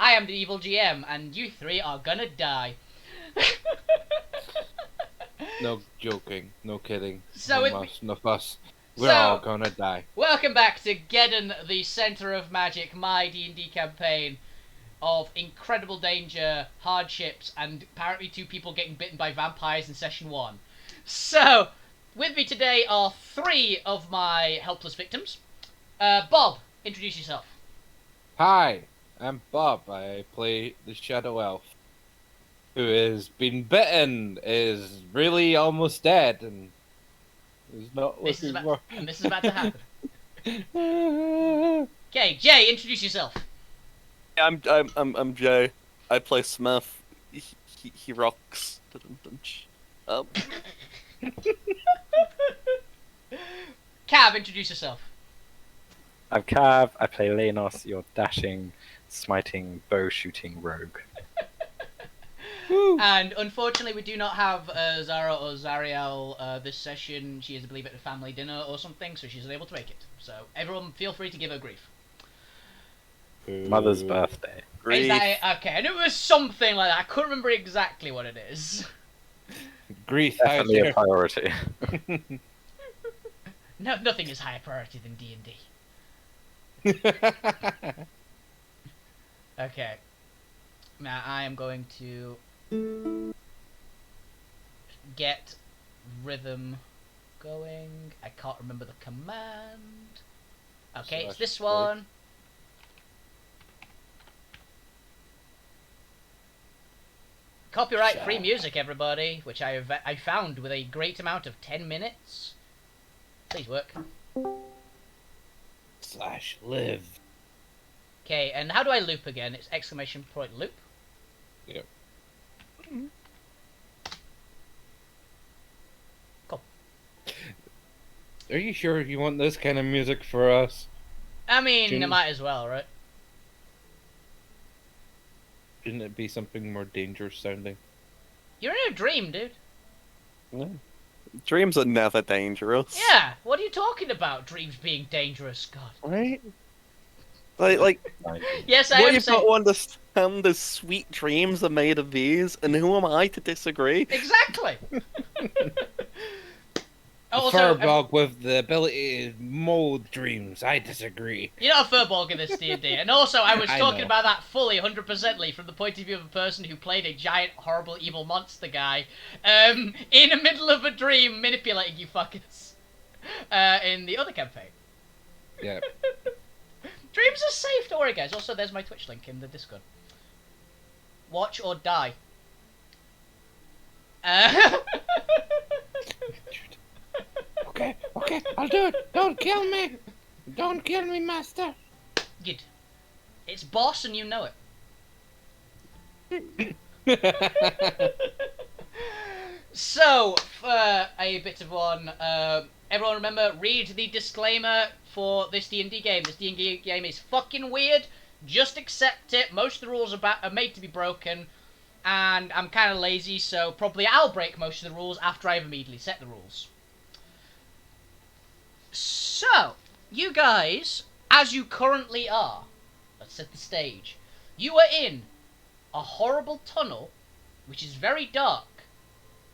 I am the evil GM, and you three are gonna die. No joking, no kidding. So No us, no fuss. We're So- all gonna die. Welcome back to Geddon, the Centre of Magic, my D&D campaign of incredible danger, hardships, and apparently 2 people getting bitten by vampires in session 1. So, with me today are 3 of my helpless victims. Bob, introduce yourself. Hi, I'm Bob. I play the Shadow Elf, who has been bitten, is really almost dead, and is not This is looking about, for. and this is about to happen. Okay, Jay, introduce yourself. I'm Joe. I play Smurf. He rocks. Um, Cav, introduce yourself. I'm Cav, I play Lenos, your dashing, smiting, bow-shooting rogue. And unfortunately, we do not have Zara or Zariel this session. She is, I believe, at a family dinner or something, so she's unable to make it. So everyone, feel free to give her grief. Mother's birthday. Is grief. that okay? And it was something like that. I couldn't remember exactly what it is. Grief, Definitely a priority. No, nothing is higher priority than D&D. Okay. Now I am going to get rhythm going. I can't remember the command. Okay, it's this one. Copyright free music, everybody, which I found with a great amount of 10 minutes. Please work. /live. Okay, and how do I loop again? It's exclamation point loop. Yep. Cool. Are you sure you want this kind of music for us? I mean, I Shouldn't- might as well, right? Shouldn't it be something more dangerous sounding? You're in a dream, dude. Dreams are never dangerous. Yeah, what are you talking about? Dreams being dangerous, God. Right? Like, Yes, I what am you've saying... got to understand is sweet dreams are made of these, and who am I to disagree? Exactly! Also, Furbog with the ability to mold dreams. I disagree. you're not a furbolg in this D&D. And also, I was I talking know. about that fully, 100%ly, from the point of view of a person who played a giant, horrible, evil monster guy, in the middle of a dream, manipulating you fuckers, in the other campaign. Yeah. Dreams are safe, don't worry, guys. Also, there's my Twitch link in the Discord. Watch or die. Okay, I'll do it. Don't kill me. Don't kill me, master. Good. It's boss and you know it. So, for a bit of one, everyone remember, read the disclaimer for this D&D game. This D&D game is fucking weird. Just accept it. Most of the rules are made to be broken. And I'm kind of lazy, so probably I'll break most of the rules after I've immediately set the rules. So, you guys, as you currently are, let's set the stage. You are in a horrible tunnel, which is very dark,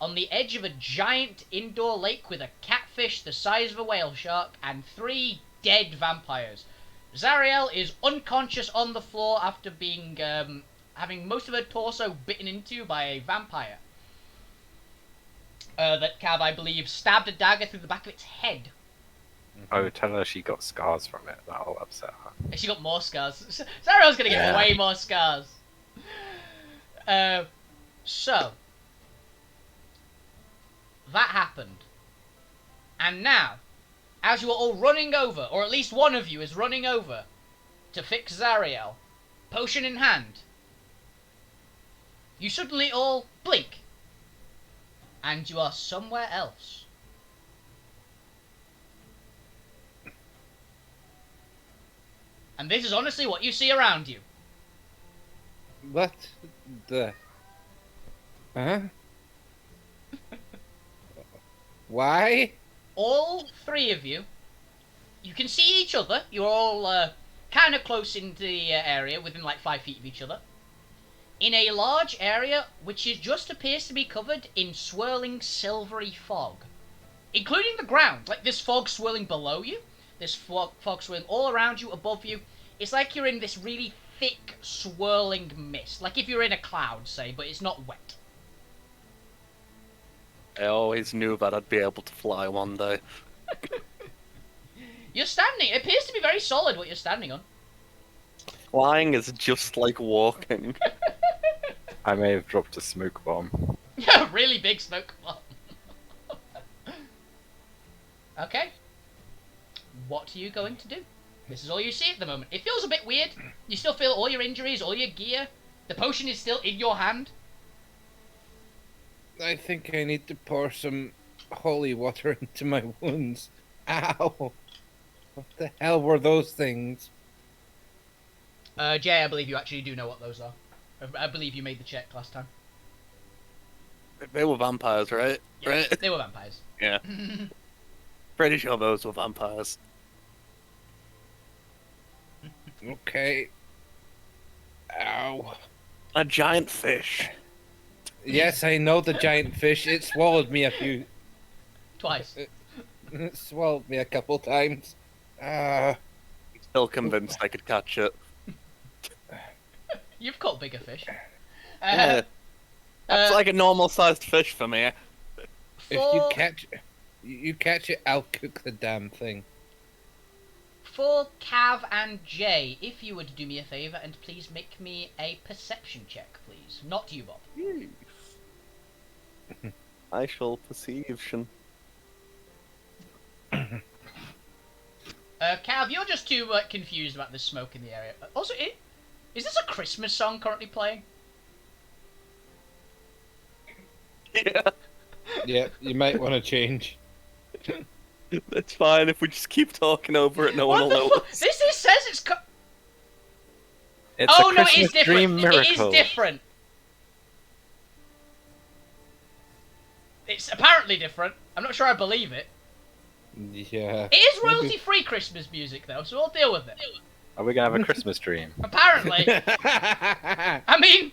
on the edge of a giant indoor lake with a catfish the size of a whale shark and 3 dead vampires. Zariel is unconscious on the floor after being, having most of her torso bitten into by a vampire. That Cav, I believe, stabbed a dagger through the back of its head. Oh, tell her she got scars from it. That'll upset her. And she got more scars. Zariel's gonna get way more scars. So, that happened. And now, as you are all running over, or at least one of you is running over to fix Zariel, potion in hand, you suddenly all blink. And you are somewhere else. And this is honestly what you see around you. What the? Huh? Why? All 3 of you, you can see each other. You're all kind of close into the area, within like 5 feet of each other, in a large area which just appears to be covered in swirling silvery fog, including the ground. Like, this fog swirling below you, this fog swirling all around you, above you. It's like you're in this really thick, swirling mist. Like if you're in a cloud, say, but it's not wet. I always knew that I'd be able to fly one day. You're standing. It appears to be very solid what you're standing on. Flying is just like walking. I may have dropped a smoke bomb. Yeah, really big smoke bomb. Okay. What are you going to do? This is all you see at the moment. It feels a bit weird. You still feel all your injuries, all your gear. The potion is still in your hand. I think I need to pour some holy water into my wounds. Ow! What the hell were those things? Jay, I believe you actually do know what those are. I believe you made the check last time. They were vampires, right? Yeah, Right? they were vampires. Yeah. Pretty sure those were vampires. Okay. Ow. A giant fish. Yes, I know the giant fish. It swallowed me Twice. It swallowed me a couple times. Still convinced I could catch it. You've caught bigger fish. Yeah. That's like a normal-sized fish for me. If you catch it, I'll cook the damn thing. For Cav and Jay, if you would do me a favour and please make me a perception check, please. Not you, Bob. I shall perceive. Cav, you're just too confused about the smoke in the area. Also, is this a Christmas song currently playing? Yeah. Yeah, you might want to change. That's fine if we just keep talking over it. No one What will the know. fuck? This says it's. It's Oh a no, Christmas it is different. dream It miracle. is different. It's apparently different. I'm not sure I believe it. Yeah. It is royalty-free Christmas music though, so we'll deal with it. Are we gonna have a Christmas dream? Apparently. I mean,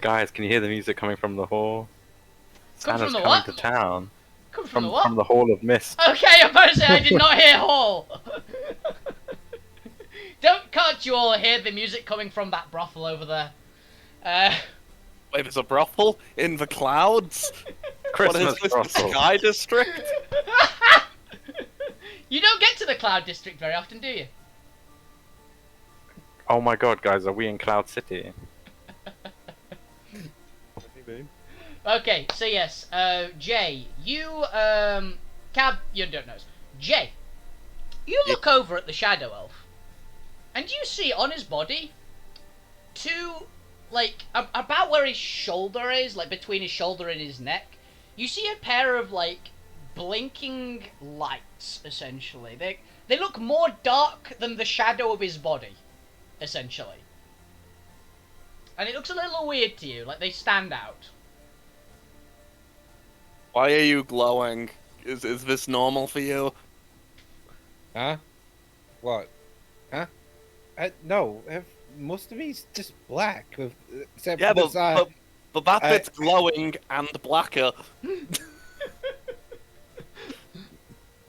Guys, can you hear the music coming from the hall? Comes from Santa's the coming what? to town. come from the From what? the Hall of Mist. Okay, I'm about to say I did not hear Hall. Can't you all hear the music coming from that brothel over there? Wait, there's a brothel in the clouds? Christmas What is this, brothel. the Sky District? You don't get to the Cloud District very often, do you? Oh my god, guys, are we in Cloud City? Okay, so yes, Jay, you, Cab, you don't know. Jay, you look over at the Shadow Elf, and you see on his body two, like, about where his shoulder is, like between his shoulder and his neck, you see a pair of, like, blinking lights, essentially. They look more dark than the shadow of his body, essentially. And it looks a little weird to you, like they stand out. Why are you glowing? Is this normal for you? Huh? What? Huh? No. Most of me's just black, except Yeah, for the side. but that bit's glowing and blacker.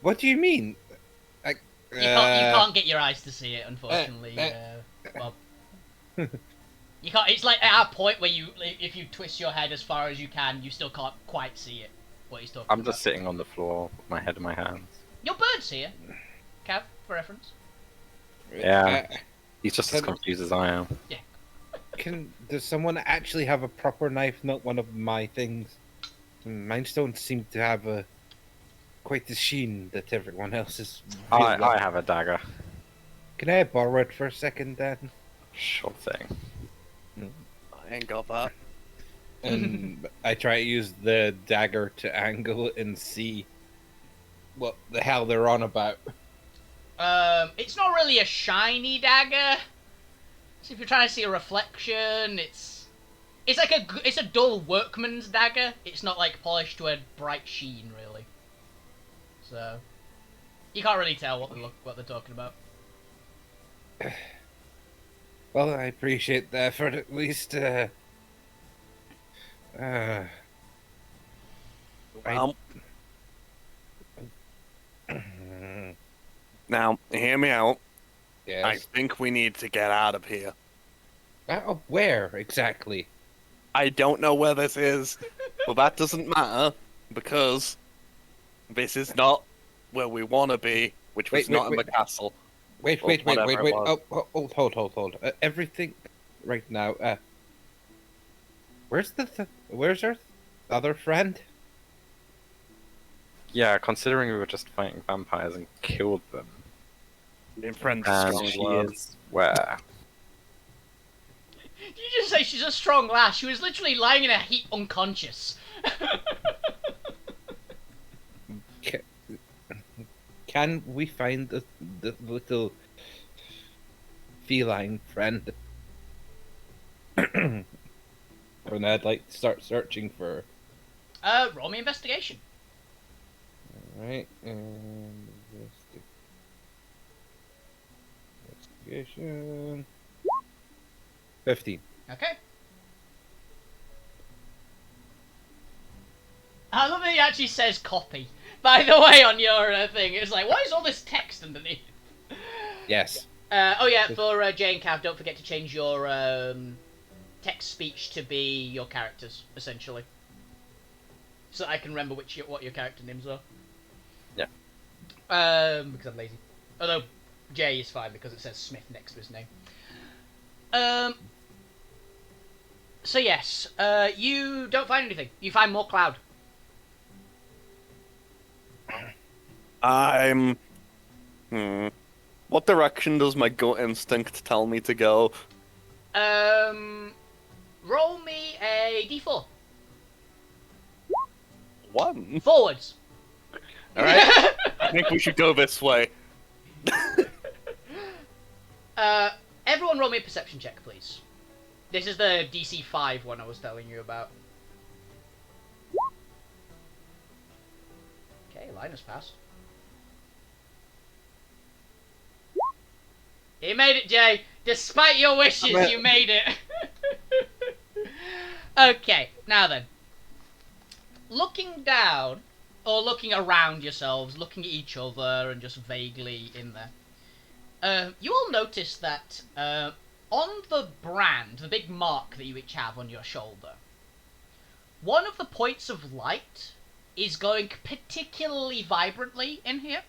What do you mean? You can't get your eyes to see it, unfortunately. Bob. You can't. It's like at a point where if you twist your head as far as you can, you still can't quite see it. What he's talking I'm about. just sitting on the floor with my head in my hands. Your bird's here, Cav, for reference. Yeah. He's just as confused as I am. Does someone actually have a proper knife, not one of my things? Mine don't seem to have quite the sheen that everyone else's. I have a dagger. Can I borrow it for a second, then? Sure thing. I ain't got that. And I try to use the dagger to angle it and see what the hell they're on about. It's not really a shiny dagger. So if you're trying to see a reflection, it's like it's a dull workman's dagger. It's not like polished to a bright sheen, really. So You can't really tell what they're talking about. Well, I appreciate the effort at least. Well, now, hear me out. I Yes. think we need to get out of here. Where exactly? I don't know where this is, but that doesn't matter, because this is not where we want to be, which was Wait, not wait, in the castle. Wait, Or wait, wait, whatever wait, it wait. was. Oh, hold. Everything right now. Where's where's our other friend? Yeah, considering we were just fighting vampires and killed them, In French, and strong she word. is where? Did you just say she's a strong lass? She was literally lying in a heap unconscious. Can we find the little feline friend? And I'd like to start searching for. Roll me investigation. Alright, investigation. 15. Okay. I love that he actually says copy, by the way, on your thing. It's like, why is all this text underneath? Yes. Oh yeah, for Jay and Cav, don't forget to change your text speech to be your characters, essentially. So I can remember what your character names are. Yeah. Because I'm lazy. Although Jay is fine because it says Smith next to his name. So yes, you don't find anything. You find more cloud. I'm... What direction does my gut instinct tell me to go? Roll me a d4. 1. Forwards. Alright, I think we should go this way. Everyone roll me a perception check, please. This is the DC 5 one I was telling you about. Okay, Linus passed. You made it, Jay! Despite your wishes, you made it! Okay, now then. Looking down, or looking around yourselves, looking at each other and just vaguely in there, you all notice that on the brand, the big mark that you each have on your shoulder, one of the points of light is going particularly vibrantly in here.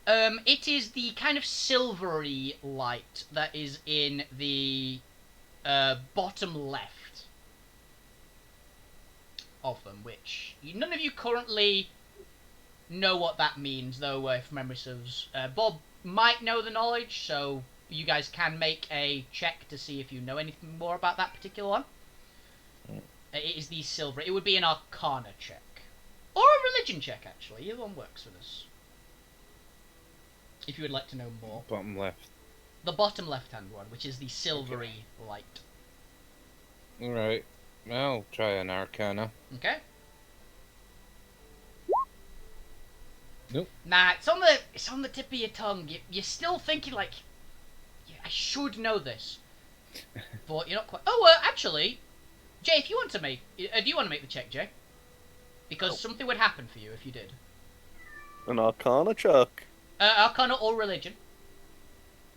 It is the kind of silvery light that is in the bottom left of them, which none of you currently know what that means, though if memory serves, Bob might know the knowledge, so you guys can make a check to see if you know anything more about that particular one. It is the silver. It would be an Arcana check. Or a religion check, actually. Either one works for this. If you would like to know more. Bottom left. The bottom left-hand one, which is the silvery light. Alright. I'll try an Arcana. Okay? Nope. Nah, it's on the tip of your tongue. You're still thinking like, yeah, I should know this, but you're not quite. Oh, actually, Jay, if you want to make, do you want to make the check, Jay? Because something would happen for you if you did. An Arcana check. Arcana or religion.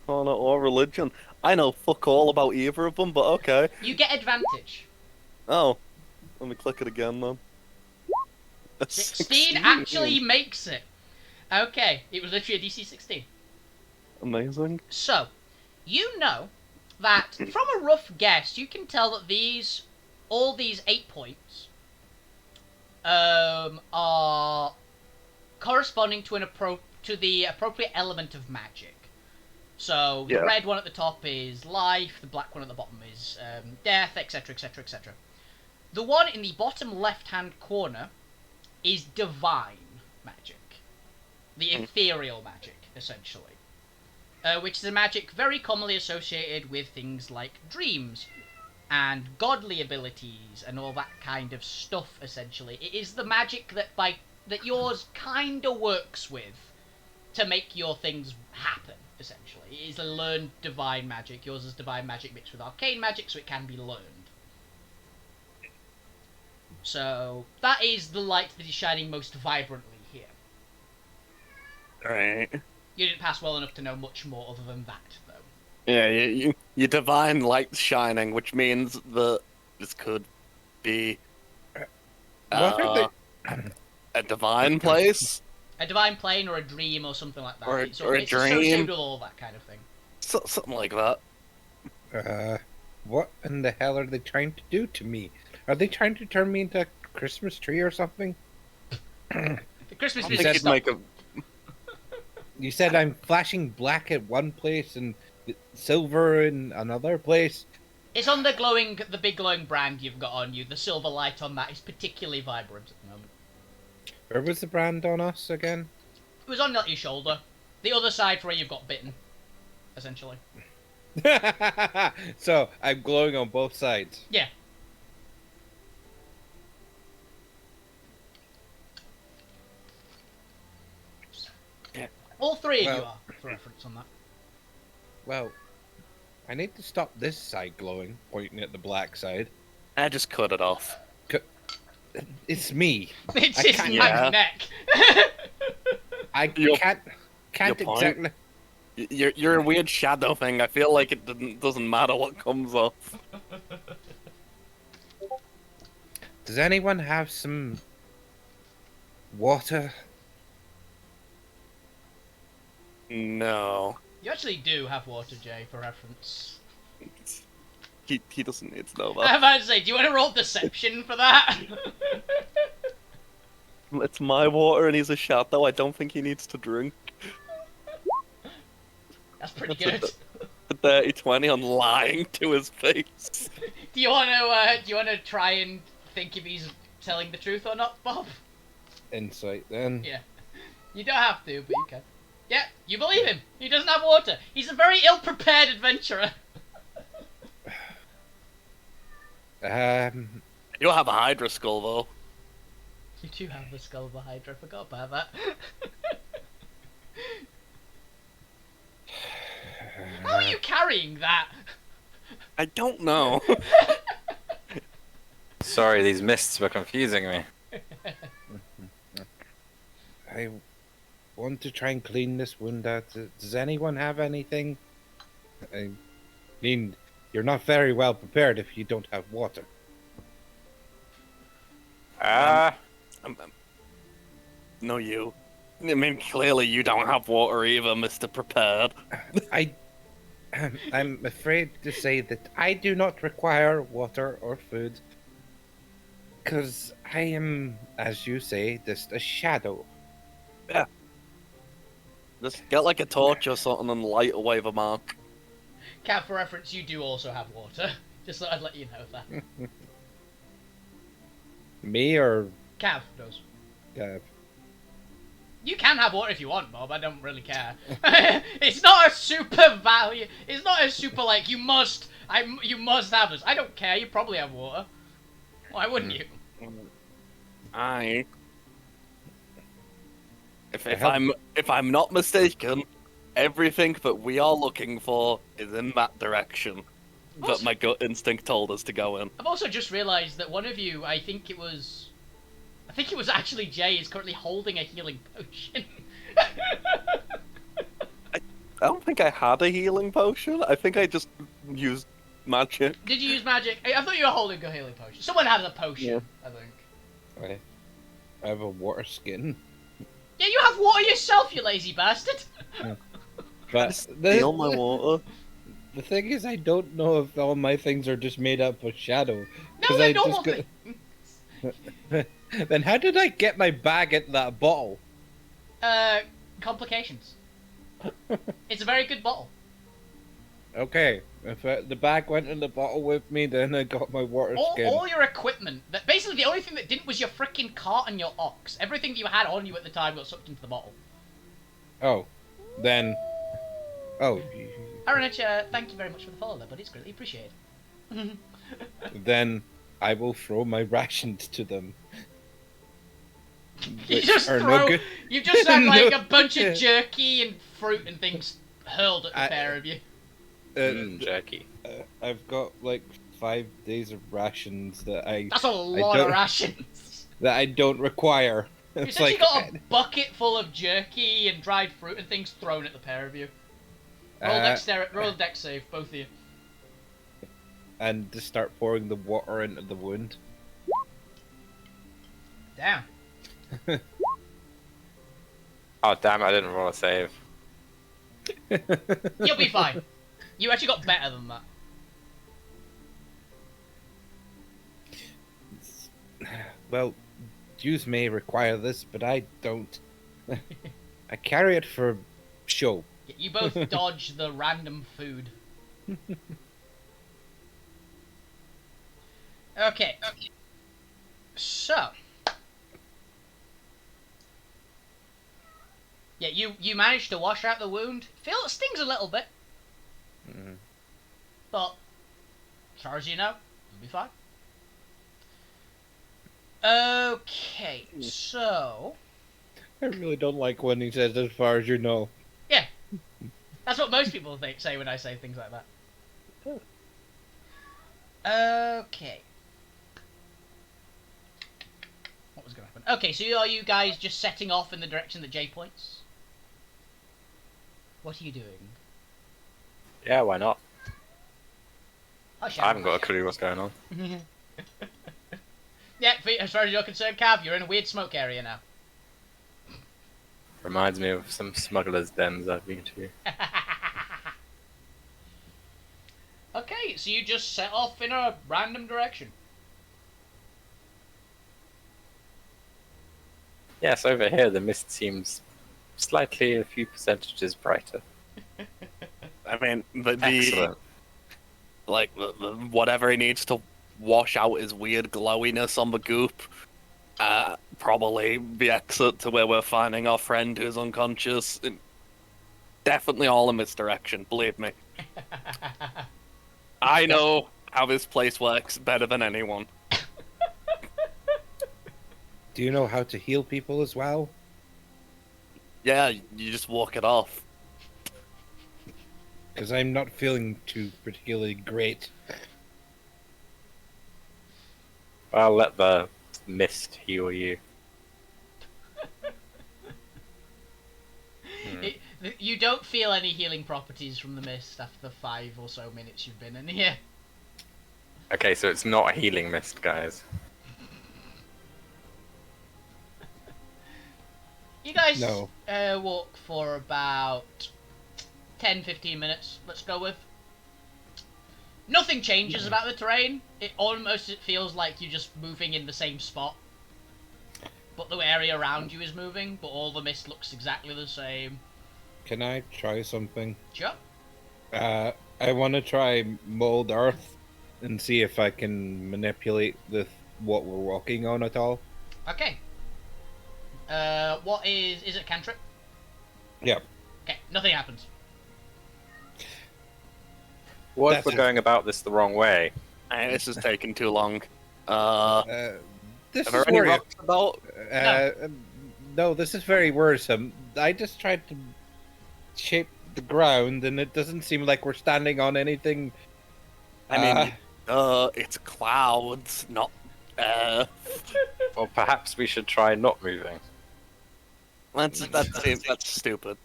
Arcana or religion. I know fuck all about either of them, but okay. You get advantage. Oh. Let me click it again, then. A 16 actually makes it. Okay, it was literally a DC 16. Amazing. So, you know that from a rough guess, you can tell that all these 8 points, are corresponding to the appropriate element of magic. So the red one at the top is life, the black one at the bottom is death, etc., etc., etc. The one in the bottom left-hand corner is divine magic, the ethereal magic, essentially, which is a magic very commonly associated with things like dreams and godly abilities and all that kind of stuff, essentially. It is the magic that, by that yours kinda works with to make your things happen, essentially. It is a learned divine magic. Yours is divine magic mixed with arcane magic, so it can be learned. So, that is the light that is shining most vibrantly here. Right. You didn't pass well enough to know much more other than that, though. Yeah, your divine light shining, which means that this could be What are they? a divine place, A divine plane or a dream or something like that. Or a- it's or a it's associated dream. with all that kind of thing. something like that. What in the hell are they trying to do to me? Are they trying to turn me into a Christmas tree or something? The Christmas I music think you'd stopped. make a You said I'm flashing black at one place and silver in another place. It's on the big glowing brand you've got on you. The silver light on that is particularly vibrant at the moment. Where was the brand on us again? It was on your shoulder. The other side for where you've got bitten, essentially. So I'm glowing on both sides. Yeah. Yeah. All three of you Well- are, for reference on that. Well, I need to stop this side glowing, pointing at the black side. I just cut it off. It's me. It's I his can't- Yeah. neck. I Your- can't your point? exactly. You're a weird shadow thing. I feel like it doesn't matter what comes off. Does anyone have some water? No, You actually do have water, Jay, for reference. he doesn't need to know I'm that. about to say, do you want to roll deception for that? It's my water, and he's a shadow. I don't think he needs to drink. That's pretty That's good. A dirty 20 on lying to his face. Do you want to try and think if he's telling the truth or not, Bob? Insight then. Yeah. You don't have to, but you can. Yeah, you believe him. He doesn't have water. He's a very ill-prepared adventurer. You'll have a Hydra skull, though. You do have the skull of a Hydra. I forgot about that. How are you carrying that? I don't know. Sorry, these mists were confusing me. I want to try and clean this wound out. Does anyone have anything? I mean, you're not very well prepared if you don't have water. No, you. I mean, clearly you don't have water either, Mr. Prepared. I'm afraid to say that I do not require water or food. Because I am, as you say, just a shadow. Just get like a torch or something and light away the mark. Cav, for reference, you do also have water. Just thought I'd let you know that. Me or Cav does. Gav? You can have water if you want, Bob. I don't really care. It's not a super value. It's not a super like you must. You must have this. I don't care. You probably have water. Why wouldn't you? If I'm not mistaken, everything that we are looking for is in that direction that Also- my gut instinct told us to go in. I've also just realised that one of you, I think it was actually Jay, is currently holding a healing potion. I don't think I had a healing potion. I think I just used magic. Did you use magic? I thought you were holding a healing potion. Someone had a potion, Yeah. I think. I have a water skin. Yeah, you have water yourself, you lazy bastard. But Steal my water. the thing is, I don't know if all my things are just made up of shadow. No, 'Cause they're I just normal got- things. Then how did I get my bag at that bottle? Complications. It's a very good bottle. Okay, if the bag went in the bottle with me, then I got my water skin. All your equipment. Basically, the only thing that didn't was your freaking cart and your ox. Everything that you had on you at the time got sucked into the bottle. Oh, then. Oh, Aronich, thank you very much for the follow there, buddy. It's greatly appreciated. then I will throw my rations to them. You which just are throw. no good. You just had like No a bunch of good. jerky and fruit and things hurled at the pair of you. Jerky. I've got like 5 days of rations that That's a lot of don't- rations. I don't require. You It's essentially like got a bucket full of jerky and dried fruit and things thrown at the pair of you. Roll roll a dex save, both of you. and just start pouring the water into the wound. Damn. Oh damn! I didn't roll a save. You'll be fine. You actually got better than that. Well, Jews may require this, but I don't. I carry it for show. You both dodge the random food. Okay. So. Yeah, you managed to wash out the wound. Feel it stings a little bit, but as far as you know, you'll be fine. Okay, so I really don't like when he says, "As far as you know." yeah, that's what most people say when I say things like that. Okay. What was going to happen? Okay, so are you guys just setting off in the direction that Jay points? What are you doing? Yeah, why not? Oh, I haven't got a clue what's going on. Yeah, as far as you're concerned, Cav, you're in a weird smoke area now. Reminds me of some smugglers' dens I've been to. Okay, so you just set off in a random direction. Yes, over here the mist seems slightly a few percentages brighter. I mean, the Excellent. like the whatever he needs to wash out his weird glowiness on the goop. Probably the exit to where we're finding our friend who's unconscious. Definitely all in this direction, believe me. I know how this place works better than anyone. Do you know how to heal people as well? Yeah, you just walk it off. Because I'm not feeling too particularly great. I'll let the mist heal you. You don't feel any healing properties from the mist after the 5 or so minutes you've been in here. Okay, so it's not a healing mist, guys. You guys No. walk for about 10-15 minutes, let's go with. Nothing changes about the terrain. It feels like you're just moving in the same spot. But the area around you is moving, but all the mist looks exactly the same. Can I try something? Sure. I want to try mold earth and see if I can manipulate what we're walking on at all. Okay. What is it a cantrip? Yeah. Okay, nothing happens. What if That's we're it. going about this the wrong way? This is taking too long. This Are is there any worry- rocks about? No, this is very worrisome. I just tried to shape the ground, and it doesn't seem like we're standing on anything. I mean, it's clouds, not air. Or perhaps we should try not moving. That's stupid.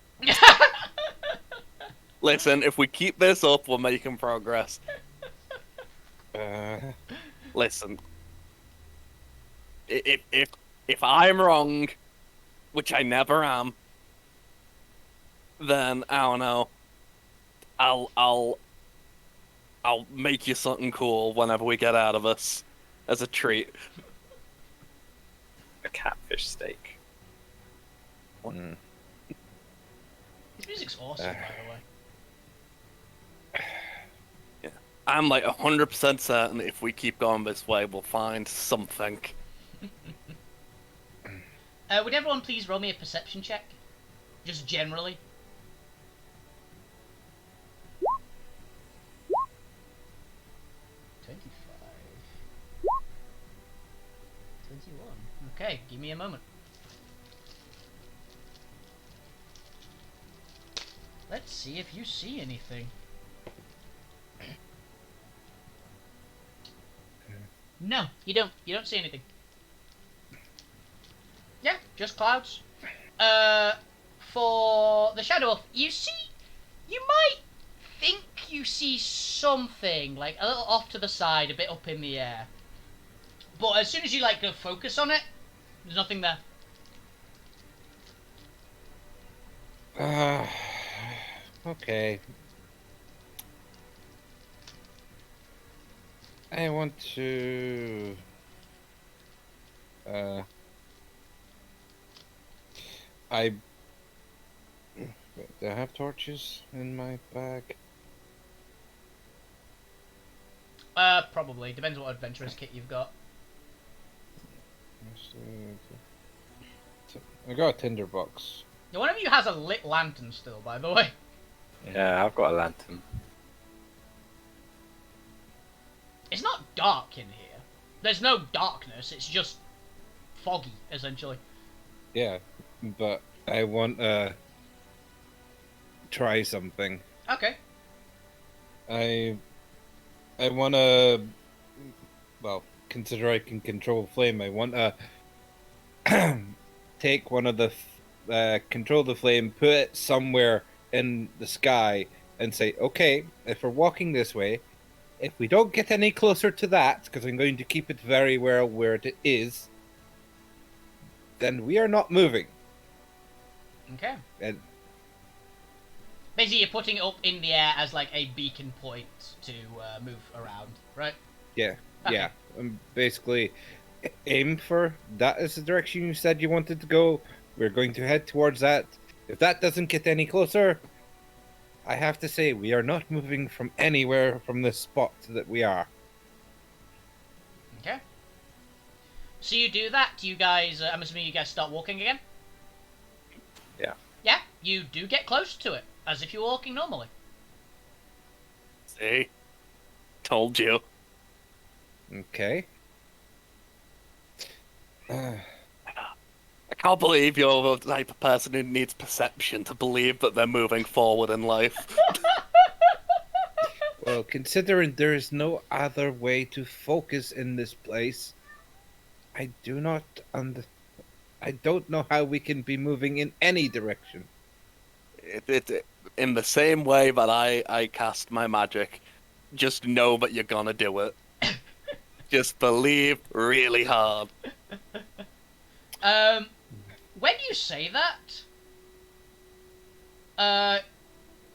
Listen, if we keep this up, we're making progress. Listen, if I'm wrong, which I never am, then I don't know. I'll make you something cool whenever we get out of this, as a treat. A catfish steak. Mm. This music's awesome, by the way. I'm like 100% certain if we keep going this way, we'll find something. Would everyone please roll me a perception check? Just generally. Okay, give me a moment. Let's see if you see anything. No, you don't. You don't see anything. Yeah, just clouds. For the Shadow Elf, you might think you see something, like a little off to the side, a bit up in the air. But as soon as you like go focus on it, there's nothing there. Okay. I want to... Do I have torches in my bag? Probably. Depends what adventurous kit you've got. I got a tinderbox. Now, one of you has a lit lantern still, by the way. Yeah, I've got a lantern. It's not dark in here. There's no darkness, it's just foggy, essentially. Yeah, but I want to try something. Okay. I want to, well, consider I can control flame. I want to take one of the, control the flame, put it somewhere in the sky, and say, okay, if we're walking this way, if we don't get any closer to that, because I'm going to keep it very well where it is, then we are not moving. Okay. And basically, you're putting it up in the air as like a beacon point to move around, right? yeah, Okay. yeah. Basically, aim for that is the direction you said you wanted to go. We're going to head towards that. If that doesn't get any closer, I have to say we are not moving from anywhere from the spot that we are. Okay. So you do that. Do you guys? I'm assuming you guys start walking again. Yeah. Yeah. You do get close to it, as if you're walking normally. See? Told you. Okay. I can't believe you're the type of person who needs perception to believe that they're moving forward in life. Well, considering there is no other way to focus in this place, I do not I don't know how we can be moving in any direction. In the same way that I cast my magic, just know that you're gonna do it. Just believe really hard. When you say that,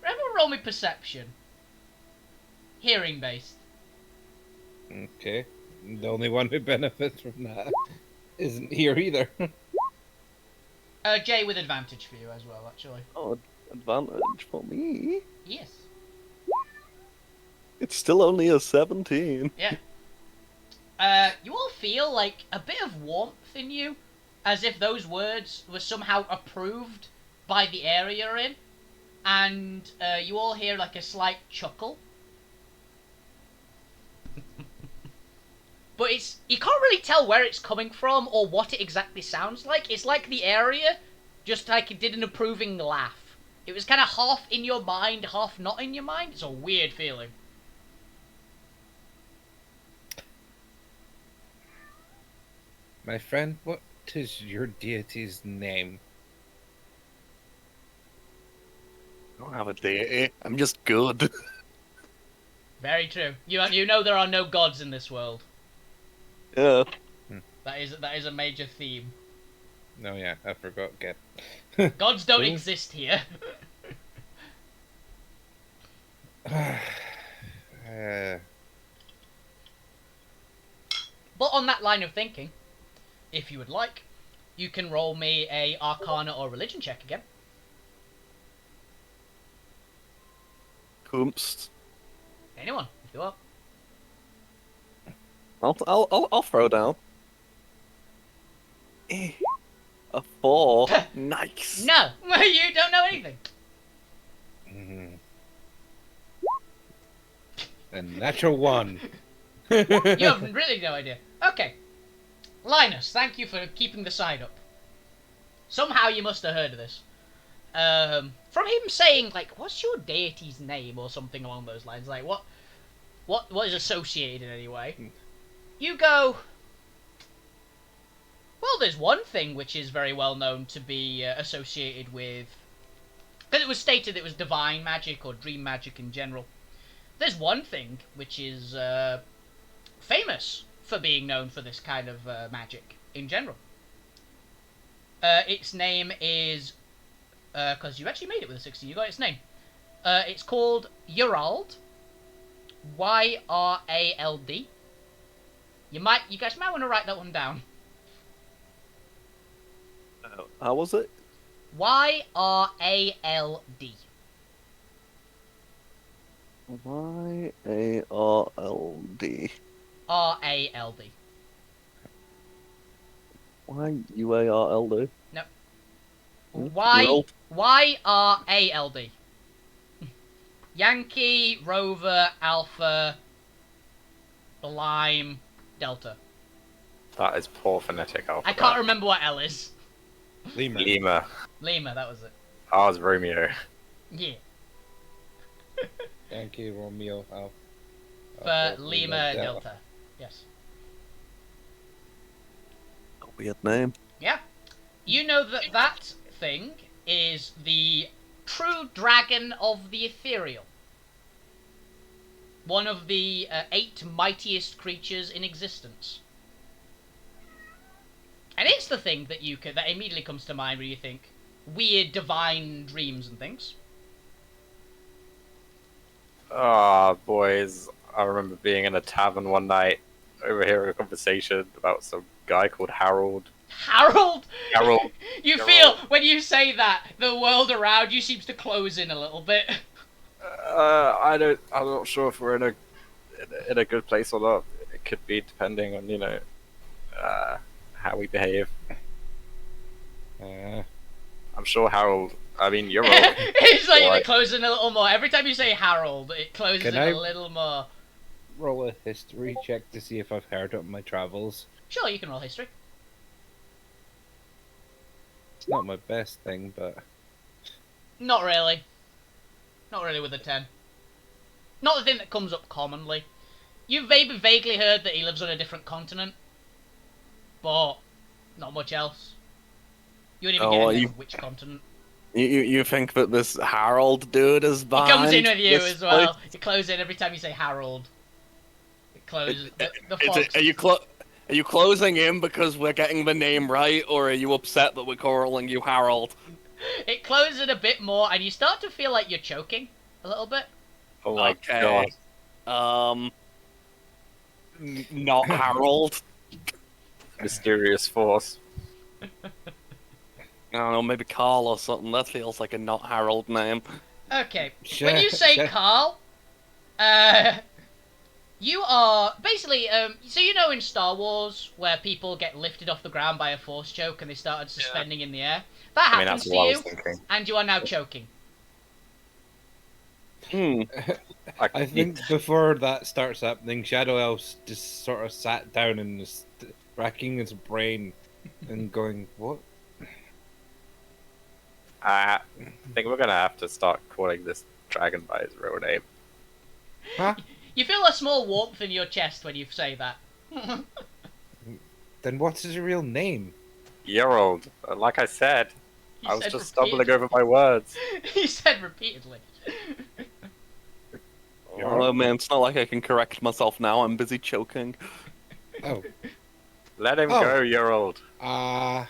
everyone roll me perception. Hearing based. Okay. The only one who benefits from that isn't here either. Jay with advantage for you as well, actually. Oh, advantage for me? Yes. It's still only a 17. Yeah. You all feel like a bit of warmth in you, as if those words were somehow approved by the area you're in, and you all hear like a slight chuckle. But you can't really tell where it's coming from or what it exactly sounds like. It's like the area just like it did an approving laugh. It was kind of half in your mind, half not in your mind. It's a weird feeling. My friend, what is your deity's name? I don't have a deity. I'm just good. Very true. You know there are no gods in this world. Yeah. That is a major theme. No, yeah, I forgot again. Gods don't Hmm? exist here. But on that line of thinking, if you would like, you can roll me a Arcana or Religion check again. Coomps. Anyone, if you want. I'll throw down. A 4. Nice. No, you don't know anything. A natural one. You have really no idea. Okay. Linus, thank you for keeping the side up. Somehow you must have heard of this. from him saying, like, what's your deity's name or something along those lines, like, what is associated in any way, you go, well, there's one thing which is very well known to be associated with, because it was stated it was divine magic or dream magic in general. There's one thing which is famous for being known for this kind of magic in general. Its name is, because you actually made it with a 16, you got its name. It's called Yrald. Y-R-A-L-D. You guys might want to write that one down. How was it? Y-R-A-L-D. Y-A-R-L-D. R-A-L-D. Y-U-A-R-L-D? No. Yrald? Y-R-A-L-D. Yankee, Rover, Alpha, Lime, Delta. That is poor phonetic alphabet. I can't remember what L is. Lima. Lima. Lima, that was it. R's Romeo. Yeah. Yankee, Romeo, Alpha. For Lima, Delta. Yes. A weird name. Yeah. You know that thing is the true dragon of the ethereal. One of the 8 mightiest creatures in existence. And it's the thing that that immediately comes to mind when you think weird divine dreams and things. Ah, boys. I remember being in a tavern one night, overhearing a conversation about some guy called Harold. Harold! Harold. You Harold. feel, when you say that, the world around you seems to close in a little bit. I'm not sure if we're in a good place or not. It could be depending on, how we behave. I'm sure Harold. I mean, you're wrong. It's like What? it closes in a little more. Every time you say Harold, it closes Can in I- a little more. Roll a history check to see if I've heard it on my travels. Sure, you can roll history. It's not my best thing, but Not really. Not really with a 10. Not the thing that comes up commonly. You've maybe vaguely heard that he lives on a different continent, but not much else. You wouldn't even Oh, get a you- name of which continent. You think that this Harold dude is He behind comes in with you this as well. place? You close in every time you say Harold. It closes. The Is fog. it, are you closing in because we're getting the name right, or are you upset that we're calling you Harold? It closes in a bit more, and you start to feel like you're choking a little bit. Oh my Okay. god. Not Harold. Mysterious force. I don't know, maybe Carl or something. That feels like a not Harold name. Okay, when you say Sure. Carl, you are basically so you know in Star Wars where people get lifted off the ground by a force choke and they started suspending in the air. That I mean, happens that's to what I you, was thinking. and you are now choking. I think before that starts happening, Shadow Elf just sort of sat down and is racking his brain and going, "What?" I think we're gonna have to start calling this dragon by his real name. Huh? You feel a small warmth in your chest when you say that. Then what's his real name? Yrald. Like I said, He I was said just stumbling repeatedly. over my words. He said repeatedly. Oh man, it's not like I can correct myself now. I'm busy choking. Oh, Let him Oh. go, Yrald. our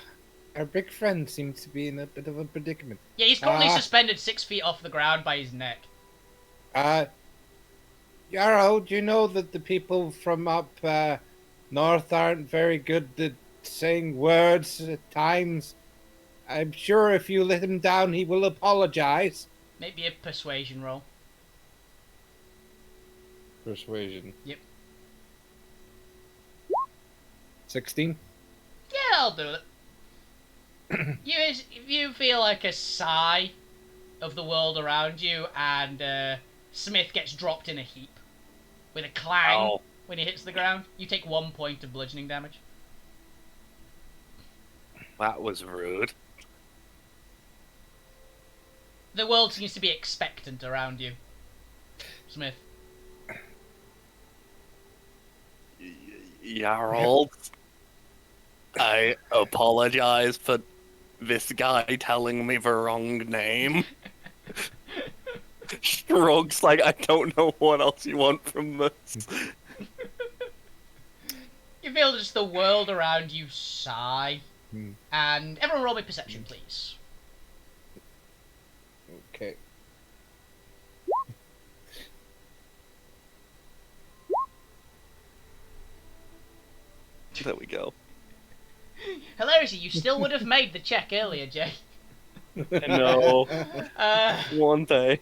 big friend seems to be in a bit of a predicament. Yeah, he's currently Ah. suspended 6 feet off the ground by his neck. Yarrow, do you know that the people from up north aren't very good at saying words at times? I'm sure if you let him down, he will apologize. Maybe a persuasion roll. Persuasion. Yep. 16? Yeah, I'll do it. You feel like a sigh of the world around you, and Smith gets dropped in a heap with a clang Ow. when he hits the ground. You take 1 point of bludgeoning damage. That was rude. The world seems to be expectant around you, Smith. Yarald, I apologize for this guy telling me the wrong name. Shrugs like I don't know what else you want from this. You feel just the world around you sigh. Hmm. And everyone roll me perception, please. Okay. There we go. Hilariously, you still would have made the check earlier, Jay. No. Uh, One day.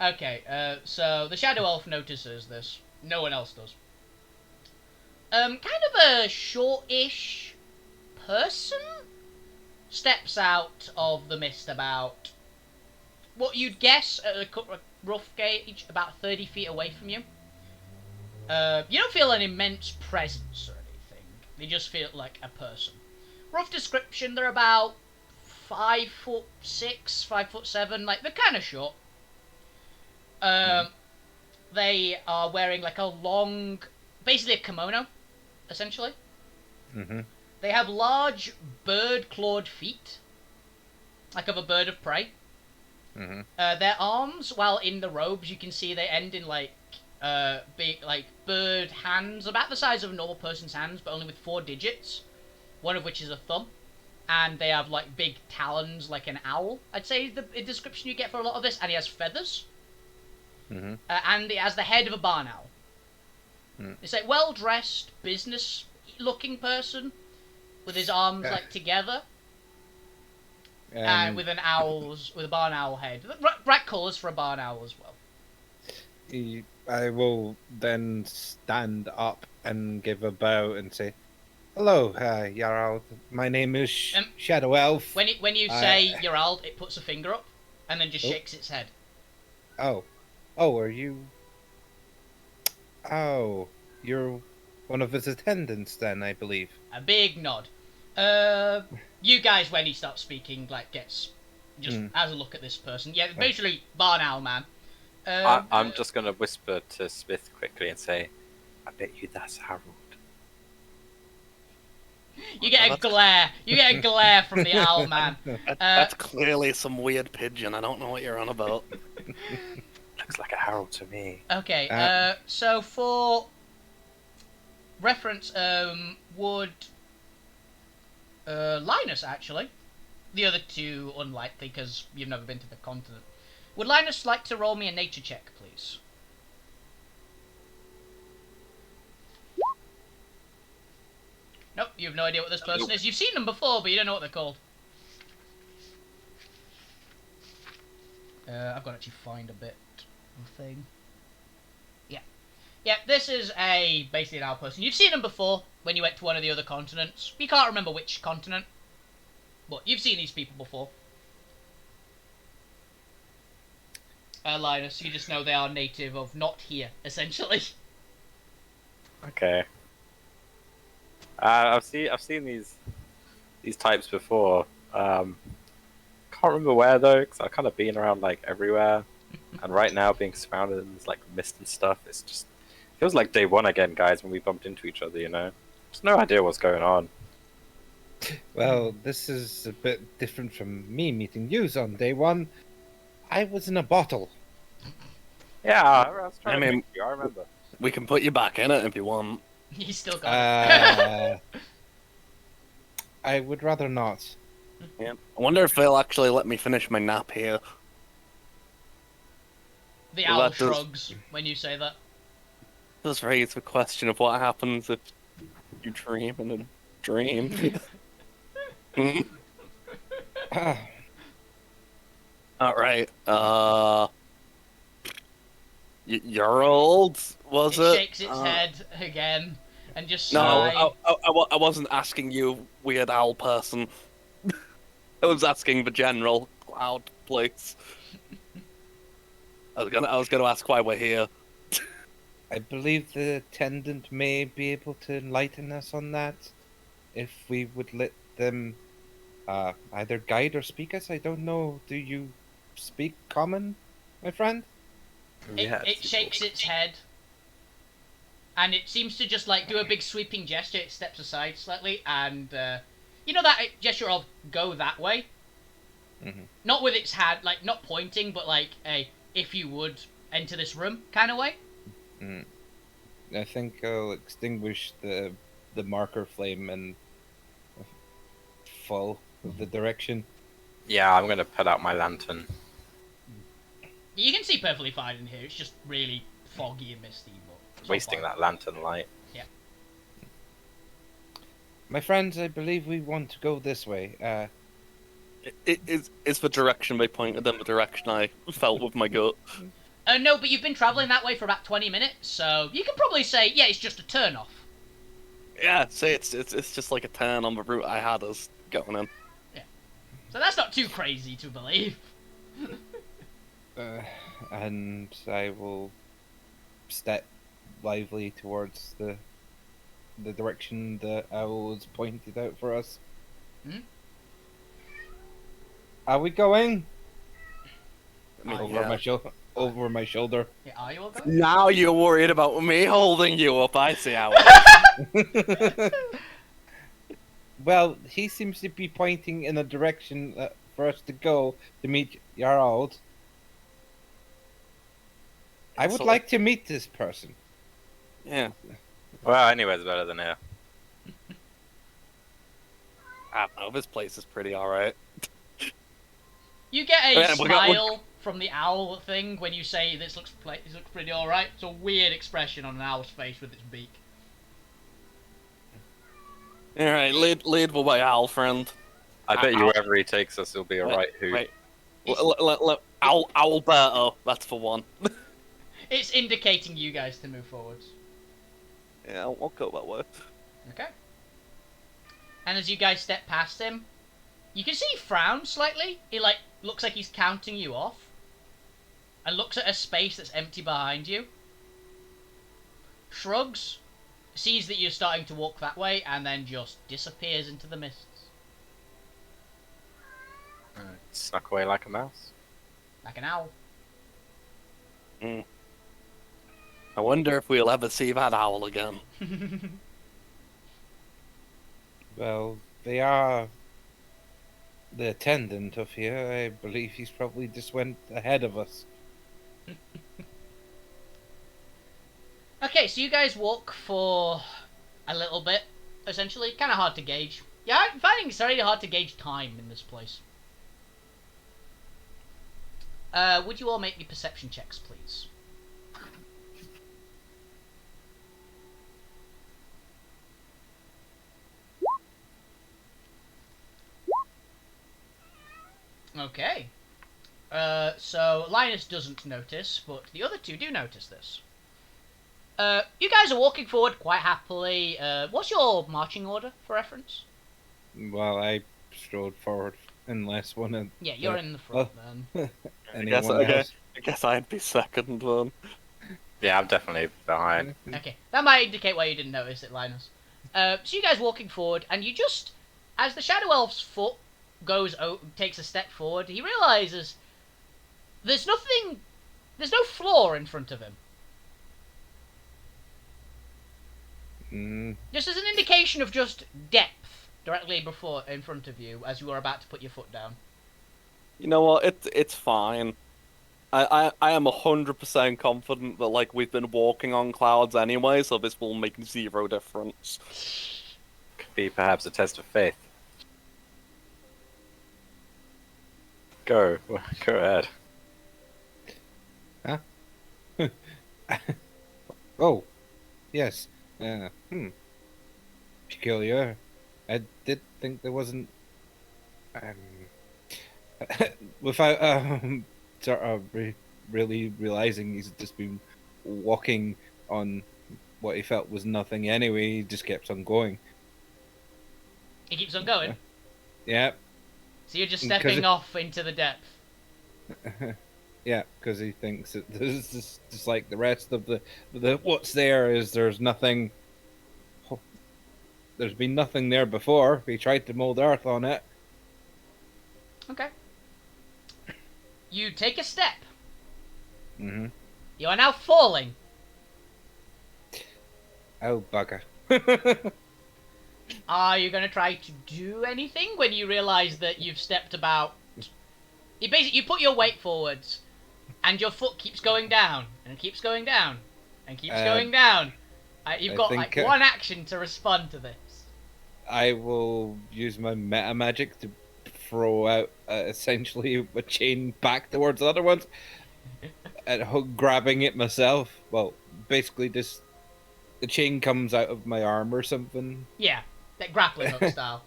okay, so the Shadow Elf notices this. No one else does. Kind of a short-ish person steps out of the mist about what you'd guess at a rough gauge about 30 feet away from you. You don't feel an immense presence or anything. You just feel like a person. Rough description, they're about 5'6", 5'7", like they're kind of short. They are wearing like a long, basically a kimono, essentially. Mm-hmm. They have large bird-clawed feet, like of a bird of prey. Mm-hmm. Their arms, while in the robes, you can see they end in like big, like bird hands, about the size of a normal person's hands, but only with 4 digits. One of which is a thumb, and they have like big talons, like an owl. I'd say the description you get for a lot of this, and he has feathers. Mm-hmm. And he has the head of a barn owl. Mm. It's like well-dressed, business-looking person with his arms like together, and with a barn owl head. Right colours for a barn owl as well. I will then stand up and give a bow and say, "Hello, Jarl. My name is Shadow Elf." When you say Jarl, it puts a finger up, and then just shakes its head. Oh, are you? Oh, you're one of his attendants then, I believe. A big nod. You guys, when he starts speaking, like gets just has a look at this person. Yeah, basically barn owl man. I'm just gonna whisper to Smith quickly and say, "I bet you that's Harold." You get a glare. You get a glare from the owl man. That's clearly some weird pigeon. I don't know what you're on about. Looks like a Harold to me. Okay. So for reference, would Linus actually? The other two unlikely because you've never been to the continent. Would Linus like to roll me a nature check, please? Nope, you have no idea what this person is. You've seen them before, but you don't know what they're called. I've got to actually find a bit of a thing. Yeah, this is basically an owl person. You've seen them before when you went to one of the other continents. You can't remember which continent, but you've seen these people before. Linus, you just know they are native of not here, essentially. Okay. I've seen these types before. Can't remember where though, because I've kind of been around like everywhere, and right now being surrounded in this like mist and stuff, it's just feels like day one again, guys. When we bumped into each other, you know, just no idea what's going on. Well, this is a bit different from me meeting yous on day one. I was in a bottle. Yeah, I was trying to I think you. I remember. We can put you back in it if you want. You still got it. I would rather not. Yeah. I wonder if they'll actually let me finish my nap here. The Well, owl that does- shrugs when you say that. Does raise the question of what happens if you dream in a dream. Alright, you're old, was It it? shakes its head again and just No, sigh. I wasn't asking you, weird owl person. I was asking the general cloud place. I was gonna ask why we're here. I believe the attendant may be able to enlighten us on that, if we would let them either guide or speak us. I don't know. Do you speak common, my friend? It shakes its head, and it seems to just like do a big sweeping gesture. It steps aside slightly, and you know that gesture of go that way. Mm-hmm. Not with its hand, like not pointing, but like a if you would enter this room kind of way. Mm. I think I'll extinguish the marker flame and fall with the direction. Yeah, I'm gonna put out my lantern. You can see perfectly fine in here. It's just really foggy and misty. But it's all Wasting fine. that lantern light. Yeah. My friends, I believe we want to go this way. Is the direction they pointed in the direction I felt with my gut? No, but you've been traveling that way for about 20 minutes, so you can probably say, yeah, it's just a turn off. Yeah, say it's just like a turn on the route I had us going in. So that's not too crazy to believe. And I will step lively towards the direction the owl has pointed out for us. Hmm? Are we going? I mean, Over yeah. my over my shoulder. Yeah, are you all going? Now you're worried about me holding you up. I see how. Well, he seems to be pointing in a direction for us to go to meet Yarald. I would So- like to meet this person. Yeah. Well, anywhere's better than here. I don't know. This place is pretty alright. You get a Yeah, smile from the owl thing when you say this looks pretty alright. It's a weird expression on an owl's face with its beak. All right, lead the way, Al, friend. I bet you Ow. wherever he takes us, he'll be a right hoot. Wait. Alberto, that's for one. It's indicating you guys to move forwards. Yeah, I'll go that way. Okay. And as you guys step past him, you can see he frowns slightly. He looks like he's counting you off. And looks at a space that's empty behind you. Shrugs, sees that you're starting to walk that way, and then just disappears into the mists. Snuck away like a mouse. Like an owl. I wonder if we'll ever see that owl again. Well, they are the attendant of here. I believe he's probably just went ahead of us. Okay, so you guys walk for a little bit, essentially. Kind of hard to gauge. Yeah, I'm finding it's very hard to gauge time in this place. Would you all make me perception checks, please? Okay. So Linus doesn't notice, but the other two do notice this. You guys are walking forward quite happily. What's your marching order, for reference? Well, I strode forward unless one of Yeah, you're in the front then. anyone else. I guess I'd be second then. Yeah, I'm definitely behind. Okay, that might indicate why you didn't notice it, Linus. So you guys walking forward, and you just, as the Shadow Elf's foot takes a step forward, he realizes there's no floor in front of him. Just as an indication of just depth directly in front of you as you are about to put your foot down. You know what? It's fine. I am 100% confident that like we've been walking on clouds anyway, so this will make zero difference. Could be perhaps a test of faith. Go ahead. Oh, yes. Peculiar. I did think there wasn't. Without sort of really realizing he's just been walking on what he felt was nothing anyway, he just kept on going. He keeps on going. Yeah, So you're just 'Cause stepping it- off into the depth. yeah, because he thinks that this is just like the rest of the what's there is there's nothing. There's been nothing there before. He tried to mold earth on it. Okay. You take a step. Mm-hmm. You are now falling. Oh, bugger. Are you going to try to do anything when you realise that you've stepped about... You put your weight forwards, and your foot keeps going down, and keeps going down, and keeps going down. You've I got think, like one action to respond to this. I will use my meta magic to throw out essentially a chain back towards the other ones, and grabbing it myself. Well, basically, just the chain comes out of my arm or something. Yeah, that grappling hook style.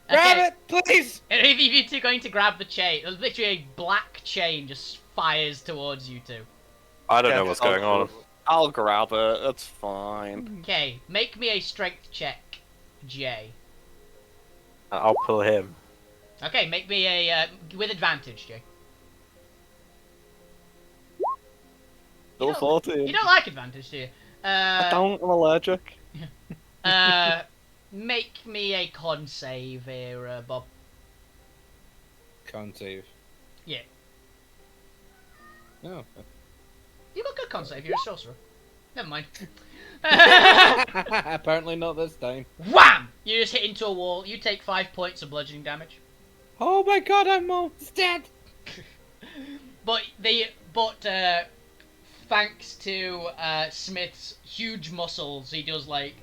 Grab Okay. it, please! And if you two are going to grab the chain, literally a black chain just fires towards you two. I don't know what's going on. I'll grab it. That's fine. Okay, make me a strength check, Jay. I'll pull him. Okay, make me a with advantage, Jay. Still 14. You don't like advantage, do you? I don't. I'm allergic. Make me a con save here, Bob. Can't save. Yeah. No. You got good con save, you're a sorcerer. Never mind. Apparently not this time. Wham! You just hit into a wall, you take 5 points of bludgeoning damage. Oh my god, I'm almost dead! But thanks to Smith's huge muscles, he does like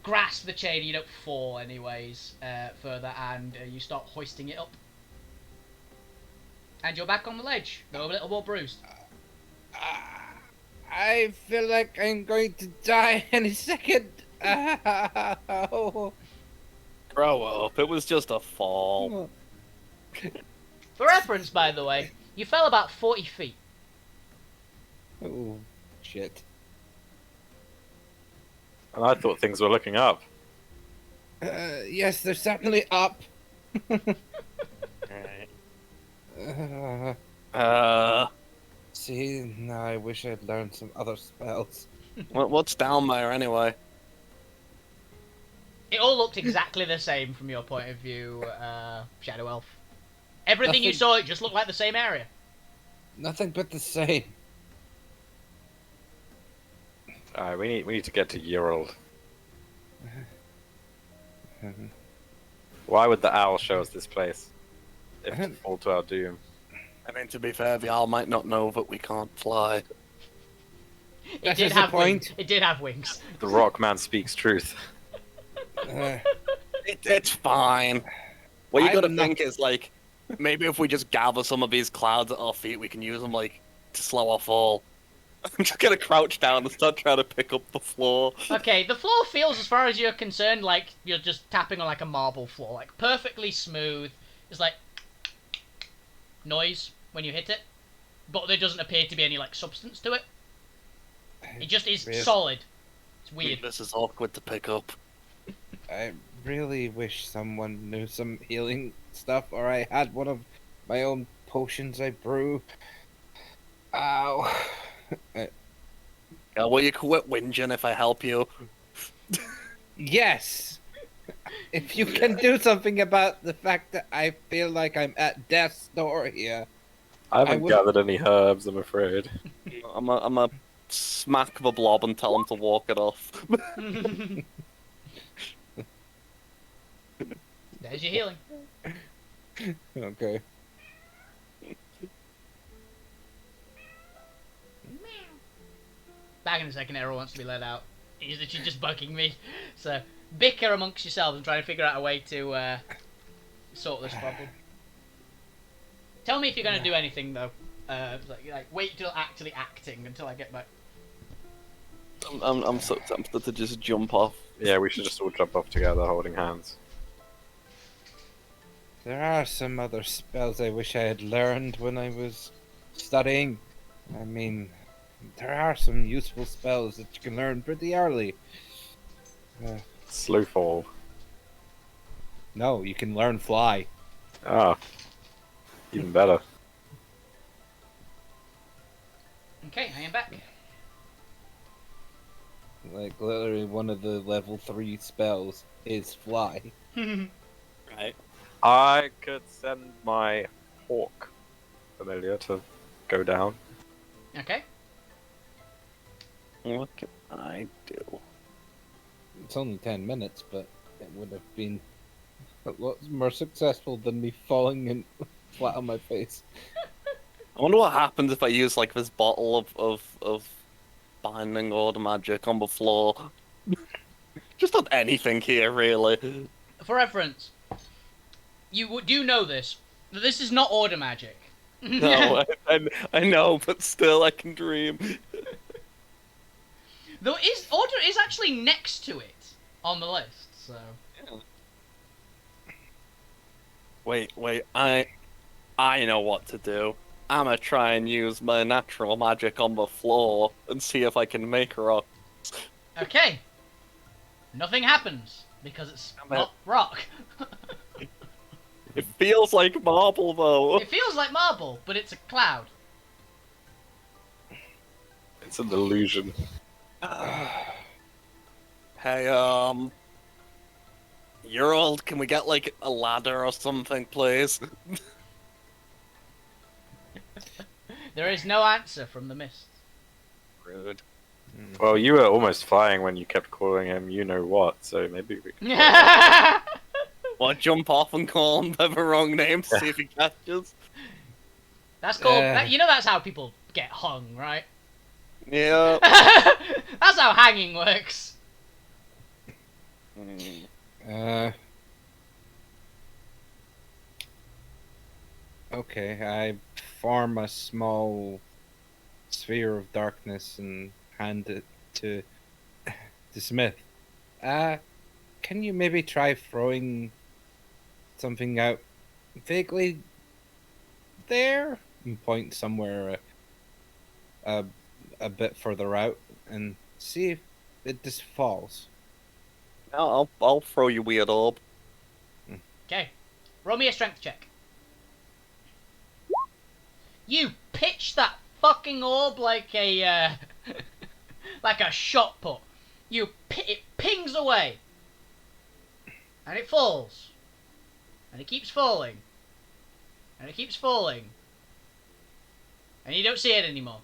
grasp the chain. You don't fall anyways further, and you start hoisting it up, and you're back on the ledge, though a little more bruised. I feel like I'm going to die any second. Oh. Grow up. It was just a fall. For reference, by the way, you fell about 40 feet. Oh, shit. And I thought things were looking up. Yes, they're certainly up. See, now I wish I'd learned some other spells. What's down there anyway? It all looked exactly the same from your point of view, Shadow Elf. Everything you Nothing- saw, it just looked like the same area. Nothing but the same. Alright, we need to get to Ural. Why would the owl show us this place? If to fall to our doom. I mean, to be fair, the owl might not know that we can't fly. It That did is the have wings. point. It did have wings. The rock man speaks truth. It's fine. What you I'm gotta not- think is, like, maybe if we just gather some of these clouds at our feet, we can use them, like, to slow our fall. I'm just gonna crouch down and start trying to pick up the floor. Okay, the floor feels, as far as you're concerned, like you're just tapping on like a marble floor, like perfectly smooth. It's like noise when you hit it, but there doesn't appear to be any like substance to it. It just is Really? solid. It's weird. This is awkward to pick up. I really wish someone knew some healing stuff, or I had one of my own potions I brew. Ow. Will you quit whinging if I help you? Yes! If you can do something about the fact that I feel like I'm at death's door here. I haven't would- gathered any herbs, I'm afraid. I'm a smack the blob and tell him to walk it off. There's your healing. Okay. Back in a second, Errol wants to be let out. He's literally just bugging me. So, bicker amongst yourselves and try to figure out a way to sort this problem. Tell me if you're going to do anything, though. Like, wait till actually acting until I get back. I'm so tempted to just jump off. Yeah, we should just all jump off together holding hands. There are some other spells I wish I had learned when I was studying. I mean, there are some useful spells that you can learn pretty early. Slow fall. No, you can learn fly. Ah. Even better. Okay, I am back. Like, literally one of the level 3 spells is fly. Right. I could send my hawk familiar to go down. Okay. What can I do? It's only 10 minutes, but it would have been a lot more successful than me falling in flat on my face. I wonder what happens if I use like this bottle of binding order magic on the floor. Just on anything here, really. For reference, you do know this, that this is not order magic. No, I know, but still, I can dream. Though order is actually next to it on the list, so. Wait, I know what to do. I'ma try and use my natural magic on the floor and see if I can make rocks. Okay. Nothing happens because it's Damn it. not rock. It feels like marble, though. It feels like marble, but it's a cloud. It's an illusion. Hey, you're old. Can we get like a ladder or something, please? There is no answer from the mist. Rude. Well, you were almost flying when you kept calling him you know what, so maybe we can... Well, jump off and call him by the wrong name to see if he catches. That's called. That's how people get hung, right? Yeah. That's how hanging works. Okay, I form a small sphere of darkness and hand it to Smith. Can you maybe try throwing something out vaguely there? And point somewhere a bit further out and see if it just falls. I'll throw you weird orb. Okay, roll me a strength check. You pitch that fucking orb like a like a shot put. It pings away, and it falls, and it keeps falling, and it keeps falling, and you don't see it anymore.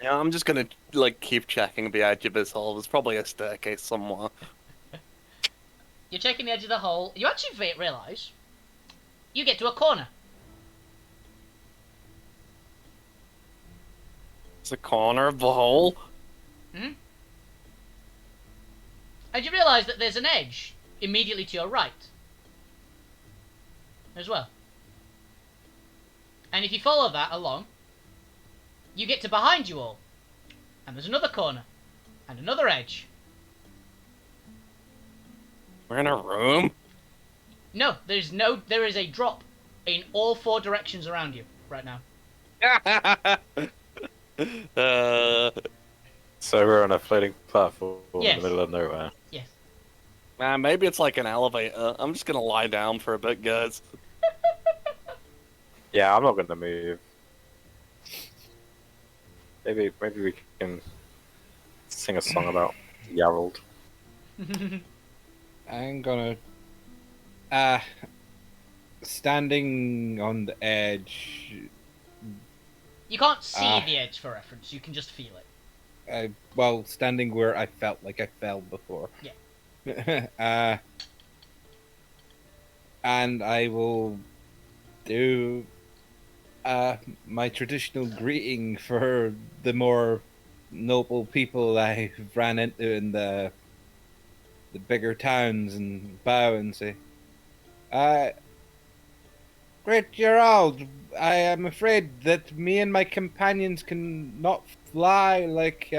Yeah, I'm just gonna like keep checking the edge of this hole. There's probably a staircase somewhere. You're checking the edge of the hole. You actually realise you get to a corner. It's a corner of the hole. Hmm? And you realise that there's an edge immediately to your right as well. And if you follow that along, you get to behind you all. And there's another corner. And another edge. We're in a room. No, there is a drop in all 4 directions around you right now. So we're on a floating platform Yes. in the middle of nowhere. Yes. Man, maybe it's like an elevator. I'm just gonna lie down for a bit, guys. Yeah, I'm not gonna move. Maybe we can sing a song about Yarald. I'm gonna standing on the edge. You can't see the edge for reference, you can just feel it. Well, standing where I felt like I fell before. Yeah. And I will do my traditional greeting for the more noble people I ran into in the bigger towns and bow and say, Great Gerald, I am afraid that me and my companions can not fly like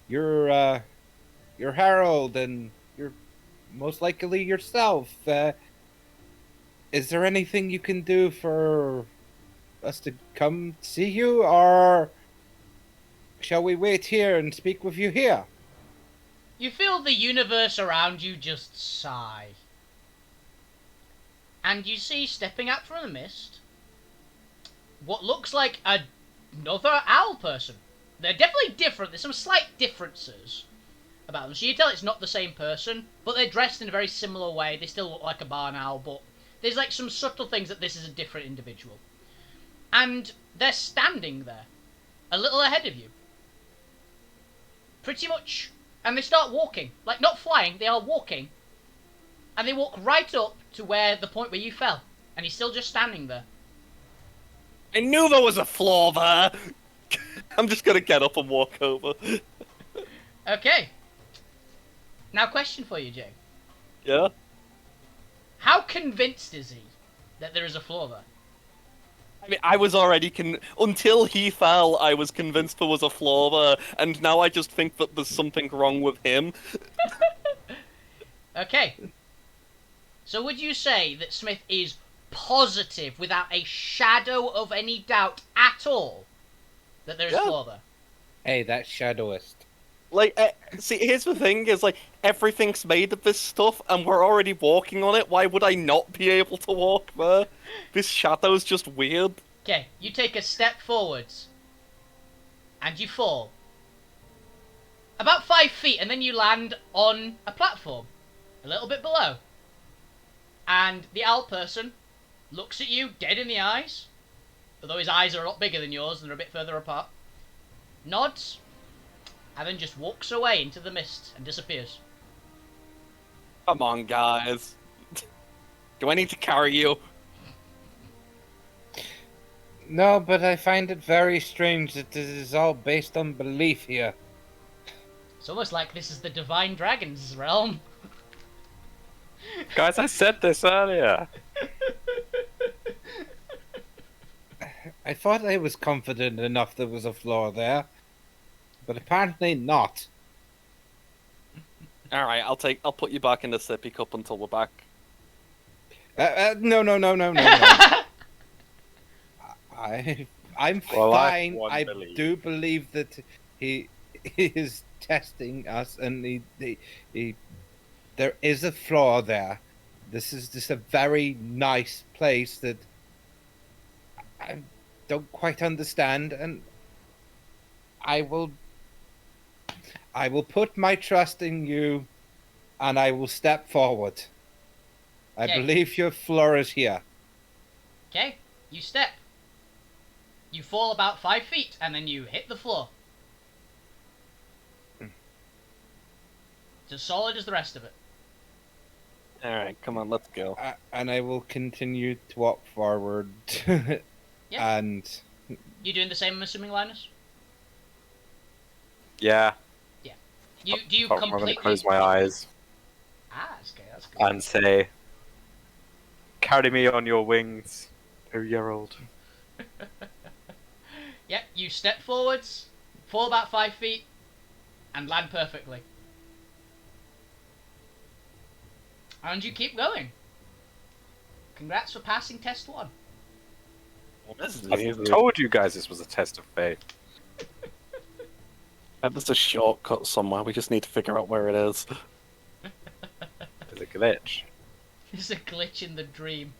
your Harold and you're most likely yourself. Is there anything you can do for us to come see you, or shall we wait here and speak with you here? You feel the universe around you just sigh. And you see, stepping out from the mist, what looks like another owl person. They're definitely different. There's some slight differences about them. So you tell it's not the same person, but they're dressed in a very similar way. They still look like a barn owl, but there's like some subtle things that this is a different individual. And they're standing there, a little ahead of you. Pretty much. And they start walking. Like, not flying, they are walking. And they walk right up to where the point where you fell. And he's still just standing there. I knew there was a flaw there! I'm just gonna get up and walk over. Okay. Now, question for you, Jay. Yeah? How convinced is he that there is a flaw there? I mean, I was already until he fell, I was convinced there was a flaw there, and now I just think that there's something wrong with him. Okay. So would you say that Smith is positive, without a shadow of any doubt at all, that there is a flaw there? Hey, that's Shadowist. Like, see, here's the thing, is like, everything's made of this stuff, and we're already walking on it, why would I not be able to walk there? This shadow's just weird. Okay, you take a step forwards. And you fall. About 5 feet, and then you land on a platform. A little bit below. And the owl person looks at you dead in the eyes. Although his eyes are a lot bigger than yours and they're a bit further apart. Nods. And then just walks away into the mist and disappears. Come on, guys. Do I need to carry you? No, but I find it very strange that this is all based on belief here. It's almost like this is the Divine Dragon's realm. Guys, I said this earlier. I thought I was confident enough there was a flaw there, but apparently not. Alright, I'll put you back in the sippy cup until we're back. No. I'm Well, fine. I do believe that he is testing us, and there is a flaw there. This is just a very nice place that I don't quite understand, and I will put my trust in you, and I will step forward. I Okay. believe your floor is here. Okay, you step. You fall about 5 feet, and then you hit the floor. It's as solid as the rest of it. Alright, come on, let's go. And I will continue to walk forward. Yeah. And You doing the same, I'm assuming, Linus? Yeah. Do you I'm gonna completely... close my eyes Ah, that's good, that's good. and say, "Carry me on your wings, 2-year-old." Yep, you step forwards, fall about 5 feet, and land perfectly. And you keep going. Congrats for passing test 1. I told you guys this was a test of fate. There's a shortcut somewhere, we just need to figure out where it is. It's a glitch. There's a glitch in the dream.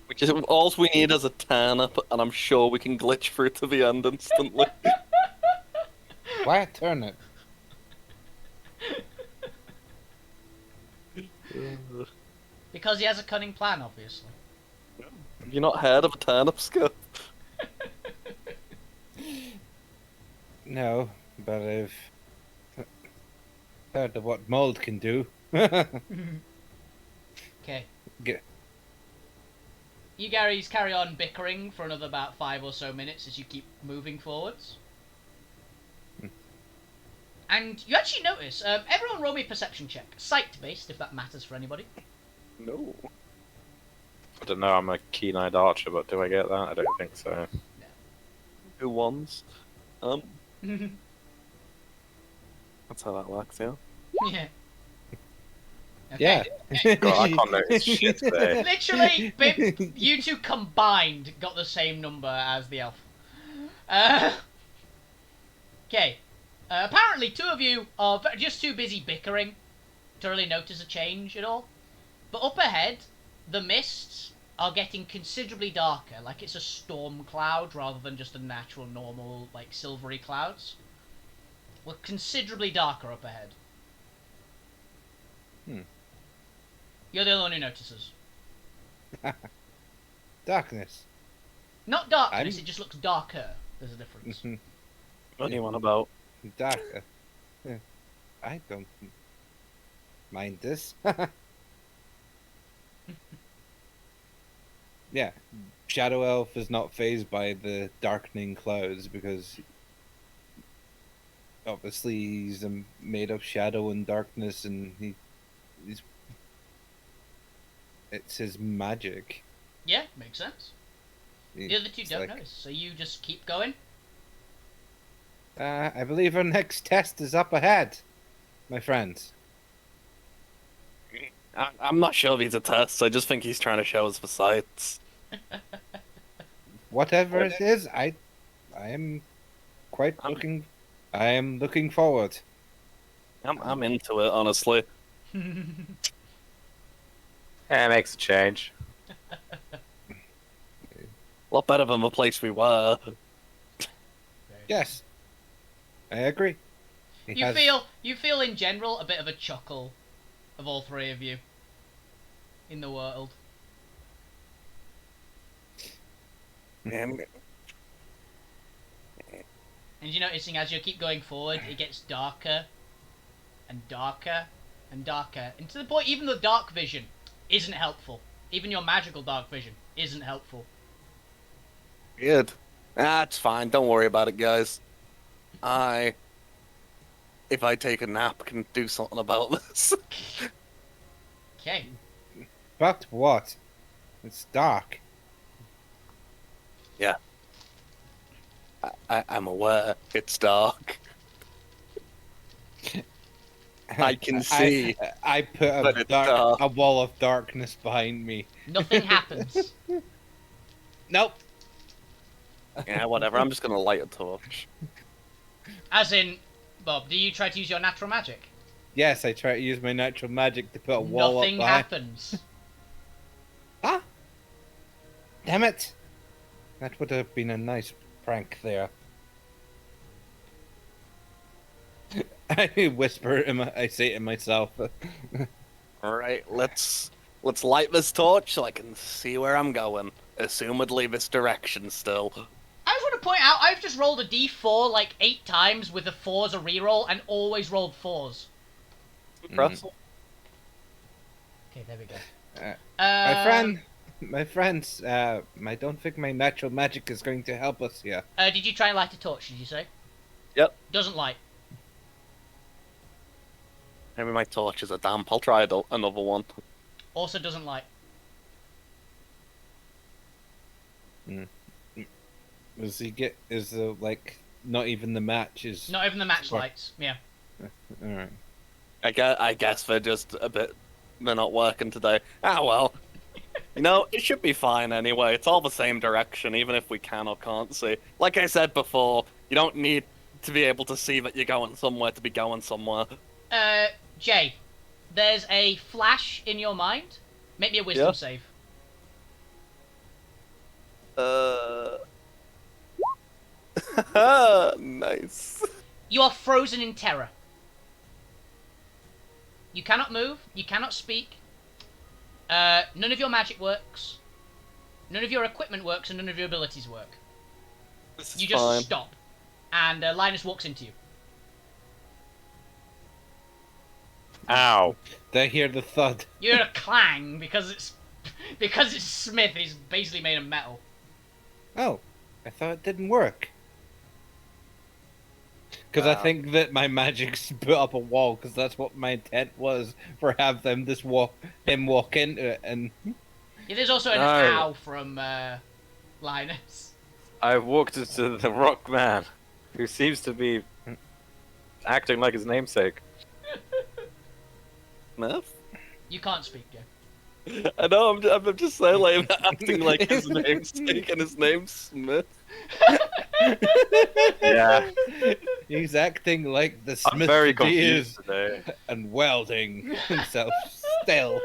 Which is all we need is a turnip, and I'm sure we can glitch through to the end instantly. why a turnip? Because he has a cunning plan, obviously. Have you not heard of a turnip scope? No, but I've heard of what mold can do. Okay. Get- You Garys carry on bickering for another about 5 or so minutes as you keep moving forwards. And you actually notice, everyone roll me a perception check. Sight-based, if that matters for anybody. No. I don't know, I'm a keen-eyed archer, but do I get that? I don't think so. Who wants? That's how that works, yeah? Yeah. Yeah. God, I can't notice shit today. Literally, you two combined got the same number as the elf. Okay. Apparently, two of you are just too busy bickering to really notice a change at all. But up ahead, the mists are getting considerably darker, like it's a storm cloud rather than just a natural, normal, like, silvery clouds. Well, considerably darker up ahead. You're the only one who notices. Darkness. Not darkness, it just looks darker. There's a difference. What do you want about? Dark. I don't mind this. Yeah, Shadow Elf is not phased by the darkening clouds because obviously he's made of shadow and darkness, and he's it's his magic. Yeah, makes sense. The other two don't know, so you just keep going. I believe our next test is up ahead, my friends. I'm not sure if he's a test. I just think he's trying to show us the sights. Whatever it is, I am looking. I am looking forward. I'm into it, honestly. Yeah, it makes a change. A lot better than the place we were. Yes, I agree. You feel in general a bit of a chuckle of all three of you in the world. And you're noticing as you keep going forward, it gets darker and darker and darker, and to the point even the dark vision isn't helpful. Even your magical dark vision isn't helpful. Weird. It's fine. Don't worry about it, guys. If I take a nap, can do something about this. Okay. But what? It's dark. Yeah. I'm aware it's dark. I can see. I put a wall of darkness behind me. Nothing happens. Nope. Yeah, whatever. I'm just gonna light a torch. As in, Bob, do you try to use your natural magic? Yes, I try to use my natural magic to put a wall up Nothing behind. happens. Huh? Damn it! That would have been a nice prank there. I whisper, I say to myself. All right, let's light this torch so I can see where I'm going. Assumedly this direction still. I just want to point out, I've just rolled a d4 like 8 times with a 4 as a reroll and always rolled 4s. Impressive. Okay, there we go. My friends, I don't think my natural magic is going to help us here. Did you try and light a torch, did you say? Yep. Doesn't light. Maybe my torch is a damp. I'll try another one. Also doesn't light. Is the like not even the match is Not even the match lights, yeah. alright. I guess they're just they're not working today. Ah well. You know, it should be fine anyway. It's all the same direction, even if we can or can't see. Like I said before, you don't need to be able to see that you're going somewhere to be going somewhere. Jay, there's a flash in your mind. Make me a wisdom save. Nice. You are frozen in terror. You cannot move, you cannot speak. None of your magic works. None of your equipment works, and none of your abilities work. This is You just fine. stop. And Linus walks into you. Ow. Did I hear the thud? You hear a clang because it's Smith. He's basically made of metal. Oh, I thought it didn't work. Because I think that my magic's put up a wall, because that's what my intent was, for have them just walk into it, and... Yeah, there's also an ow from Linus. I walked into the rock man, who seems to be acting like his namesake. Smith? You can't speak, Joe. I know, I'm just saying, like, acting like his namesake and his name's Smith. Yeah. He's acting like the I'm Smith very he confused is, today. and welding himself still.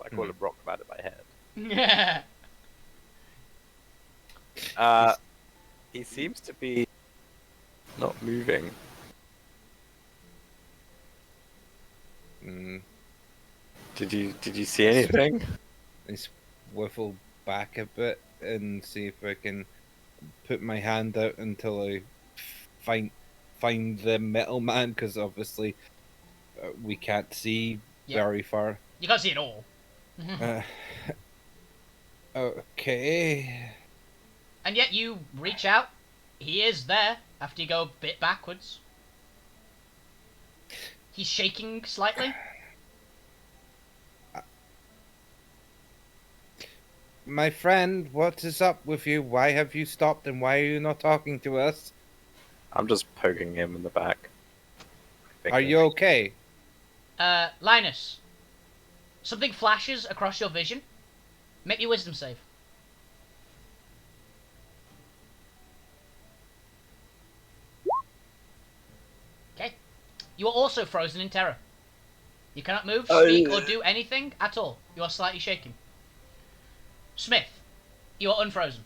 I call it rock man in my head. Yeah. He seems to be not moving. Mm. Did you see anything? I swivel back a bit and see if I can put my hand out until I find the metal man, because obviously we can't see Yeah. very far. You can't see it all. Uh, okay. And yet you reach out. He is there after you go a bit backwards. He's shaking slightly. My friend, what is up with you? Why have you stopped and why are you not talking to us? I'm just poking him in the back. Are you okay? Linus. Something flashes across your vision. Make your wisdom save. Okay. You are also frozen in terror. You cannot move, speak, or do anything at all. You are slightly shaking. Smith, you are unfrozen.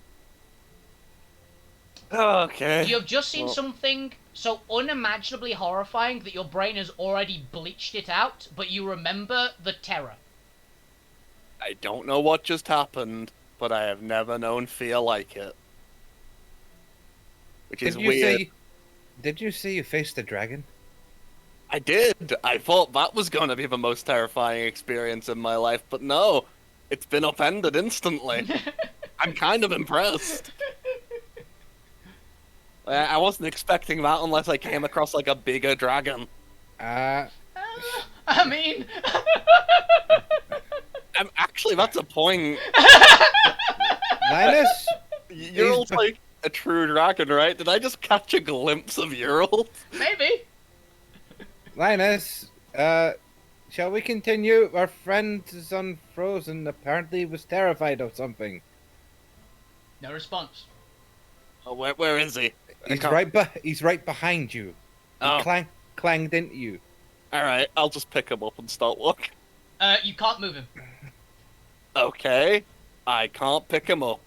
Okay. You have just seen something so unimaginably horrifying that your brain has already bleached it out, but you remember the terror. I don't know what just happened, but I have never known fear like it. Which is weird. Did you say you faced a dragon? I did. I thought that was going to be the most terrifying experience in my life, but no. It's been upended instantly. I'm kind of impressed. I wasn't expecting that unless I came across like a bigger dragon. I mean... Actually, that's a point. Linus? Ural's like a true dragon, right? Did I just catch a glimpse of Ural? Maybe. Linus, shall we continue? Our friend is unfrozen. Apparently he was terrified of something. No response. Oh, where is he? He's right behind you. Oh. He clanged into you. Alright, I'll just pick him up and start walking. You can't move him. Okay, I can't pick him up.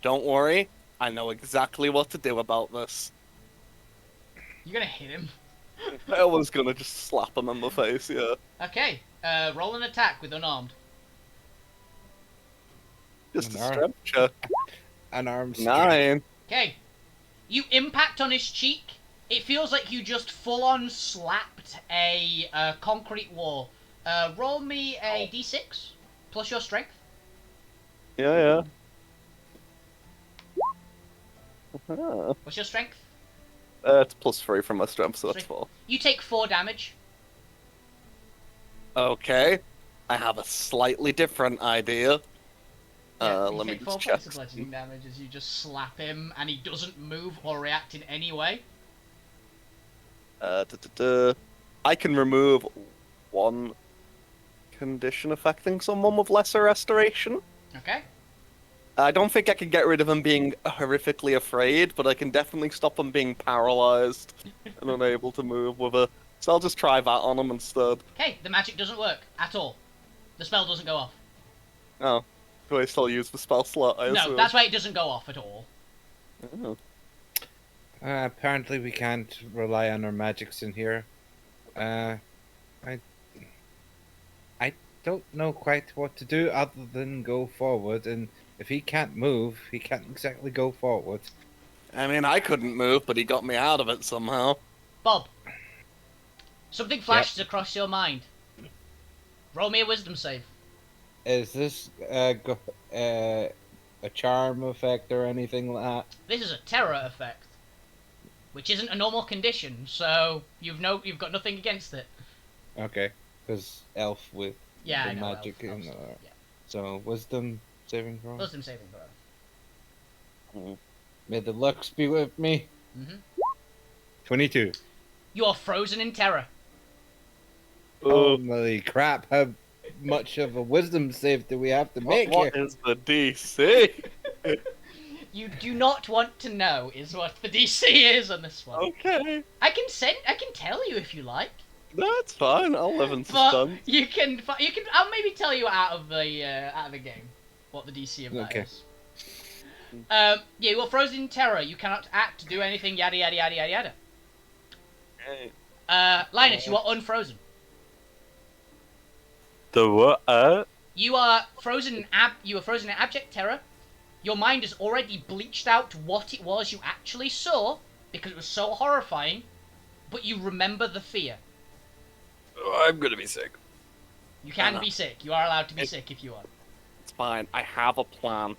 Don't worry, I know exactly what to do about this. You're gonna hit him. I was gonna just slap him in the face, yeah. Okay, roll an attack with unarmed. Just a strength check. An arm 9. Okay. You impact on his cheek. It feels like you just full-on slapped a concrete wall. Roll me a d6 plus your strength. Yeah. What's your strength? It's +3 from my strength, so that's 4. You take 4 damage. Okay, I have a slightly different idea. Yeah, Let me take 4 just points check. of bludgeoning damage as you just slap him, and he doesn't move or react in any way. I can remove 1 condition affecting someone with lesser restoration. Okay. I don't think I can get rid of him being horrifically afraid, but I can definitely stop him being paralyzed and unable to move with a... So I'll just try that on him instead. Okay, the magic doesn't work at all. The spell doesn't go off. Oh. Do I still use the spell slot, I No, assume? that's why it doesn't go off at all. Oh. Apparently we can't rely on our magics in here. I don't know quite what to do other than go forward, and if he can't move, he can't exactly go forward. I mean, I couldn't move, but he got me out of it somehow. Bob, something flashes across your mind. Roll me a wisdom save. Is this a charm effect or anything like that? This is a terror effect, which isn't a normal condition, so you've got nothing against it. Okay, because elf with the magic elf and stuff, yeah. So wisdom saving throw. Wisdom saving throw. May the looks be with me. 22. You are frozen in terror. Holy crap! How much of a wisdom save do we have to make What here? is the DC? You do not want to know is what the DC is on this one. Okay, I can tell you if you like. that's fine. I'll live in But suspense. you can. I'll maybe tell you out of the game what the DC of that is. Yeah, you are frozen in terror. You cannot act, do anything. Yada yada yada yada yada. Okay. Linus, you are unfrozen. The what? You are frozen in abject terror. Your mind has already bleached out what it was you actually saw because it was so horrifying, but you remember the fear. I'm gonna be sick. You can be sick. You are allowed to be sick if you want. It's fine. I have a plan.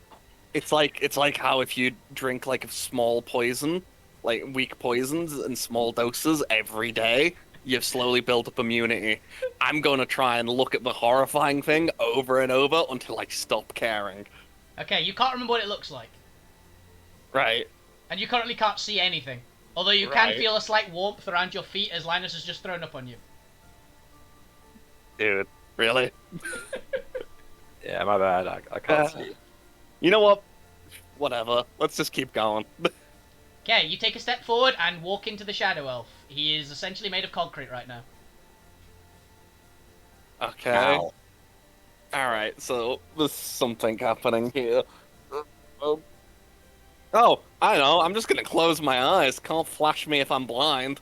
It's like how if you drink like a small poison, like weak poisons in small doses every day, you've slowly built up immunity. I'm gonna try and look at the horrifying thing over and over until I stop caring. Okay, you can't remember what it looks like. Right. And you currently can't see anything. Although you can feel a slight warmth around your feet as Linus has just thrown up on you. Dude, really? Yeah, my bad. I can't see. You know what? Whatever. Let's just keep going. Okay, you take a step forward and walk into the Shadow Elf. He is essentially made of concrete right now. Okay. Ow. Alright, so there's something happening here. Oh, I know. I'm just gonna close my eyes. Can't flash me if I'm blind.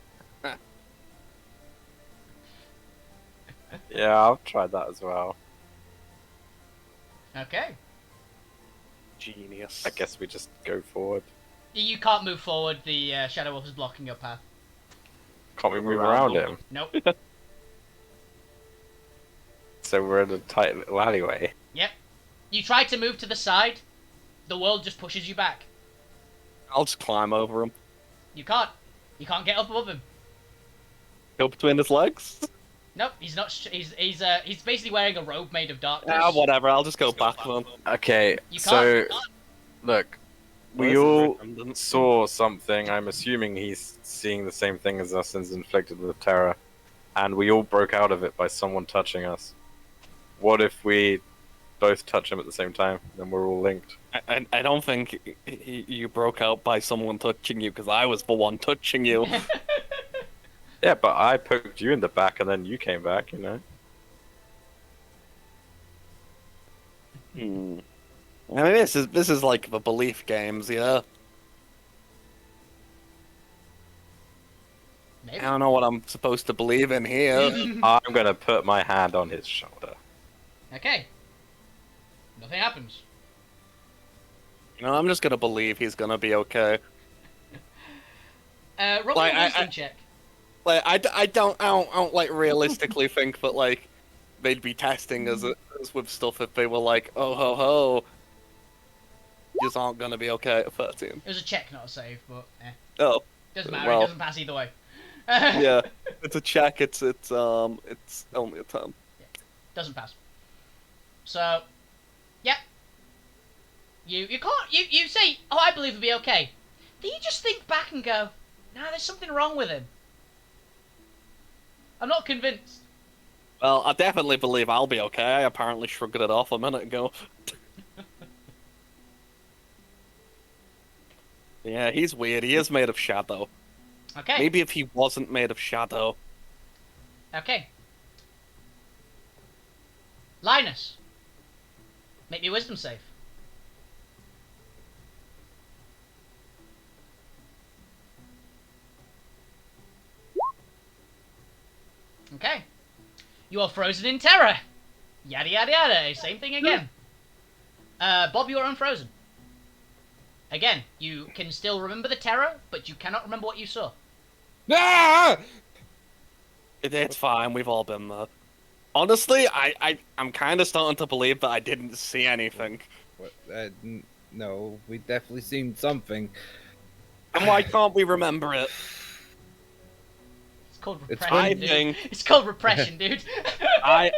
Yeah, I've tried that as well. Okay. Genius. I guess we just go forward. You can't move forward. The Shadow Elf is blocking your path. Can't we move around him? Nope. So we're in a tight little alleyway. Yep. You try to move to the side. The world just pushes you back. I'll just climb over him. You can't. You can't get up above him. Go between his legs. Nope. He's not. He's basically wearing a robe made of darkness. Ah, whatever. I'll just go back then. Okay, You so can't. look, Well, we this is all redundant. saw something. I'm assuming he's seeing the same thing as us and is inflicted with terror, and we all broke out of it by someone touching us. What if we both touch him at the same time? Then we're all linked. I don't think you broke out by someone touching you because I was the one touching you. Yeah, but I poked you in the back and then you came back, you know? I mean, this is like the belief games, yeah. Maybe. I don't know what I'm supposed to believe in here. I'm gonna put my hand on his shoulder. Okay. Nothing happens. You know, I'm just gonna believe he's gonna be okay. Roll Like, a wisdom check. Like, I don't like realistically think that like they'd be testing us with stuff if they were like, oh ho ho, you just aren't gonna be okay at 13. It was a check, not a save, but Oh, doesn't matter. well. It doesn't pass either way. yeah, it's a check. It's only a 10. Doesn't pass. So, yeah. You can't. You say, oh, I believe he'll be okay. Then you just think back and go, nah, there's something wrong with him. I'm not convinced. Well, I definitely believe I'll be okay. I apparently shrugged it off a minute ago. Yeah, he's weird. He is made of shadow. Okay. Maybe if he wasn't made of shadow. Okay. Linus, make me a wisdom save. Okay. You are frozen in terror. Yada yada yada. Same thing again. Bob, you are unfrozen. Again, you can still remember the terror, but you cannot remember what you saw. Ah! It's fine. We've all been there. Honestly, I'm kind of starting to believe that I didn't see anything. What, no, we definitely seen something. And why can't we remember it? It's called It's repression, fine. dude. It's called repression, dude. I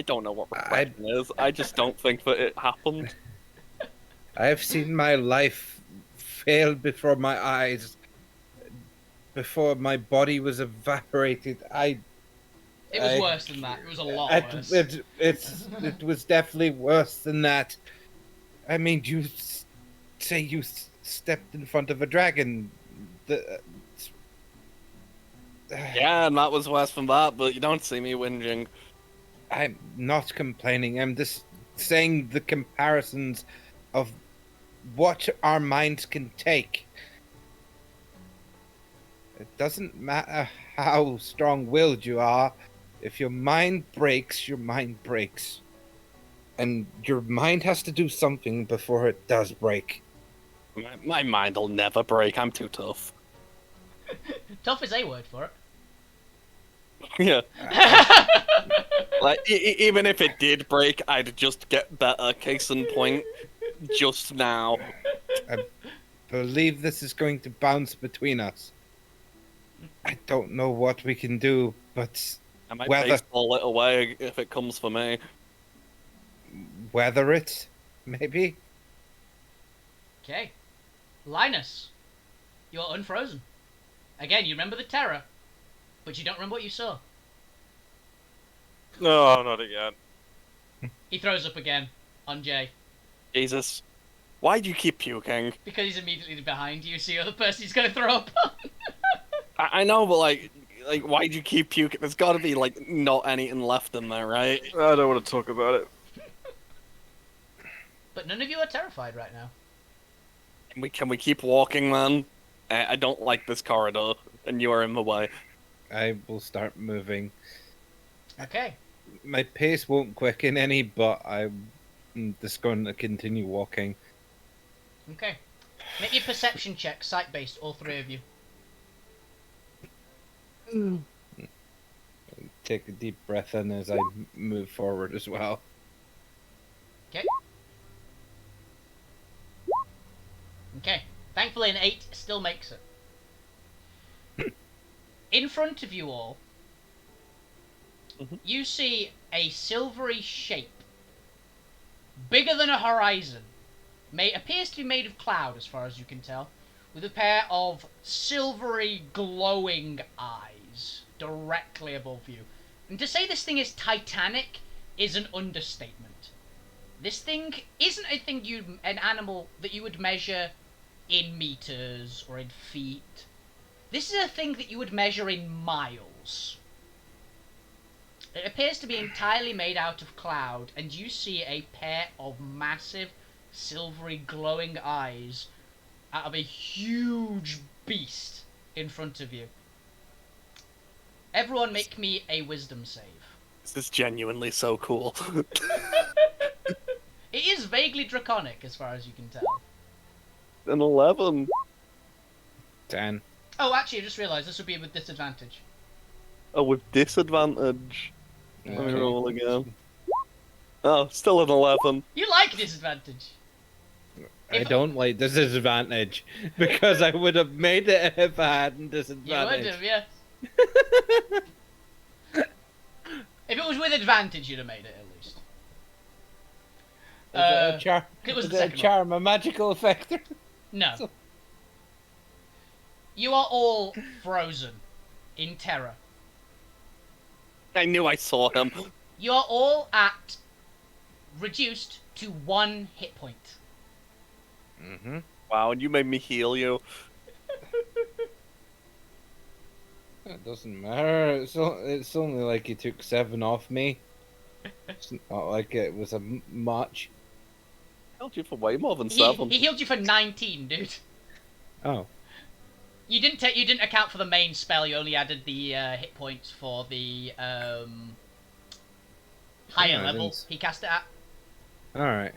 don't know what repression is. I just don't think that it happened. I have seen my life fail before my eyes. Before my body was evaporated, It was worse than that. It was a lot worse. It was definitely worse than that. I mean, you say you stepped in front of a dragon. Yeah, and that was worse than that, but you don't see me whinging. I'm not complaining. I'm just saying the comparisons of what our minds can take. It doesn't matter how strong-willed you are. If your mind breaks, your mind breaks. And your mind has to do something before it does break. My mind'll never break. I'm too tough. Tough is a word for it. Yeah. Like, even if it did break, I'd just get better. Case in point, just now. I believe this is going to bounce between us. I don't know what we can do, but I might Weather. baseball it away if it comes for me. weather it, maybe? Okay. Linus, you're unfrozen. Again, you remember the terror, but you don't remember what you saw. No, not again. He throws up again on Jay Jesus. Why do you keep puking? because he's immediately behind you, so you're the person he's going to throw up on. I know, but like, why do you keep puking? There's gotta be, like, not anything left in there, right? I don't want to talk about it. But none of you are terrified right now. Can we keep walking, then? I don't like this corridor, and you are in the way. I will start moving. Okay. My pace won't quicken any, but I'm just going to continue walking. Okay. Make your perception check, sight-based, all three of you. Take a deep breath in as I move forward as well. Okay. Okay. Thankfully, an 8 still makes it. In front of you all, you see a silvery shape, bigger than a horizon. Appears to be made of cloud, as far as you can tell, with a pair of silvery, glowing eyes directly above you. And to say this thing is titanic is an understatement. This thing isn't an animal that you would measure in meters or in feet. This is a thing that you would measure in miles. It appears to be entirely made out of cloud, and you see a pair of massive, silvery, glowing eyes out of a huge beast in front of you. Everyone make me a wisdom save. This is genuinely so cool. It is vaguely draconic, as far as you can tell. An 11. 10. Oh, actually, I just realised this would be with disadvantage. Oh, with disadvantage. Let me Okay. roll again. Oh, still an 11. You like disadvantage. I don't like disadvantage because I would have made it if I hadn't You would disadvantage. have, yes. If it was with advantage, you'd have made it, at least. Is it a charm? it was Is the it a second one. charm, a magical effect? No. You are all frozen in terror. I knew I saw him. You are all at reduced to 1 hit point. Mm-hmm. Wow, and you made me heal you. It doesn't matter. It's only like you took 7 off me. It's not like it was a much. Held you for way more than He 7. healed you for 19, dude. Oh. You didn't account for the main spell. You only added the hit points for the higher I level didn't- he cast it at. Alright.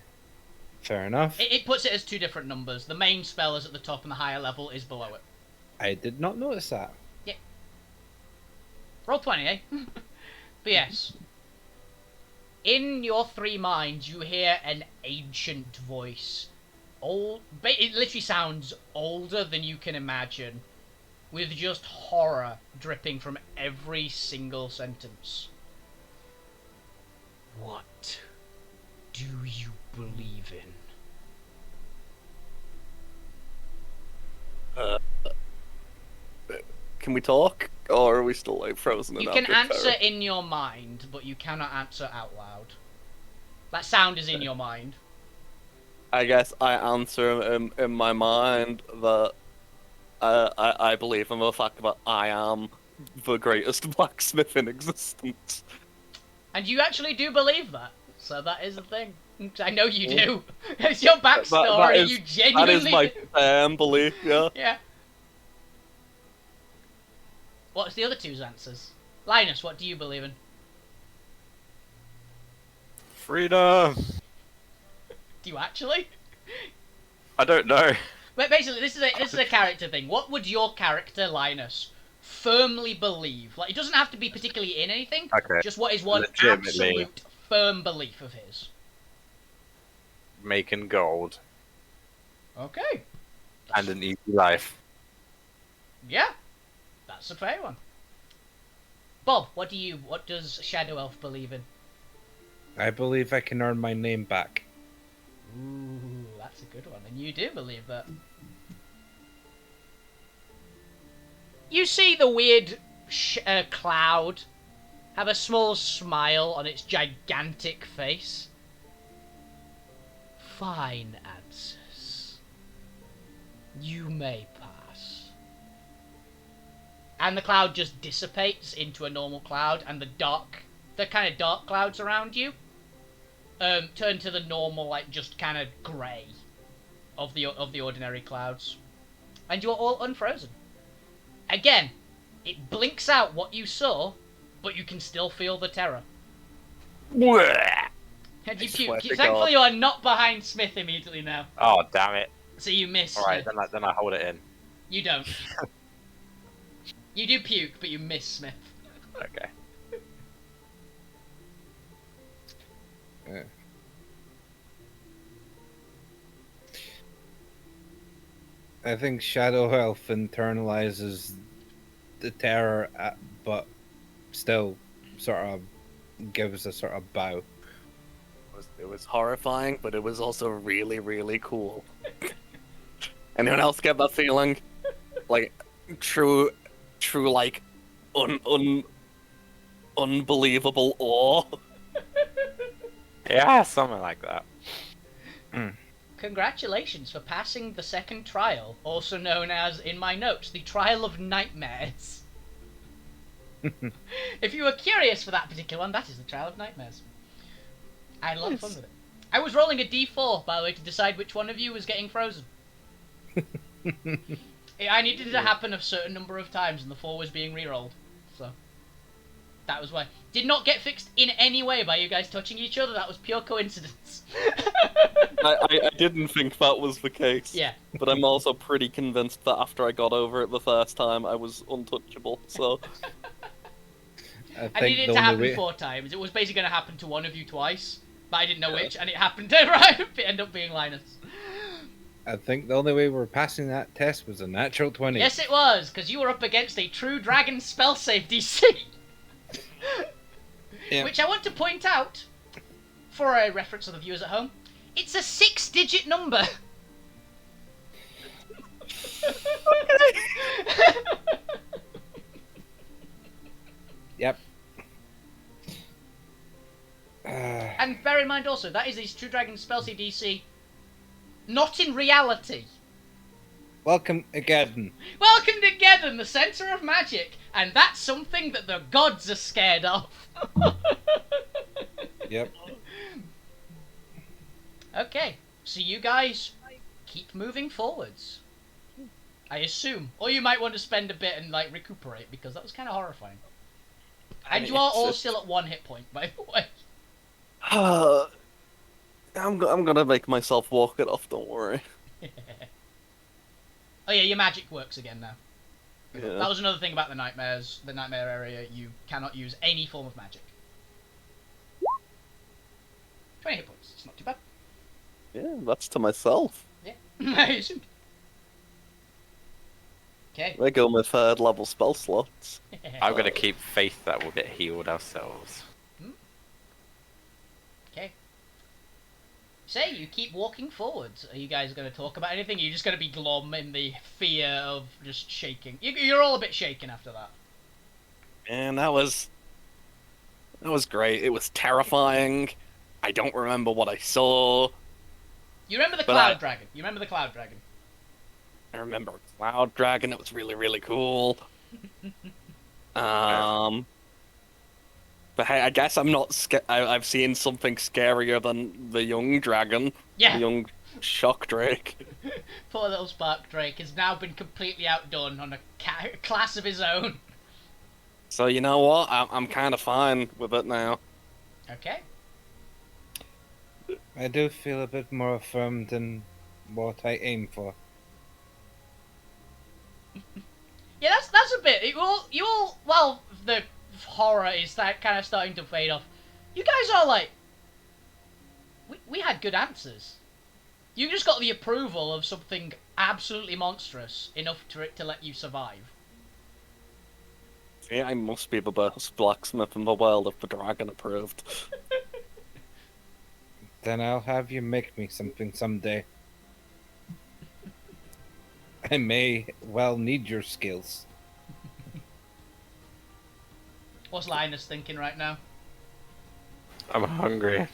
Fair enough. It puts it as 2 different numbers. The main spell is at the top, and the higher level is below it. I did not notice that. Roll 20, eh? But yes. In your 3 minds, you hear an ancient voice. It literally sounds older than you can imagine, with just horror dripping from every single sentence. What do you believe in? Can we talk? Or are we still, like, frozen You in can abject answer terror? in your mind, but you cannot answer out loud. That sound is in your mind. I guess I answer in my mind that I believe in the fact that I am the greatest blacksmith in existence. And you actually do believe that. So that is a thing. I know you do. It's your backstory. is- You That genuinely is my do. firm belief, yeah. Yeah. What's the other two's answers? Linus, what do you believe in? Freedom! Do you actually? I don't know. But basically, this is a character thing. What would your character, Linus, firmly believe? Like, it doesn't have to be particularly in anything. Okay. Just what is one Legitimately. absolute firm belief of his? Making gold. Okay. And an easy life. Yeah, that's a fair one. Bob, what does Shadow Elf believe in? I believe I can earn my name back. Ooh, that's a good one, and you do believe that. You see the weird cloud have a small smile on its gigantic face. Fine answers. You may pass. And the cloud just dissipates into a normal cloud, and the kind of dark clouds around you turn to the normal, like, just kind of grey of the ordinary clouds. And you are all unfrozen. Again, it blinks out what you saw, but you can still feel the terror. And you swear puke. to Thankfully, God. you are not behind Smith immediately now. Oh, damn it. So you miss Alright, Smith. then I hold it in. You don't. You do puke, but you miss Smith. Okay. I think Shadow Elf internalizes the terror, but still sort of gives a sort of bow. It was horrifying, but it was also really, really cool. Anyone else get that feeling? Like, true, like, unbelievable awe? Yeah, something like that. Congratulations for passing the second trial, also known as, in my notes, the Trial of Nightmares. If you were curious for that particular one, that is the Trial of Nightmares. I had a lot of fun with it. I was rolling a d4, by the way, to decide which one of you was getting frozen. I needed it to happen a certain number of times, and the 4 was being re-rolled. So, that was why. Did not get fixed in any way by you guys touching each other, that was pure coincidence. I didn't think that was the case. Yeah. But I'm also pretty convinced that after I got over it the first time, I was untouchable, so... I needed it to happen 4 times. It was basically going to happen to one of you twice, but I didn't know which, and it happened to end up being Linus. I think the only way we're passing that test was a natural 20. Yes, it was, because you were up against a true dragon spell save DC. Yeah. Which I want to point out, for a reference of the viewers at home, it's a 6-digit number. Yep. And bear in mind also, that is a true dragon spell save DC, not in reality. Welcome again. Welcome to Geddon, the centre of magic, and that's something that the gods are scared of. Yep. Okay, so you guys keep moving forwards, I assume. Or you might want to spend a bit and, like, recuperate, because that was kind of horrifying. And you are all still at 1 hit point, by the way. I'm gonna make myself walk it off, don't worry. Oh yeah, your magic works again now. Yeah. That was another thing about the nightmares. The nightmare area, you cannot use any form of magic. 20 hit points, it's not too bad. Yeah, that's to myself. Yeah, amazing. Okay. There go my 3rd level spell slots. I'm gonna keep faith that we'll get healed ourselves. Okay. Say, you keep walking forwards. Are you guys going to talk about anything? Are you just going to be glum in the fear of just shaking? You're all a bit shaken after that. And that was great. It was terrifying. I don't remember what I saw. You remember the But Cloud Dragon. You remember the Cloud Dragon. I remember Cloud Dragon. It was really, really cool. But hey, I guess I'm not scared. I've seen something scarier than the young dragon. Yeah. The young shock drake. Poor little Spark Drake has now been completely outdone on a class of his own. So you know what? I'm kind of fine with it now. Okay. I do feel a bit more affirmed than what I aim for. Yeah, that's a bit. Well, the horror is that kind of starting to fade off. You guys are like, we had good answers. You just got the approval of something absolutely monstrous enough for it to let you survive. Yeah, I must be the best blacksmith in the world if the dragon approved. Then I'll have you make me something someday. I may well need your skills. What's Linus thinking right now? I'm hungry.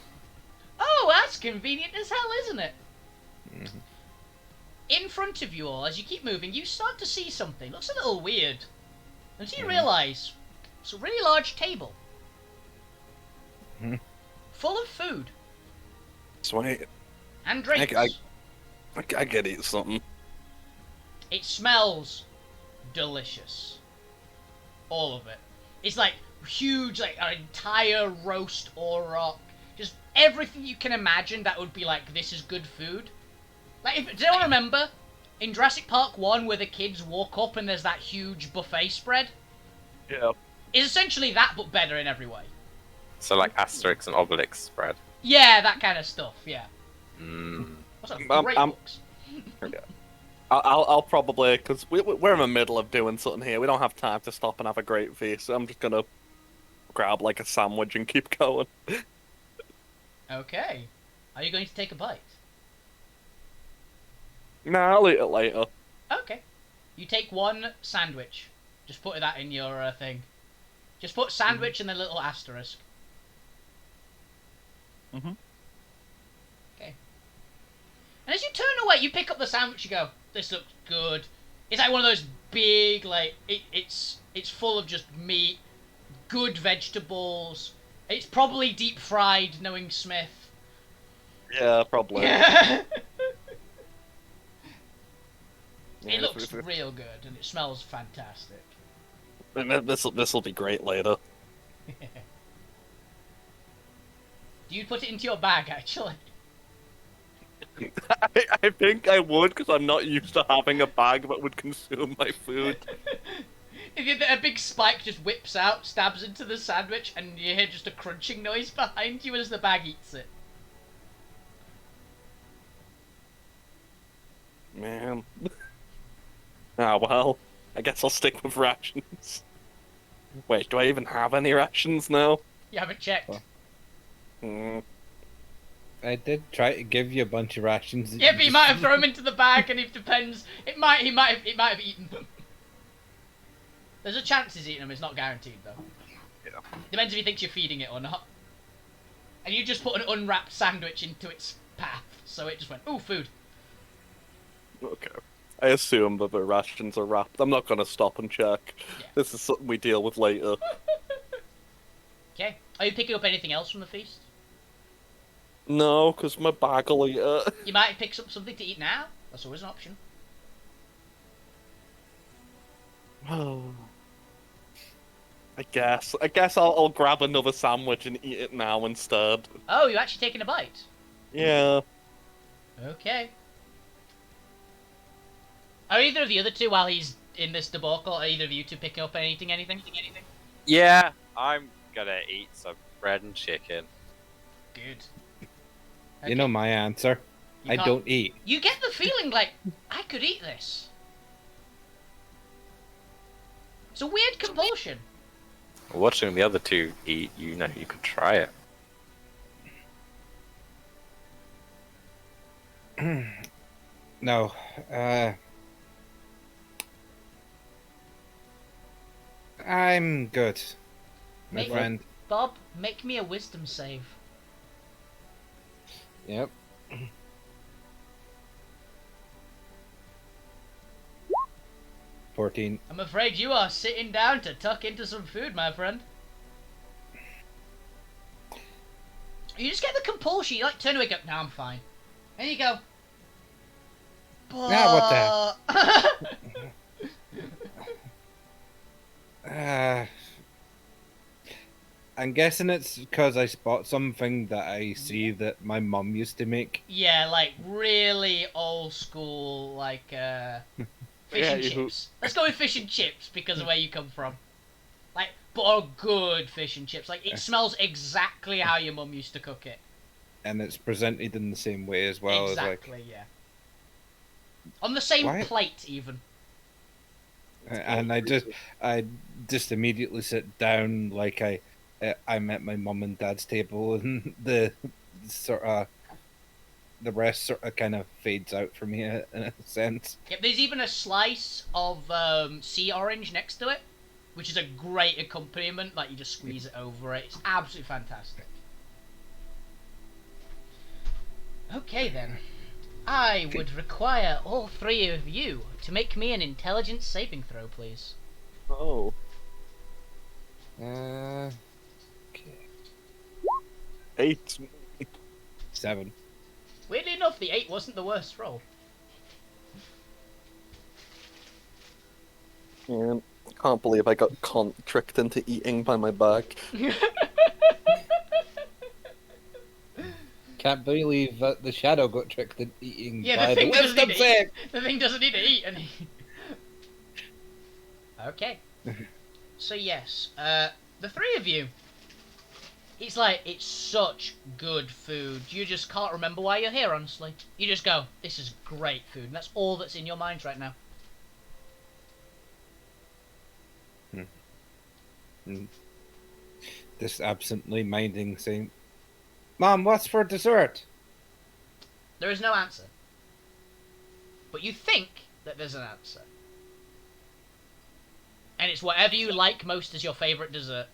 Oh, that's convenient as hell, isn't it? Mm-hmm. In front of you all, as you keep moving, you start to see something. Looks a little weird. Until you Mhm. realise it's a really large table. Mhm. Full of food Sweet. and drinks. I could eat something. It smells delicious. All of it. It's like huge, like an entire roast auroch. Just everything you can imagine that would be like, this is good food. Like, does anyone remember in Jurassic Park 1 where the kids walk up and there's that huge buffet spread? Yeah. It's essentially that, but better in every way. So like Asterix and Obelix spread. Yeah, that kind of stuff, yeah. Mm. What's up? I'm- Great I'm- books. I'll probably, because we're in the middle of doing something here. We don't have time to stop and have a great feast. So I'm just gonna grab like a sandwich and keep going. Okay. Are you going to take a bite? Nah, I'll eat it later. Okay. You take one sandwich. Just put that in your thing. Just put sandwich and a little asterisk. Mhm. Okay. And as you turn away, you pick up the sandwich. You go, "This looks good." It's like one of those big, like it's full of just meat, good vegetables. It's probably deep fried, knowing Smith. Yeah, probably. Yeah. Yeah, It looks real good and it smells fantastic. This'll be great later. Do you put it into your bag, actually? I think I would, because I'm not used to having a bag that would consume my food. If you, a big spike just whips out, stabs into the sandwich, and you hear just a crunching noise behind you as the bag eats it. Man. Ah, well, I guess I'll stick with rations. Wait, do I even have any rations now? You haven't checked. Well. Hmm. I did try to give you a bunch of rations. Yeah, but you might have thrown them into the bag, and it depends. He might have eaten them. There's a chance he's eaten them. It's not guaranteed though. Yeah. Depends if he thinks you're feeding it or not. And you just put an unwrapped sandwich into its path, so it just went, "Ooh, food." Okay. I assume that the rations are wrapped. I'm not gonna stop and check. Yeah. This is something we deal with later. Okay. Are you picking up anything else from the feast? No, because my bag will eat it. You might pick up something to eat now. That's always an option. I guess I'll grab another sandwich and eat it now instead. Oh, you're actually taking a bite. Yeah. Okay. Are either of the other two, while he's in this debacle, are either of you two picking up anything? Yeah, I'm gonna eat some bread and chicken. Good. You know my answer. You I can't- don't eat. You get the feeling like, I could eat this. It's a weird compulsion. Watching the other two eat, you know, you could try it. No. I'm good, my Make- friend. Bob, make me a wisdom save. Yep. $14. I'm afraid you are sitting down to tuck into some food, my friend. You just get the compulsion. You like turn away, and go, "No, I'm fine." And you go, Nah, what I'm guessing it's because I spot something that I see that my mum used to make. Yeah, like really old school, like fish Yeah, and you- chips. Let's go with fish and chips because of where you come from. Like, but a good fish and chips. Like, it smells exactly how your mum used to cook it. And it's presented in the same way as well. Exactly, yeah. On the same Why- plate, even. And I just immediately sit down like I'm at my mum and dad's table, and the sort of the rest sort of kind of fades out for me in a sense. Yep, there's even a slice of sea orange next to it, which is a great accompaniment. Like, you just squeeze it over it. It's absolutely fantastic. Okay, then. I would require all three of you to make me an intelligence saving throw, please. Oh. Okay. 8. 7. Weirdly enough, the 8 wasn't the worst roll. Yeah, can't believe I got tricked into eating by my bag. Can't believe that the shadow got tricked into eating Yeah, by the thing doesn't need wisdom to save. eat. The thing doesn't need to eat any. Okay. So yes, the three of you. It's like, it's such good food. You just can't remember why you're here, honestly. You just go, this is great food. And that's all that's in your minds right now. Just absently minding, saying, "Mom, what's for dessert?" There is no answer. But you think that there's an answer. And it's whatever you like most as your favourite dessert.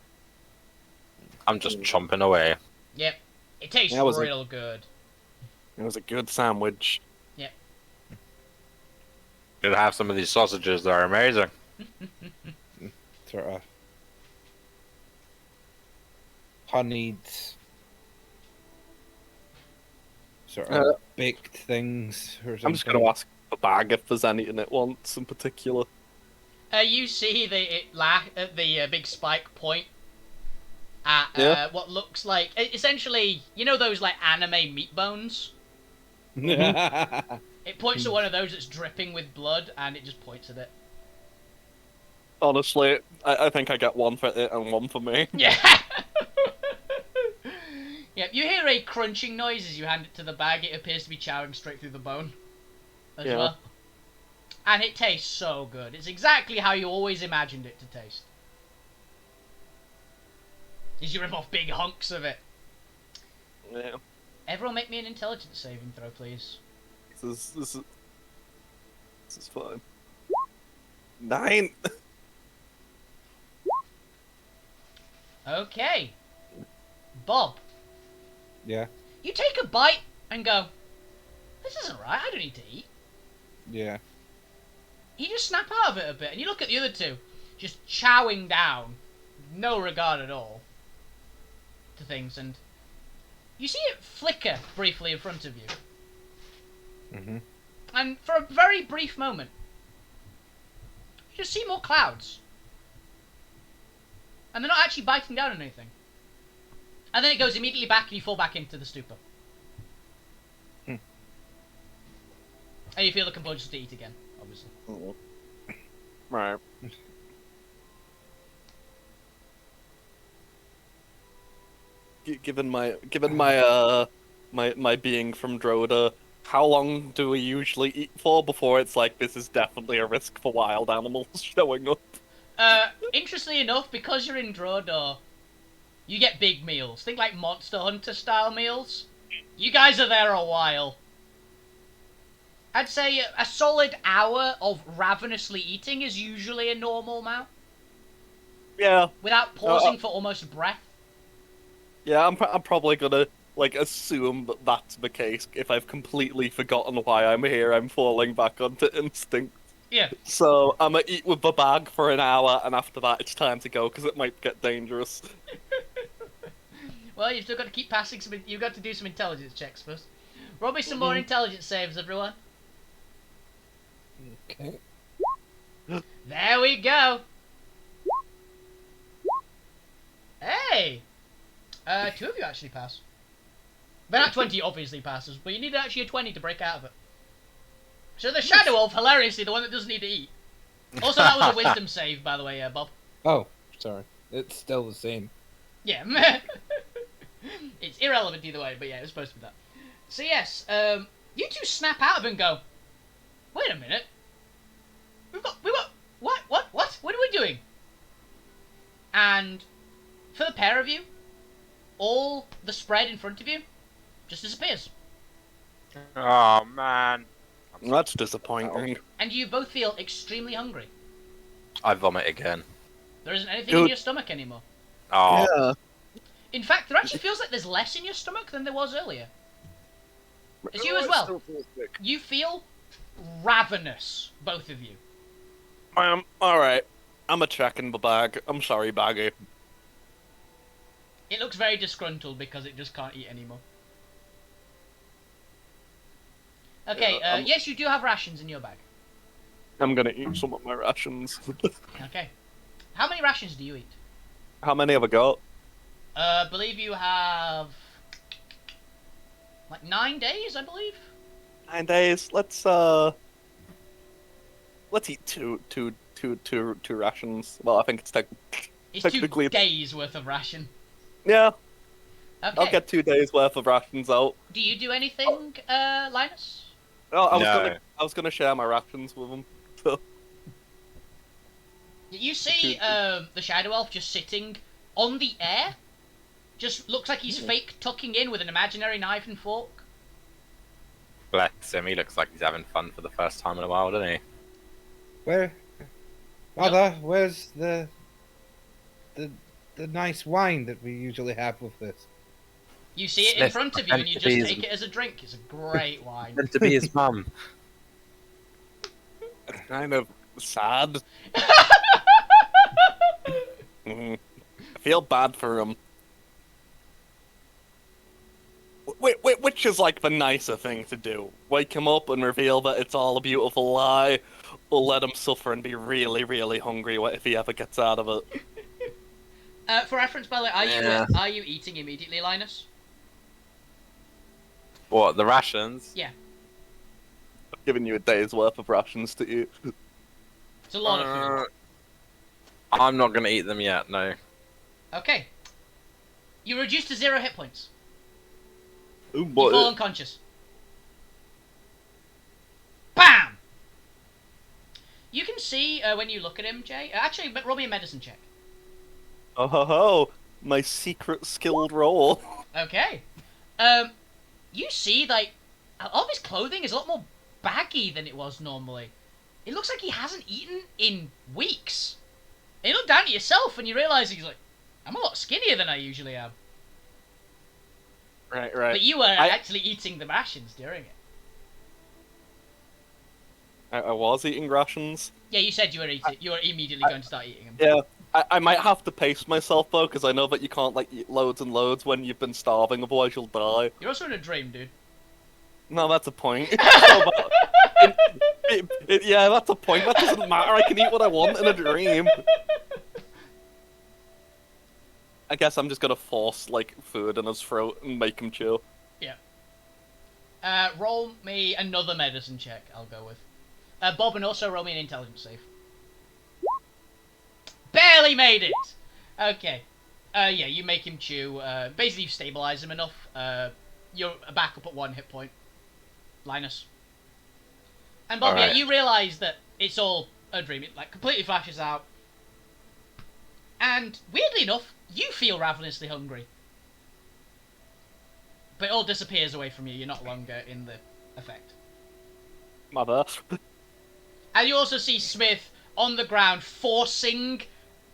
I'm just chomping away. Yep. It tastes That was real good. It was a good sandwich. Did have some of these sausages that are amazing. Sort of honeyed, sort of baked things or something. I'm just going to ask the bag if there's anything it wants in particular. You see the big spike point at Yeah. what looks like essentially, you know those like anime meat bones. It points to one of those that's dripping with blood, and it just points at it. Honestly, I think I get one for it and one for me. Yeah. Yep. You hear a crunching noise as you hand it to the bag. It appears to be chowing straight through the bone, as Yeah. well. And it tastes so good. It's exactly how you always imagined it to taste. As you rip off big hunks of it. Yeah. Everyone make me an intelligence saving throw, please. This is fine. 9. Okay. Bob, Yeah, you take a bite and go, this isn't right, I don't need to eat. yeah. You just snap out of it a bit, and you look at the other two, just chowing down, no regard at all to things, and you see it flicker briefly in front of you. Mhm. And for a very brief moment, you just see more clouds. And they're not actually biting down on anything. And then it goes immediately back and you fall back into the stupor. Hmm. And you feel the compulsion to eat again, obviously. Right. Given my my being from Droda, how long do we usually eat for before it's like this is definitely a risk for wild animals showing up? Interestingly enough, because you're in Drodor, you get big meals. Think like Monster Hunter style meals. You guys are there a while. I'd say a solid hour of ravenously eating is usually a normal amount. Yeah, Without pausing for almost breath. yeah. I'm probably gonna like assume that that's the case. If I've completely forgotten why I'm here, I'm falling back onto instinct. Yeah. So I'm gonna eat with the bag for an hour, and after that, it's time to go because it might get dangerous. Well, you've still got to keep passing some. You've got to do some intelligence checks first. Roll me some more intelligence saves, everyone. Okay. There we go. Hey, Two of you actually pass. But not 20 obviously passes, but you need actually a 20 to break out of it. So the Shadow Wolf, hilariously, the one that doesn't need to eat. Also, that was a wisdom save, by the way, Bob. Oh, sorry. It's still the same. Yeah. It's irrelevant either way, but yeah, it was supposed to be that. So yes, you two snap out of it and go, wait a minute. What are we doing? And for the pair of you, all the spread in front of you just disappears. Oh man. That's disappointing. And you both feel extremely hungry. I vomit again. There isn't anything in your stomach anymore. Oh. Yeah. In fact, there actually feels like there's less in your stomach than there was earlier. It's you as well. You feel ravenous, both of you. Alright. I'm a checking the bag. I'm sorry, Baggy. It looks very disgruntled because it just can't eat anymore. Okay, yes, you do have rations in your bag. I'm gonna eat some of my rations. Okay. How many rations do you eat? How many have I got? Believe you have... like 9 days, I believe? 9 days. Let's eat two rations. Well, I think it's It's technically 2 days worth of ration. Yeah. Okay. I'll get 2 days worth of rations out. Do you do anything, Linus? Oh, No. I was gonna share my rations with them. So. You see the Shadow Elf just sitting on the air. Just looks like he's fake tucking in with an imaginary knife and fork. Bless him, he looks like he's having fun for the first time in a while, doesn't he? Where, Mother? Where's the nice wine that we usually have with this? You see it in front of you and you just take it as a drink. It's a great wine. Meant to be his mum. It's kind of sad. I feel bad for him. Wait, which is like the nicer thing to do? Wake him up and reveal that it's all a beautiful lie, or let him suffer and be really, really hungry if he ever gets out of it? For reference, by the way, are you eating immediately, Linus? What, the rations? Yeah. I've given you a day's worth of rations to eat. It's a lot of food. I'm not gonna eat them yet, no. Okay. You're reduced to 0 hit points. Ooh, You fall what? unconscious. BAM! You can see when you look at him, Jay. Actually, roll me a medicine check. Oh ho ho! My secret skilled roll. Okay. You see, like, all of his clothing is a lot more baggy than it was normally. It looks like he hasn't eaten in weeks. And you look down at yourself and you realise he's like, I'm a lot skinnier than I usually am. Right. But you were actually eating the rations during it. I was eating rations. Yeah, you said you were immediately going to start eating them. Yeah. I might have to pace myself though, because I know that you can't like eat loads and loads when you've been starving, otherwise you'll die. You're also in a dream, dude. No, that's a point. Yeah, that's a point. That doesn't matter. I can eat what I want in a dream. I guess I'm just gonna force like food in his throat and make him chew. Yeah. Roll me another medicine check. I'll go with. Bob, and also roll me an intelligence save. Barely made it. Okay. Yeah, you make him chew. Basically, you stabilize him enough. You're back up at 1 hit point, Linus. And Bob, Alright. yeah, you realise that it's all a dream. It like completely flashes out. And weirdly enough, you feel ravenously hungry. But it all disappears away from you. You're not longer in the effect. Mother. And you also see Smith on the ground forcing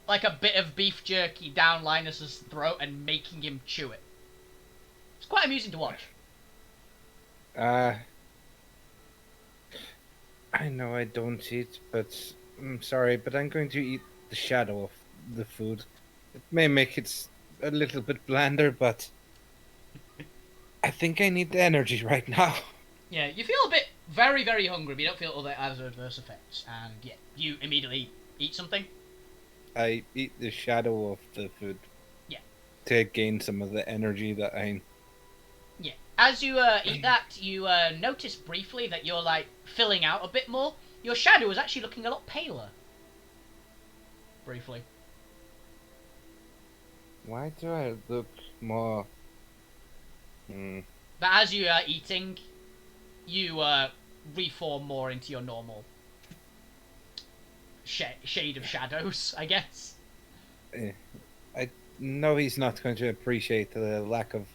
like a bit of beef jerky down Linus's throat and making him chew it. It's quite amusing to watch. I know I don't eat, but I'm sorry, but I'm going to eat the shadow of the food. It may make it a little bit blander, but I think I need the energy right now. Yeah, you feel a bit very, very hungry, but you don't feel other adverse effects. And yeah, you immediately eat something. I eat the shadow of the food. Yeah. to gain some of the energy that I. Yeah. As you eat that, you notice briefly that you're like filling out a bit more. Your shadow is actually looking a lot paler. Briefly. Why do I look more? But as you are eating, you reform more into your normal shade of shadows, I guess. I know he's not going to appreciate the lack of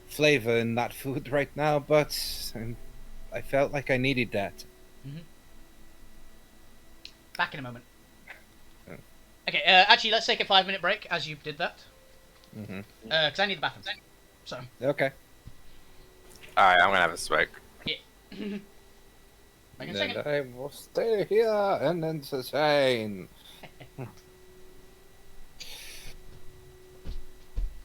flavor in that food right now, but I felt like I needed that. Mm-hmm. Back in a moment. Oh. Okay, actually, let's take a 5-minute break as you did that. Mm-hmm. Because I need the bathroom. So. Okay. Alright, I'm gonna have a smoke. Yeah. Back in a Then second. I will stay here and entertain.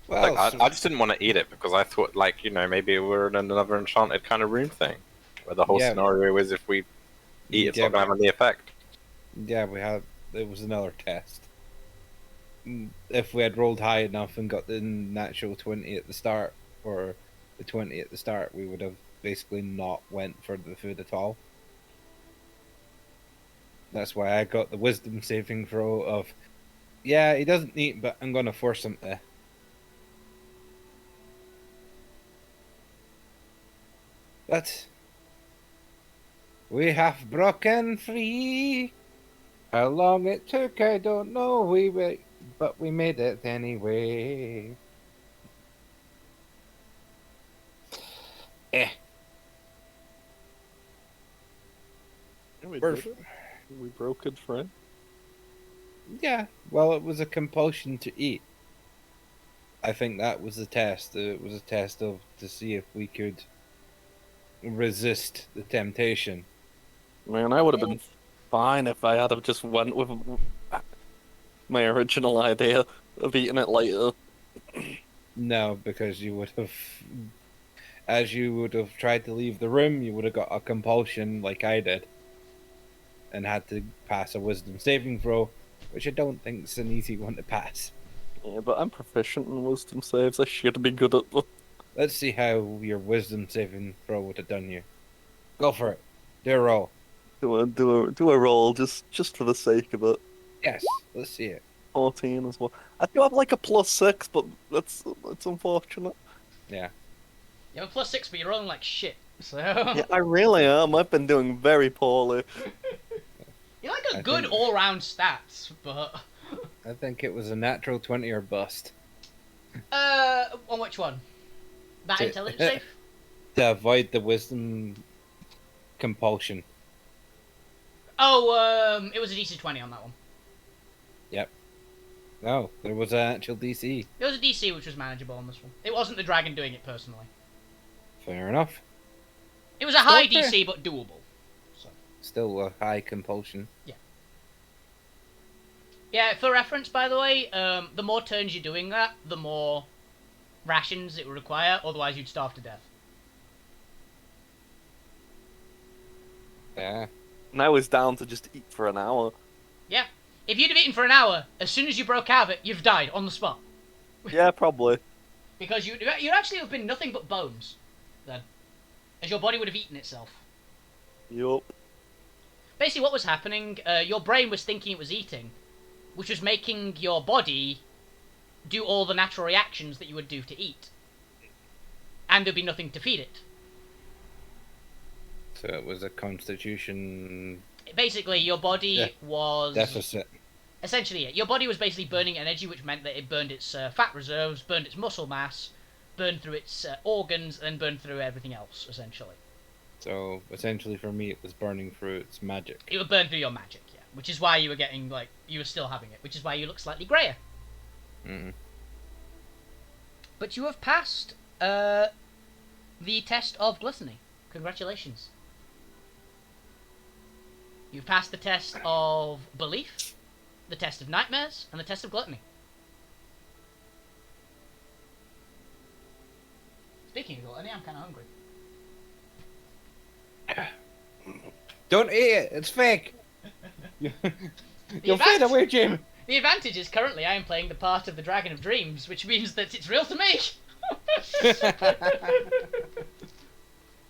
Well, Like, I just didn't want to eat it because I thought, like, maybe we're in another enchanted kind of room thing, where the whole Yeah. scenario is if we eat, it's Yeah, not gonna have any effect. yeah, it was another test. If we had rolled high enough and got the natural 20 at the start, or the 20 at the start, we would have basically not went for the food at all. That's why I got the wisdom saving throw of, yeah, he doesn't eat, but I'm gonna force him to. But we have broken free. How long it took, I don't know. But we made it anyway. Eh. We We're- did it. We broke it free. Yeah, well, it was a compulsion to eat. I think that was the test. It was a test to see if we could resist the temptation. Man, I would have been fine if I had have just went with my original idea of eating it later. No, because you would have, as you would have tried to leave the room, you would have got a compulsion like I did, and had to pass a wisdom saving throw, which I don't think is an easy one to pass. Yeah, but I'm proficient in wisdom saves. I should be good at them. Let's see how your wisdom saving throw would have done you. Go for it. Do a roll. Do a roll just for the sake of it. Yes, let's see it. 14 as well. I do have like a +6, but that's unfortunate. Yeah. You have a +6, but you're rolling like shit. So. Yeah, I really am. I've been doing very poorly. You're like a I good think- all-round stats, but. I think it was a natural 20 or bust. On which one? That To- intelligence save? To avoid the wisdom compulsion. Oh, it was a DC 20 on that one. No, there was an actual DC. It was a DC which was manageable on this one. It wasn't the dragon doing it personally. Fair enough. It was a high Still fair. DC, but doable. So. Still a high compulsion. Yeah, for reference, by the way, the more turns you're doing that, the more rations it would require, otherwise you'd starve to death. Yeah. And I was down to just eat for an hour. Yeah. If you'd have eaten for an hour, as soon as you broke out of it, you've died on the spot. Yeah, probably. Because you'd actually have been nothing but bones, then. As your body would have eaten itself. Yup. Basically what was happening, your brain was thinking it was eating, which was making your body do all the natural reactions that you would do to eat. And there'd be nothing to feed it. So it was a constitution Basically, your body was... deficit. Essentially, your body was basically burning energy, which meant that it burned its fat reserves, burned its muscle mass, burned through its organs, and burned through everything else, essentially. So essentially for me it was burning through its magic. It would burn through your magic, yeah. Which is why you were getting, like, you were still having it. Which is why you look slightly greyer. Mm. But you have passed the test of gluttony. Congratulations. You've passed the test of belief, the test of nightmares, and the test of gluttony. Speaking of gluttony, I'm kind of hungry. Don't eat it, it's fake! You'll You fade fact- away, Jim! The advantage is currently I am playing the part of the Dragon of Dreams, which means that it's real to me.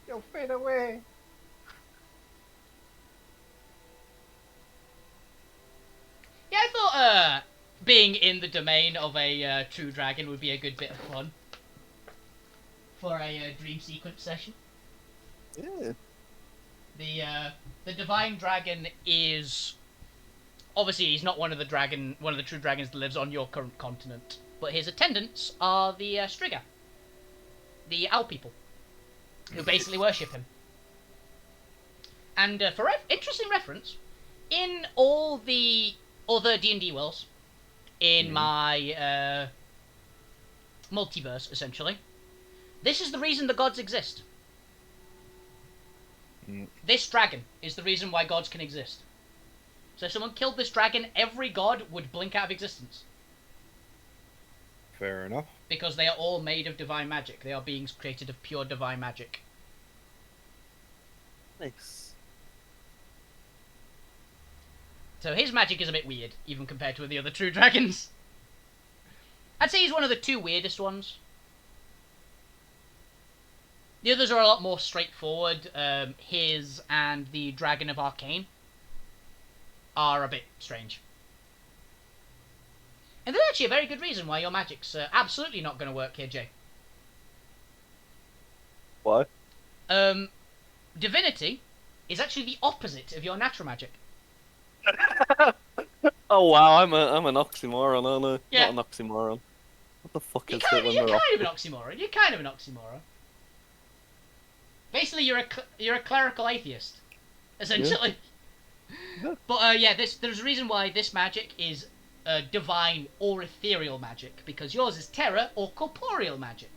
You'll fade away. Yeah, I thought being in the domain of a true dragon would be a good bit of fun for a dream sequence session. Yeah. The divine dragon is obviously he's not one of the true dragons that lives on your current continent, but his attendants are the Striga, the owl people, who basically worship him. And for interesting reference, in all the other D&D worlds, in my multiverse, essentially, this is the reason the gods exist. This dragon is the reason why gods can exist. So if someone killed this dragon, every god would blink out of existence. Fair enough. Because they are all made of divine magic. They are beings created of pure divine magic. Nice. So his magic is a bit weird, even compared to the other true dragons. I'd say he's one of the two weirdest ones. The others are a lot more straightforward. His and the Dragon of Arcane are a bit strange. And there's actually a very good reason why your magic's absolutely not going to work here, Jay. Why? Divinity is actually the opposite of your natural magic. Oh wow, I'm an oxymoron, aren't I? Yeah. Not an oxymoron. What the fuck You're is it when kind we're of an oxymoron. You're kind of an oxymoron. Basically, you're a clerical atheist, essentially. Yeah. But yeah, there's a reason why this magic is divine or ethereal magic, because yours is terra or corporeal magic.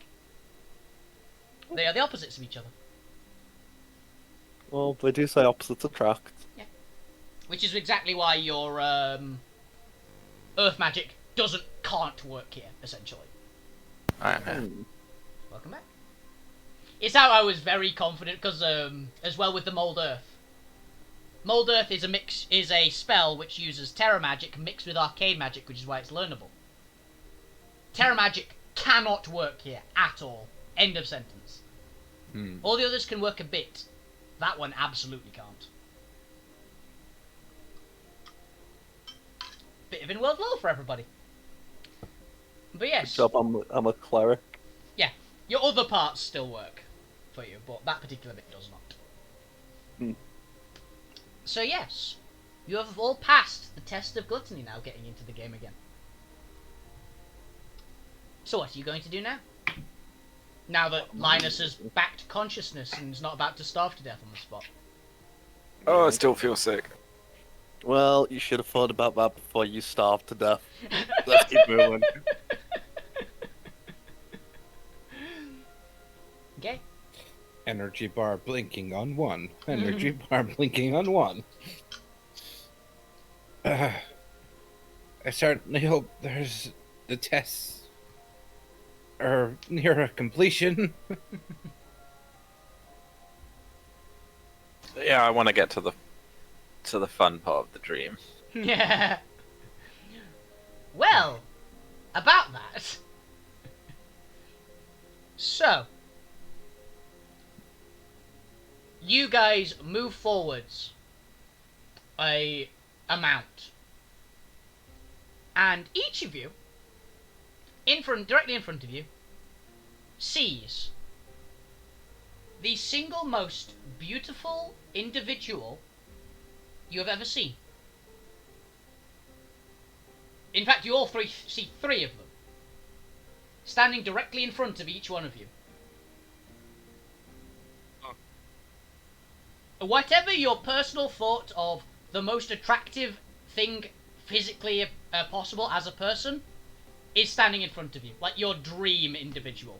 They are the opposites of each other. Well, they do say opposites attract. Which is exactly why your earth magic can't work here, essentially. Welcome back. It's how I was very confident, because as well with the Mold Earth. Mold Earth is a spell which uses Terra magic mixed with arcane magic, which is why it's learnable. Terra magic cannot work here at all. End of sentence. All the others can work a bit. That one absolutely can't. Bit of in-world lore for everybody. But yes. Good job, I'm a cleric. Yeah, your other parts still work for you, but that particular bit does not. So yes, you have all passed the test of gluttony now, getting into the game again. So what are you going to do now? Now that Linus has back to consciousness and is not about to starve to death on the spot. Oh, I still feel sick. Well, you should have thought about that before you starved to death. Let's keep moving. Okay. Energy bar blinking on 1. Energy bar blinking on 1. I certainly hope there's the tests are near a completion. Yeah, I want to get to the fun part of the dream. Yeah. Well, about that. So, you guys move forwards a amount, and each of you, directly in front of you, sees the single most beautiful individual you have ever seen. In fact, you all three see 3 of them, standing directly in front of each one of you. Whatever your personal thought of the most attractive thing physically possible as a person is standing in front of you, like your dream individual.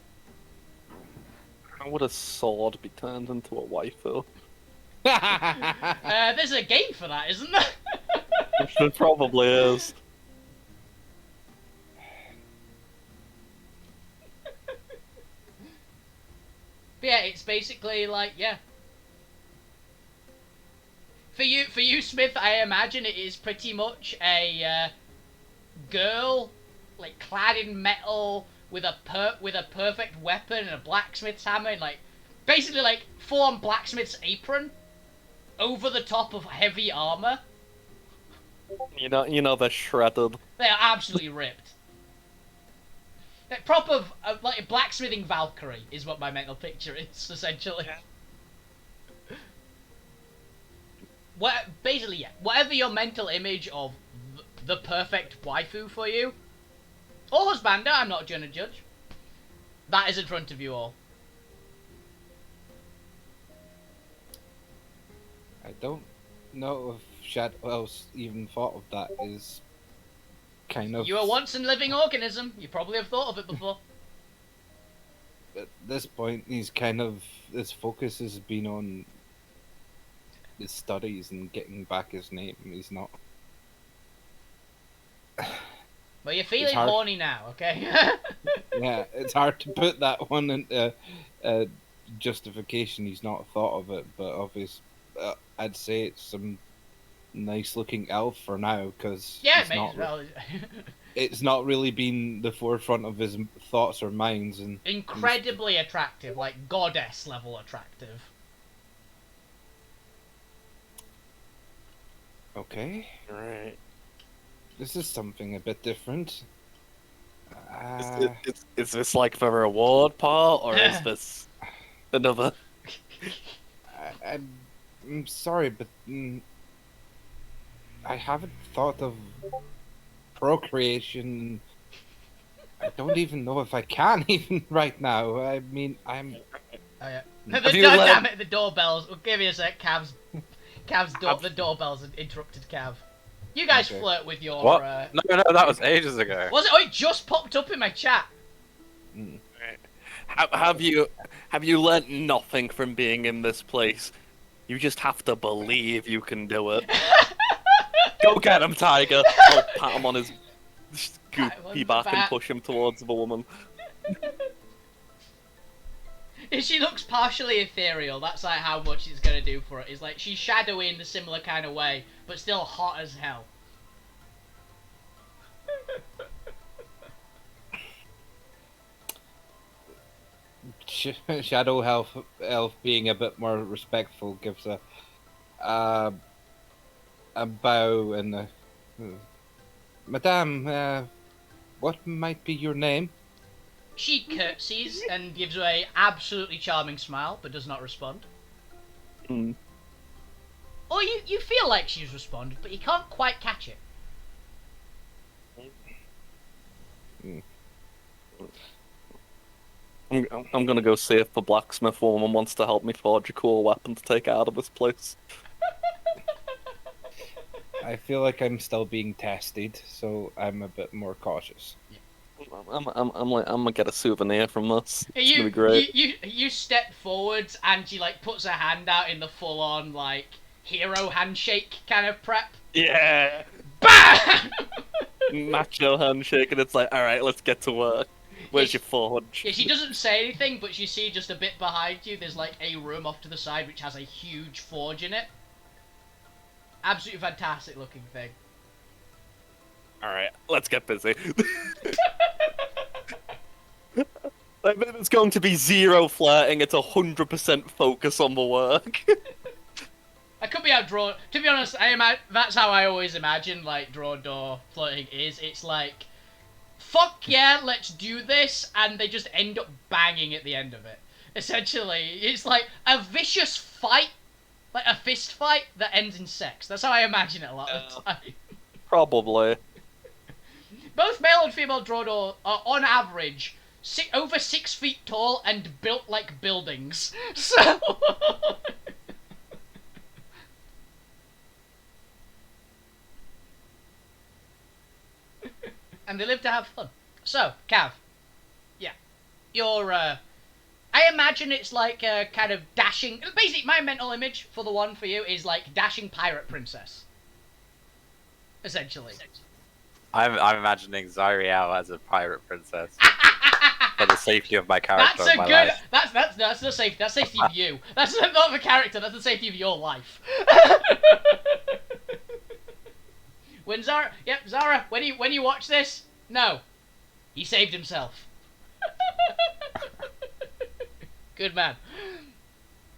How would a sword be turned into a waifu? There's a game for that, isn't there? There probably is. But yeah, it's basically like, yeah. For you, Smith, I imagine it is pretty much a girl, like clad in metal with a perfect weapon and a blacksmith's hammer, and like basically like full-on blacksmith's apron over the top of heavy armor. You know they're shredded. They are absolutely ripped. Like, proper like a blacksmithing Valkyrie is what my mental picture is, essentially. Basically, yeah. Whatever your mental image of the perfect waifu for you, or husband, I'm not gonna judge. That is in front of you all. I don't know if Shadow Elves even thought of that. Is kind of. You are once a living organism. You probably have thought of it before. At this point, his focus has been on his studies and getting back his name. He's not. Well, you're feeling horny now, okay? Yeah, it's hard to put that one into justification. He's not thought of it, but obviously, I'd say it's some nice-looking elf for now, because yeah, may as well. It's not really been the forefront of his thoughts or minds, and incredibly attractive, like goddess level attractive. Okay. Right. This is something a bit different. Is this like the reward part, or is this another? I'm sorry, but I haven't thought of procreation. I don't even know if I can even right now. I mean, I'm. Oh yeah. Damn it! The doorbells. Well, give me a sec. Cav's door. The doorbells interrupted Cav. You guys flirt with your. What? No, that was ages ago. Was it? Oh, it just popped up in my chat. Have you learnt nothing from being in this place? You just have to believe you can do it. Go get him, Tiger! I'll pat him on his goopy back and push him towards the woman. If she looks partially ethereal, that's like how much it's gonna do for it. It's like she's shadowy in a similar kind of way, but still hot as hell. Shadow elf being a bit more respectful gives a bow and a, Madame, what might be your name? She curtsies and gives a absolutely charming smile, but does not respond. Or you feel like she's responded, but you can't quite catch it. I'm gonna go see if the blacksmith woman wants to help me forge a cool weapon to take out of this place. I feel like I'm still being tested, so I'm a bit more cautious. I'm gonna get a souvenir from this. It's gonna be great. You step forwards and she like puts her hand out in the full on like hero handshake kind of prep. Yeah. BAM! Macho handshake, and it's like, all right, let's get to work. Where's your forge? Yeah, she doesn't say anything, but you see just a bit behind you. There's like a room off to the side which has a huge forge in it. Absolutely fantastic looking thing. Alright, let's get busy. It's going to be zero flirting, it's 100% focus on the work. I could be outdrawn. To be honest, that's how I always imagine like draw door flirting is. It's like, fuck yeah, let's do this, and they just end up banging at the end of it. Essentially, it's like a vicious fight, like a fist fight that ends in sex. That's how I imagine it a lot of the time. Probably. Both male and female Drodor are, on average, over 6 feet tall and built like buildings. So... and they live to have fun. So, Cav. Yeah. You're, I imagine it's like a kind of dashing... Basically, my mental image for the one for you is like dashing pirate princess. Essentially. I'm imagining Zariel as a pirate princess for the safety of my character. That's a my good. Life. That's the safety. That's safety of you. That's not the character. That's the safety of your life. When Zara, when you watch this, no, he saved himself. Good man.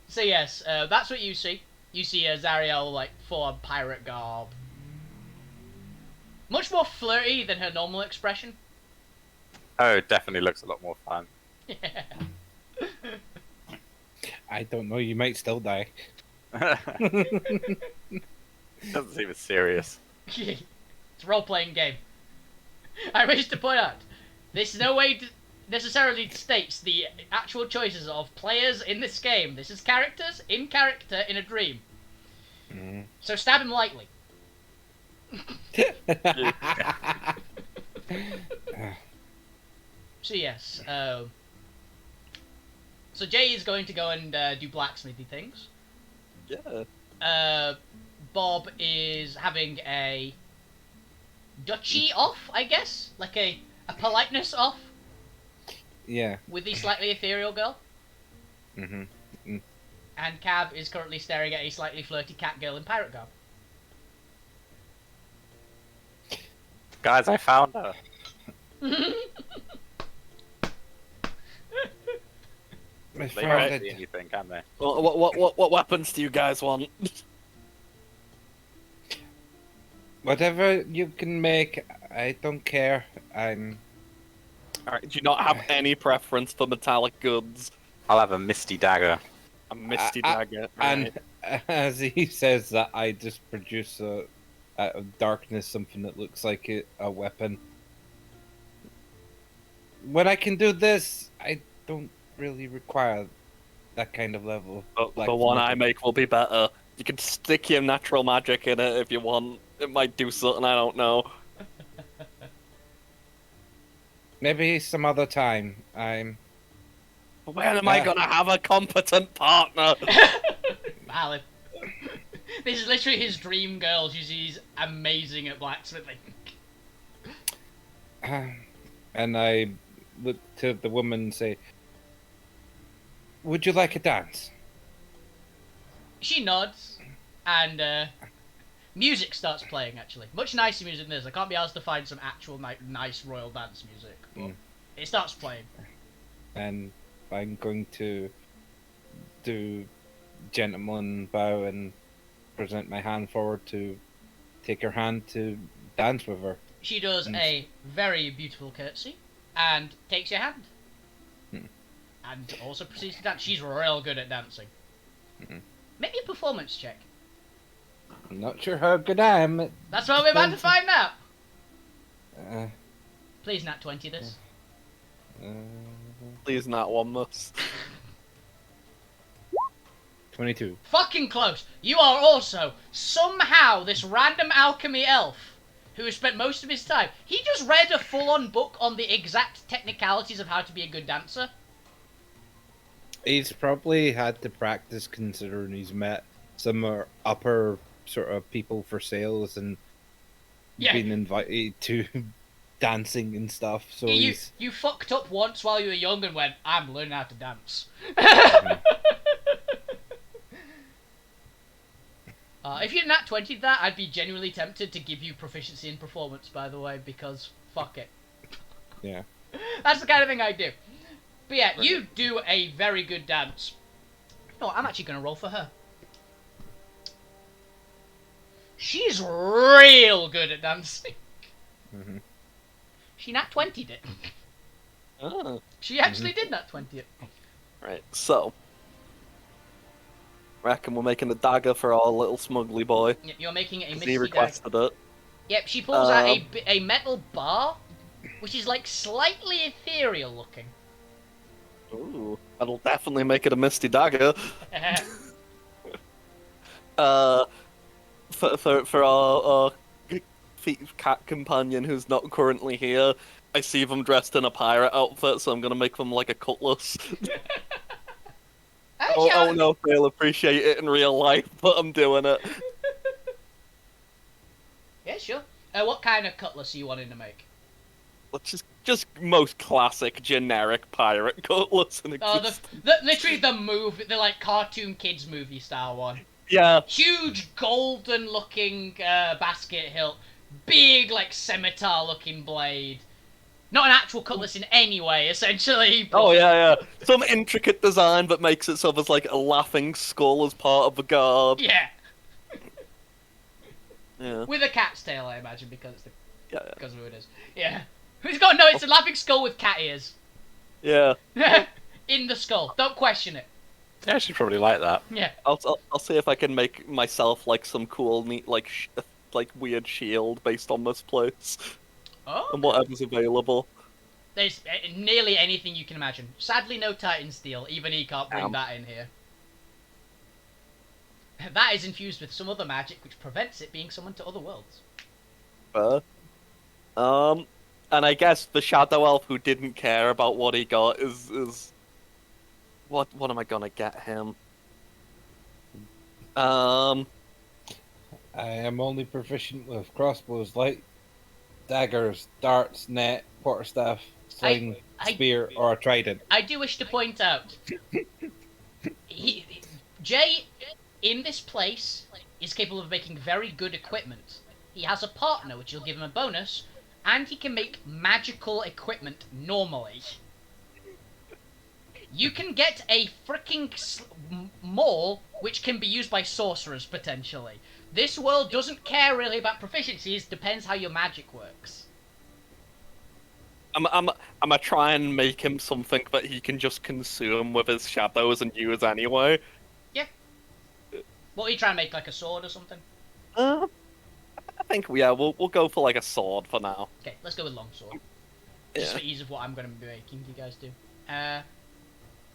So yes, that's what you see. You see Zariel like full on pirate garb. Much more flirty than her normal expression. Oh, it definitely looks a lot more fun. Yeah. I don't know. You might still die. Doesn't seem as serious. It's a role-playing game. I wish to point out, this no way necessarily states the actual choices of players in this game. This is characters in character in a dream. Mm. So stab him lightly. So yes, so Jay is going to go and do blacksmithy things. Yeah. Bob is having a duchy off, I guess, like a politeness off Yeah. with the slightly ethereal girl. Mm-hmm. Mm. And Cab is currently staring at a slightly flirty cat girl in pirate garb. Guys, I found her. I They found can't it. see anything, can they? What weapons do you guys want? Whatever you can make, I don't care. I'm. Alright, do you not have any preference for metallic goods? I'll have a misty dagger. A misty I- dagger. And right. as he says that, I just produce out of darkness something that looks like a weapon. When I can do this, I don't really require that kind of level. The one I make will be better. You can stick your natural magic in it if you want. It might do something, I don't know. Maybe some other time. I'm. When am I gonna have a competent partner? Valid. This is literally his dream girl. She's amazing at blacksmithing. And I look to the woman and say, "Would you like a dance?" She nods, and music starts playing, actually. Much nicer music than this. I can't be asked to find some actual nice royal dance music, but it starts playing. And I'm going to do gentleman bow and present my hand forward to take her hand to dance with her. She does a very beautiful curtsy and takes your hand. And also proceeds to dance. She's real good at dancing. Make me a performance check. I'm not sure how good I am at... That's what we're about to find out. Uh, Please, Nat 20 this. Please not one must. 22. Fucking close. You are also somehow this random alchemy elf who has spent most of his time. He just read a full-on book on the exact technicalities of how to be a good dancer. He's probably had to practice considering he's met some upper sort of people for sales and been invited to dancing and stuff. So you fucked up once while you were young and went, I'm learning how to dance. If you're nat 20'd that, I'd be genuinely tempted to give you proficiency in performance, by the way, because fuck it. Yeah. That's the kind of thing I do. But yeah, you do a very good dance. No, I'm actually going to roll for her. She's real good at dancing. She nat 20'd it. Oh. She actually did nat 20 it. Right, so. Reckon we're making a dagger for our little smuggly boy. You're making a misty He requested it. Yep, she pulls out a metal bar, which is like slightly ethereal looking. Ooh, that'll definitely make it a misty dagger. For our thief cat companion who's not currently here, I see them dressed in a pirate outfit, so I'm gonna make them like a cutlass. I don't know if they'll appreciate it in real life, but I'm doing it. Yeah, sure. What kind of cutlass are you wanting to make? Let's just most classic, generic pirate cutlass in existence. Literally the like cartoon kids movie style one. Yeah. Huge golden looking basket hilt, big, like, scimitar-looking blade. Not an actual cutlass in any way, essentially. But... Oh yeah. Some intricate design that makes it so there's like a laughing skull as part of the guard. Yeah. Yeah. With a cat's tail, I imagine, because it's Yeah. because of who it is. Yeah. Who's got no? It's a laughing skull with cat ears. Yeah. In the skull. Don't question it. Yeah, I should probably like that. Yeah. I'll see if I can make myself like some cool, neat, like weird shield based on this place Oh. and whatever's available. There's nearly anything you can imagine. Sadly, no Titan Steel. Even he can't bring that in here. That is infused with some other magic which prevents it being summoned to other worlds. And I guess the Shadow Elf who didn't care about what he got is... What am I gonna get him? I am only proficient with crossbows, light daggers, darts, net, quarterstaff, sling, spear, or a trident. I do wish to point out, Jay, in this place, is capable of making very good equipment. He has a partner, which will give him a bonus, and he can make magical equipment normally. You can get a freaking maul, which can be used by sorcerers, potentially. This world doesn't care really about proficiencies, depends how your magic works. I'm gonna try and make him something that he can just consume with his shadows and use anyway. Yeah. What are you trying to make, like a sword or something? I think, yeah, we'll go for like a sword for now. Okay, let's go with longsword. Just for ease of what I'm going to be making, you guys do.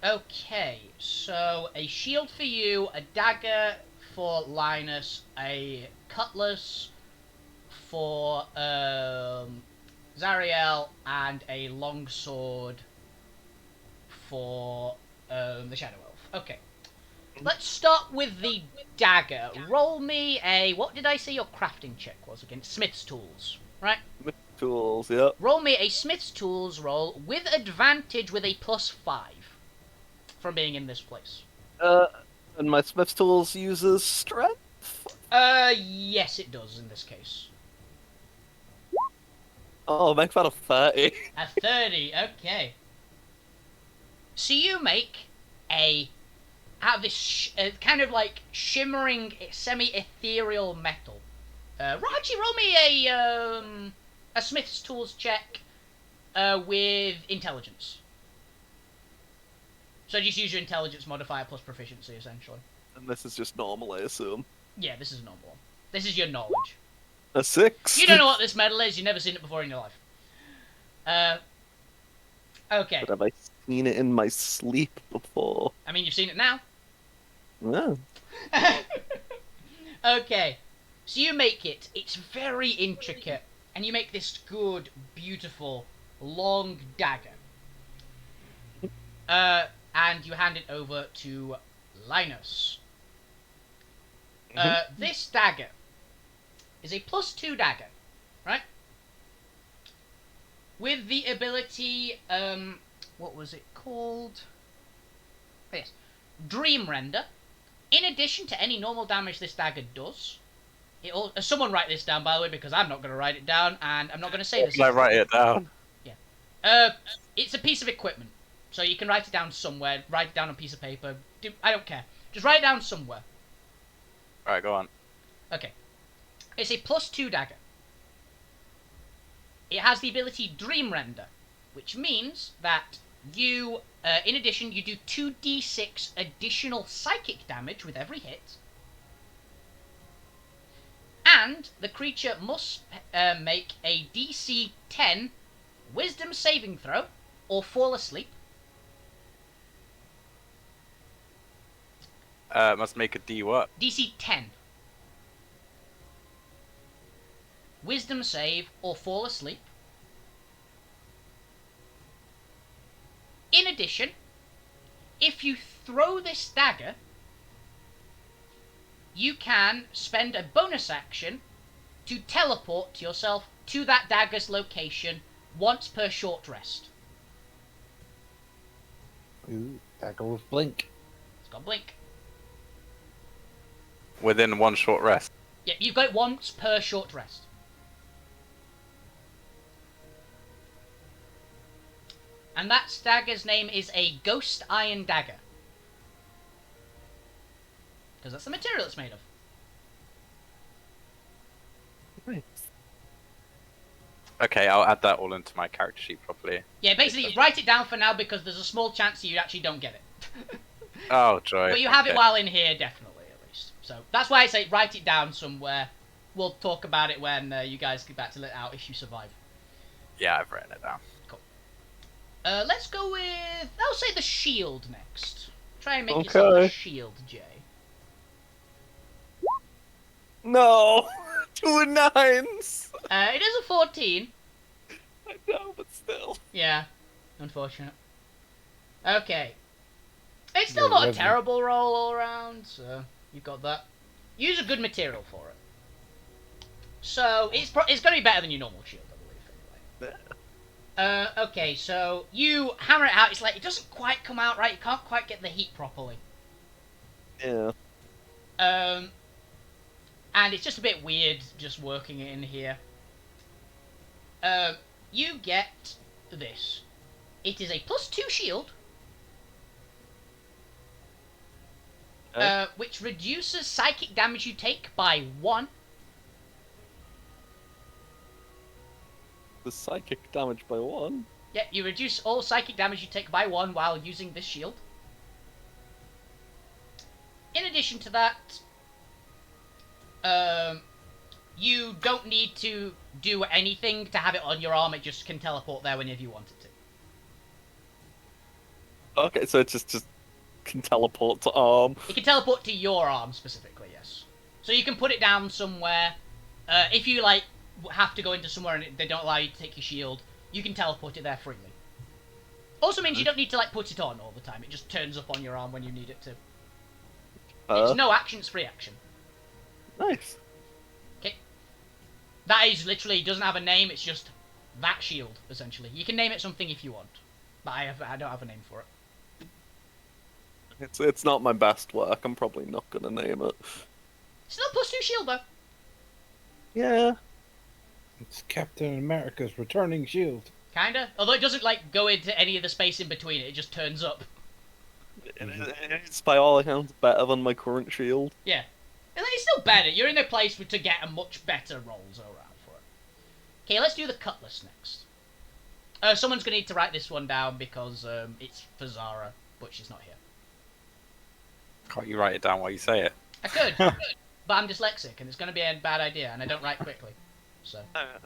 Okay, so a shield for you, a dagger for Linus, a cutlass for Zariel, and a longsword for the Shadow Elf. Okay. Let's start with the dagger. Roll me a... What did I say your crafting check was again? Smith's Tools, right? Tools, yeah. Roll me a Smith's Tools roll with advantage with a +5 from being in this place. And my Smith's Tools uses strength? Yes it does in this case. Oh, make that a 30. A 30, okay. So you make out of this kind of like shimmering, semi-ethereal metal. Actually, roll me a Smith's Tools check with intelligence. So just use your intelligence modifier plus proficiency, essentially. And this is just normal, I assume. Yeah, this is a normal one. This is your knowledge. A 6? You don't know what this metal is, you've never seen it before in your life. Okay. But have I seen it in my sleep before? I mean, you've seen it now. Yeah. Okay. So you make it. It's very intricate. And you make this good, beautiful, long dagger. And you hand it over to Linus. This dagger is a +2 dagger, right? With the ability, what was it called? Oh, yes, Dream Render. In addition to any normal damage this dagger does, someone write this down, by the way, because I'm not going to write it down, and I'm not going to say this. Should I write it down? Yeah. It's a piece of equipment, so you can write it down somewhere. Write it down on a piece of paper. I don't care. Just write it down somewhere. Alright, go on. Okay. It's a +2 dagger. It has the ability Dream Render, which means that you, in addition, you do 2d6 additional psychic damage with every hit. And the creature must make a DC 10 Wisdom saving throw or fall asleep. Must make a D what? DC 10. Wisdom save or fall asleep. In addition, if you throw this dagger, you can spend a bonus action to teleport yourself to that dagger's location once per short rest. Ooh, dagger with blink. It's got blink. Within one short rest. Yeah, you've got it once per short rest. And that dagger's name is a Ghost Iron Dagger. Because that's the material it's made of. Nice. Okay, I'll add that all into my character sheet properly. Yeah, basically, write it down for now because there's a small chance that you actually don't get it. Oh, joy. But you have it Okay. while in here, definitely, at least. So that's why I say write it down somewhere. We'll talk about it when you guys get back to let out if you survive. Yeah, I've written it down. Let's go with... I'll say the shield next. Try and make yourself a Okay. shield, Jay. No! 2 9s! It is a 14. I know, but still. Yeah, unfortunate. Okay. It's still You're not a ready. terrible roll all around, so you've got that. Use a good material for it. So, it's going to be better than your normal shield, I believe, anyway. Okay, so you hammer it out, it's like, it doesn't quite come out right, you can't quite get the heat properly. Yeah. And it's just a bit weird just working it in here. You get this. It is a +2 shield, which reduces psychic damage you take by 1. The psychic damage by 1. Yeah, you reduce all psychic damage you take by 1 while using this shield. In addition to that, you don't need to do anything to have it on your arm, it just can teleport there whenever you want it to. Okay, so it just can teleport to arm. It can teleport to your arm specifically, yes. So you can put it down somewhere. If you, like, have to go into somewhere and they don't allow you to take your shield, you can teleport it there freely. Also means you don't need to, like, put it on all the time. It just turns up on your arm when you need it to. It's no action, it's free action. Nice. That is literally, doesn't have a name, it's just that shield, essentially. You can name it something if you want, but I don't have a name for it. It's not my best work, I'm probably not gonna name it. Still +2 shield, though. Yeah. It's Captain America's returning shield. Kinda. Although it doesn't, like, go into any of the space in between it, it just turns up. It's by all accounts better than my current shield. Yeah. And it's still better. You're in a place to get a much better rolls around for it. Okay, let's do the Cutlass next. Someone's going to need to write this one down because it's for Zara, but she's not here. Can't you write it down while you say it? I could, but I'm dyslexic and it's going to be a bad idea and I don't write quickly. So,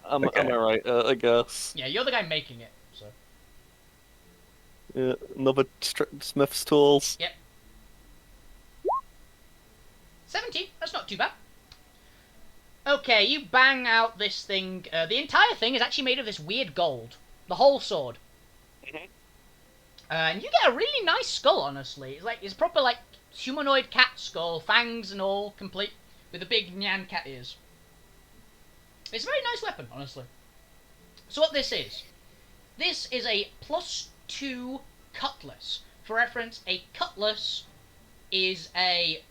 Am Okay. I right? I guess. yeah, you're the guy making it, so. Yeah, another Smith's tools. 17, that's not too bad. Okay, you bang out this thing. The entire thing is actually made of this weird gold. The whole sword. Mhm. And you get a really nice skull, honestly. It's proper, like, humanoid cat skull, fangs and all, complete, with the big Nyan cat ears. It's a very nice weapon, honestly. So what this is a +2 Cutlass. For reference, a Cutlass is a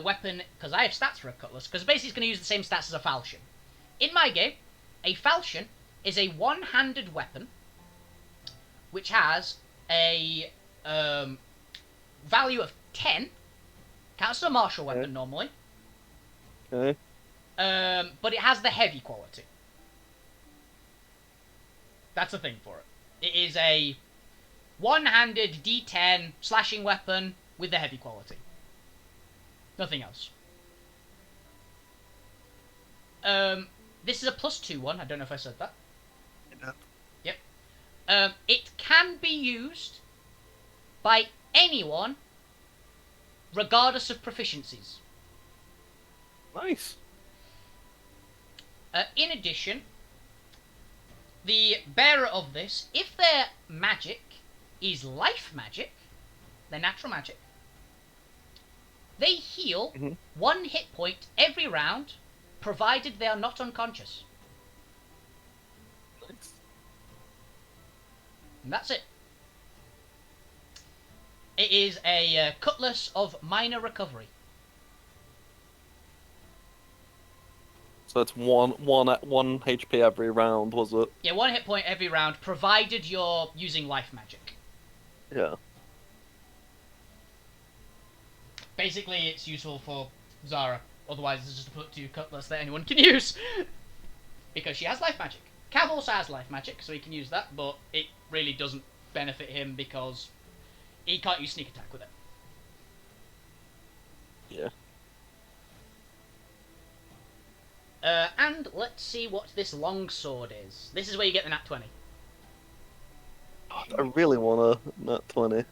weapon, because I have stats for a Cutlass, because basically it's going to use the same stats as a falchion. In my game, a falchion is a one-handed weapon, which has a value of 10. Counts as a martial weapon normally. Okay. But it has the heavy quality. That's the thing for it. It is a one-handed D10 slashing weapon with the heavy quality. Nothing else. This is a +2 one. I don't know if I said that. Yeah. Yep. It can be used by anyone, regardless of proficiencies. Nice. In addition, the bearer of this, if their magic is life magic, their natural magic, they heal 1 hit point every round, provided they are not unconscious. Nice. And that's it. It is a Cutlass of minor recovery. So it's one HP every round, was it? Yeah, 1 hit point every round, provided you're using life magic. Yeah. Basically, it's useful for Zara. Otherwise, it's just a put 2 Cutlass that anyone can use. Because she has life magic. Cav also has life magic, so he can use that, but it really doesn't benefit him because he can't use sneak attack with it. Yeah. And let's see what this longsword is. This is where you get the nat 20. God, I really want a nat 20.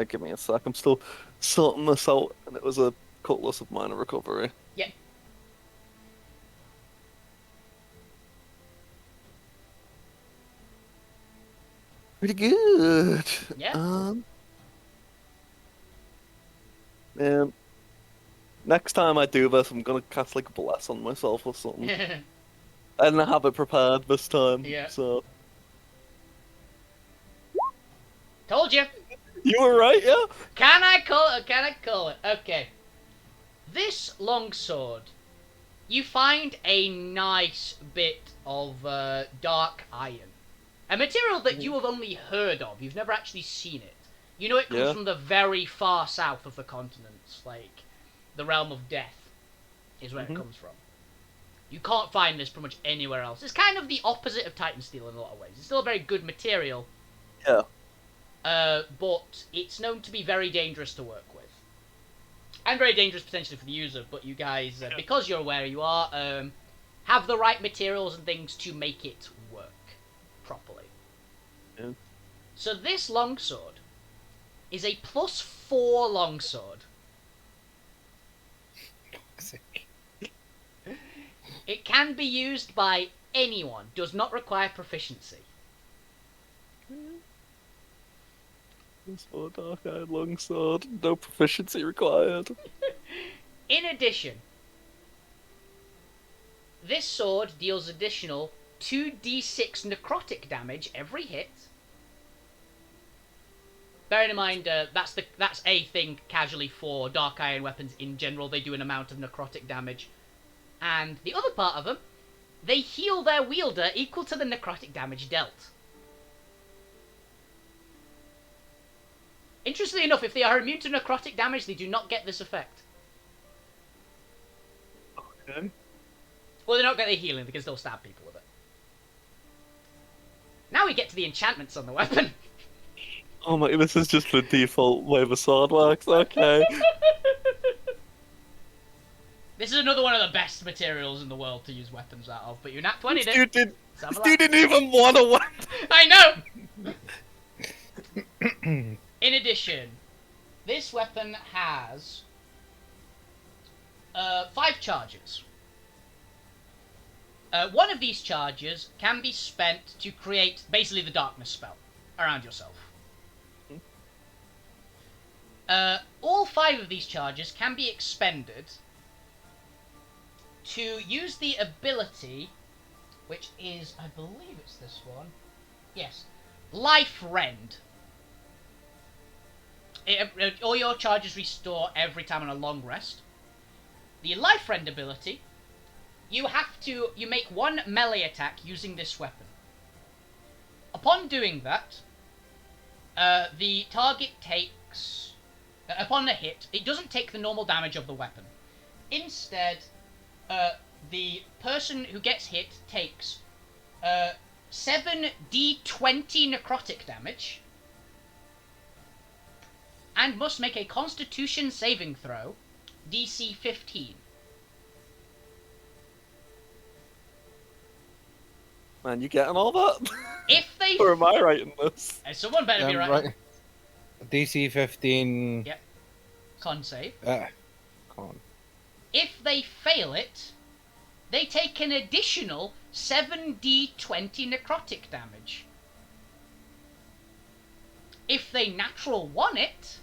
Give me a sec. I'm still sorting this out, and it was a Cutlass of minor recovery. Yeah. Pretty good. Yeah. Man, next time I do this, I'm gonna cast like a bless on myself or something. I didn't have it prepared this time, Yeah. so. Told you. You were right, yeah? Can I call it? Can I call it? Okay. This longsword, you find a nice bit of dark iron. A material that you have only heard of. You've never actually seen it. You know it comes Yeah. from the very far south of the continents, like the realm of death is where it comes from. You can't find this pretty much anywhere else. It's kind of the opposite of Titan Steel in a lot of ways. It's still a very good material. Yeah. But it's known to be very dangerous to work with. And very dangerous potentially for the user, but you guys, because you're where you are, have the right materials and things to make it work properly. Yeah. So this longsword is a +4 longsword. It can be used by anyone, does not require proficiency. Sword, dark-eyed longsword, no proficiency required. In addition, this sword deals additional 2d6 necrotic damage every hit. Bearing in mind, that's a thing casually for dark iron weapons in general. They do an amount of necrotic damage. And the other part of them, they heal their wielder equal to the necrotic damage dealt. Interestingly enough, if they are immune to necrotic damage, they do not get this effect. Okay. Well, they don't get the healing, they can still stab people with it. Now we get to the enchantments on the weapon. Oh my, this is just the default way the sword works, okay. This is another one of the best materials in the world to use weapons out of, but you're nat 20 This did. dude didn't even want to weapon. I know! In addition, this weapon has 5 charges. One of these charges can be spent to create basically the darkness spell around yourself. All 5 of these charges can be expended to use the ability, which is, I believe it's this one. Yes. Life Rend. All your charges restore every time on a long rest. The Life Rend ability, you make 1 melee attack using this weapon. Upon doing that, the target takes, upon a hit, it doesn't take the normal damage of the weapon. Instead, the person who gets hit takes 7d20 necrotic damage and must make a Constitution saving throw, DC 15. Man, you getting all that? If they... Or am I writing this? Someone better be right. DC 15. Yep. Con save. Con. If they fail it, they take an additional 7d20 necrotic damage. If they natural 1 it,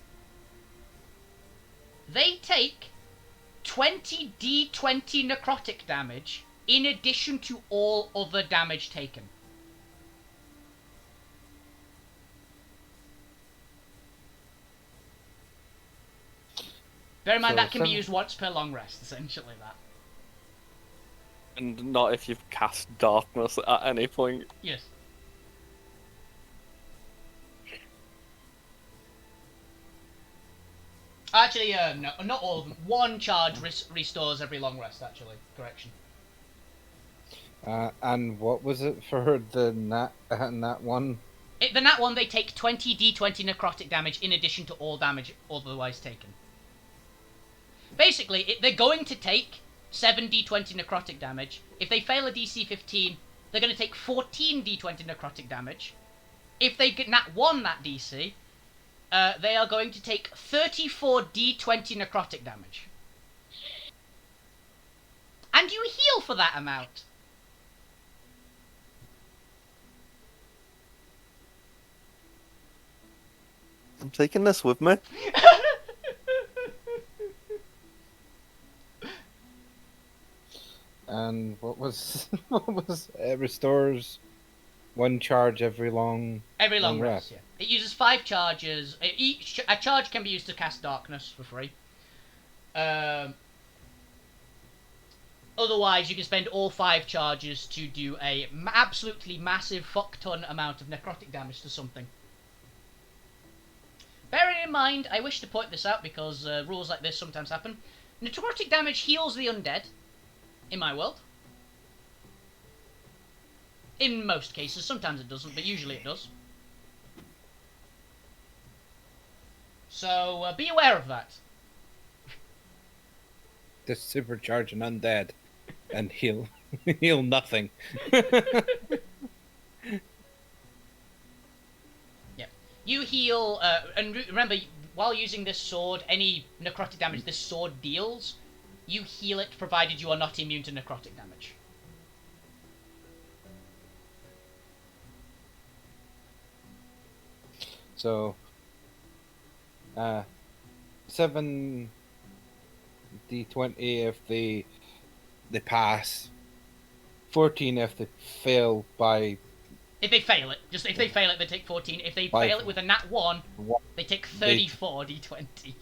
they take 20d20 necrotic damage in addition to all other damage taken. Bear in mind So that can be some- used once per long rest, essentially. That. And not if you've cast darkness at any point. Yes. Actually, no, not all of them. One charge restores every long rest. Actually, correction. And what was it for the nat one? The nat one, they take 20 d20 necrotic damage in addition to all damage otherwise taken. Basically, they're going to take 7 d20 necrotic damage. If they fail a DC 15, they're going to take 14 d20 necrotic damage. If they get nat 1 that DC, they are going to take 34 d20 necrotic damage. And you heal for that amount. I'm taking this with me. And what was it restores one charge every long Long rest, yeah. It uses 5 charges. A charge can be used to cast darkness for free. Otherwise, you can spend all 5 charges to do a absolutely massive fuck-ton amount of necrotic damage to something. Bearing in mind, I wish to point this out because rules like this sometimes happen. Necrotic damage heals the undead, in my world. In most cases, sometimes it doesn't, but usually it does. So, be aware of that. Just supercharge an undead and heal heal nothing. You heal, and remember, while using this sword, any necrotic damage this sword deals, you heal it provided you are not immune to necrotic damage. So, 7 d20 if they pass, 14 if they fail by. If they fail it, just if they fail it, they take 14. If they fail it with a nat 1, they take 34 d20.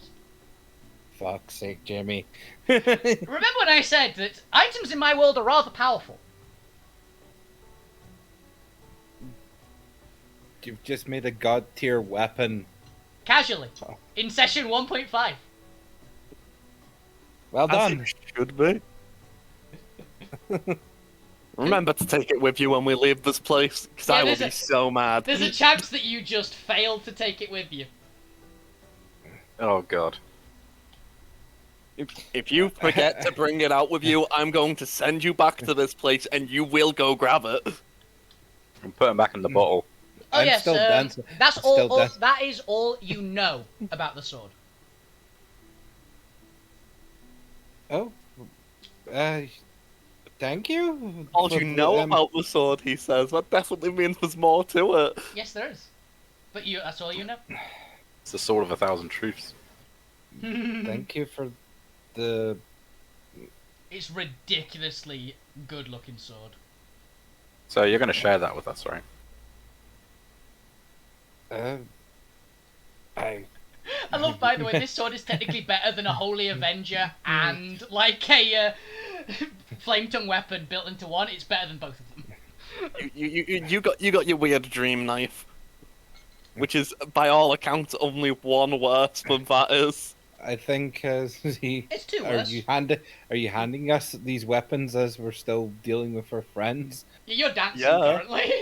Fuck's sake, Jimmy. Remember when I said that items in my world are rather powerful? You've just made a god tier weapon. Casually. In session 1.5. Well As done. it should be. Remember to take it with you when we leave this place, because Yeah, I will there's be a- so mad. There's a chance that you just failed to take it with you. Oh god. If you forget to bring it out with you, I'm going to send you back to this place and you will go grab it. And put him back in the bottle. Oh I'm yes, still dancing. that's I'm all, still all. dancing. That is all you know about the sword. Oh, thank you. All for you know the, about the sword, he says, that definitely means there's more to it. Yes, there is. But that's all you know. It's the sword of 1,000 truths. Thank you for the. It's ridiculously good-looking sword. So you're going to share that with us, right? I I love, by the way, this sword is technically better than a Holy Avenger and like a flame tongue weapon built into one. It's better than both of them. You got your weird dream knife, which is by all accounts only one worse than that is. I think It's two are worse. are you handing us these weapons as we're still dealing with our friends? You're dancing Yeah. currently.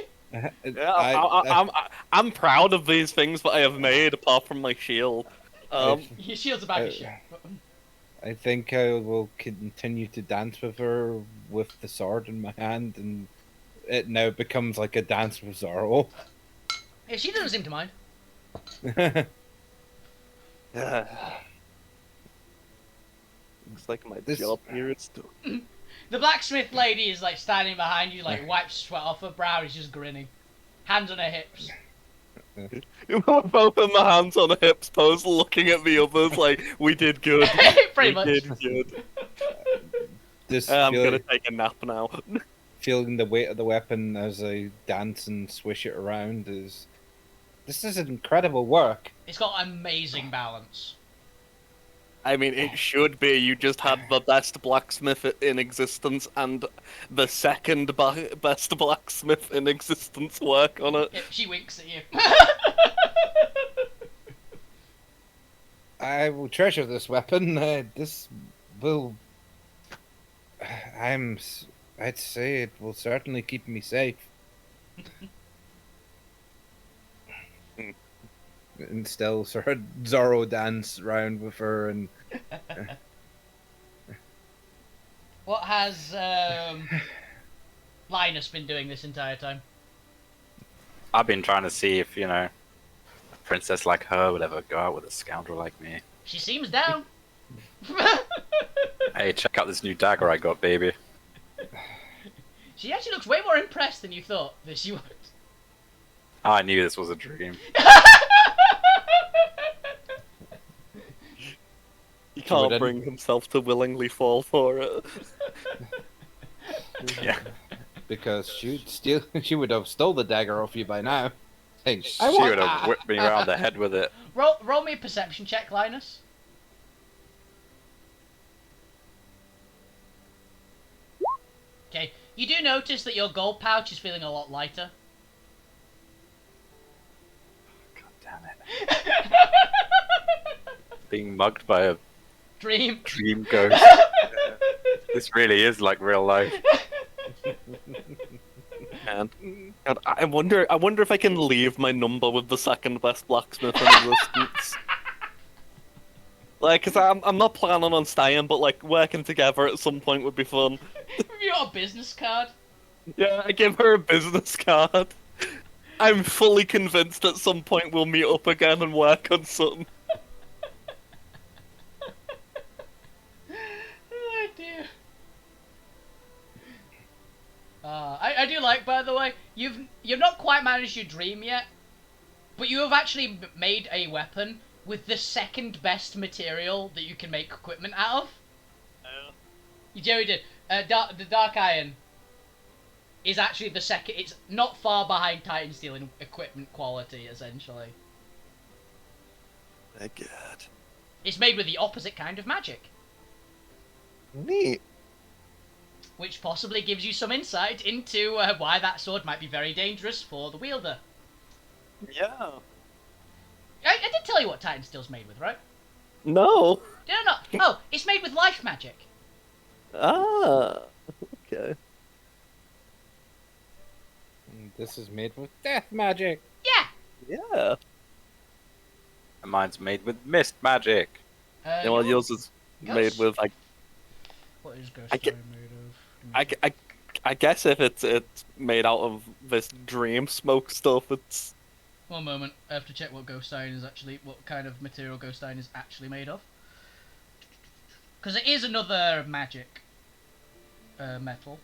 Yeah, I'm proud of these things that I have made, apart from my shield. Your shield's a bag of shit. I think I will continue to dance with her with the sword in my hand, and it now becomes like a dance with Zorro. Yeah, she doesn't seem to mind. Looks like my This- job here is done. The blacksmith lady is like standing behind you, like wipes sweat off her brow. Is just grinning, hands on her hips. You were both in the hands on the hips pose, looking at the others like, we did good. Pretty we much. did good. This I'm feeling, gonna take a nap now. feeling the weight of the weapon as I dance and swish it around this is incredible work. It's got amazing balance. I mean, it should be. You just had the best blacksmith in existence and the second best blacksmith in existence work on it. She winks at you. I will treasure this weapon. This will. I'd say it will certainly keep me safe. And still sort of Zorro dance around with her and. What has Linus been doing this entire time? I've been trying to see if, a princess like her would ever go out with a scoundrel like me. She seems down. Hey, check out this new dagger I got, baby. She actually looks way more impressed than you thought that she would. I knew this was a dream. He can't bring himself to willingly fall for it. Yeah. Because she would have stole the dagger off you by now. Hey, She would have whipped me around the head with it. Roll me a perception check, Linus. Okay, you do notice that your gold pouch is feeling a lot lighter. God damn it. Being mugged by a Dream. dream ghost. This really is like real life. And I wonder if I can leave my number with the second best blacksmith in existence. Like, cause I'm not planning on staying, but like working together at some point would be fun. You got a business card? Yeah, I give her a business card. I'm fully convinced at some point we'll meet up again and work on something. Oh dear. I do like, by the way, you've not quite managed your dream yet, but you have actually made a weapon with the second best material that you can make equipment out of. You did. The Dark Iron is actually the second. It's not far behind Titan Steel in equipment quality, essentially. My God. It's made with the opposite kind of magic, Neat. which possibly gives you some insight into why that sword might be very dangerous for the wielder. Yeah. I did tell you what Titan Steel's made with, right? No. Did I not? Oh, it's made with life magic. Ah. Okay. This is made with death magic. Yeah. Yeah. And mine's made with mist magic. Yeah, well, yours is made Ghost. with like. What is Ghost I get- made of? I guess if it's made out of this dream smoke stuff, it's. One moment, I have to check what Ghost Iron is actually, what kind of material Ghost Iron is actually made of. Because it is another magic metal.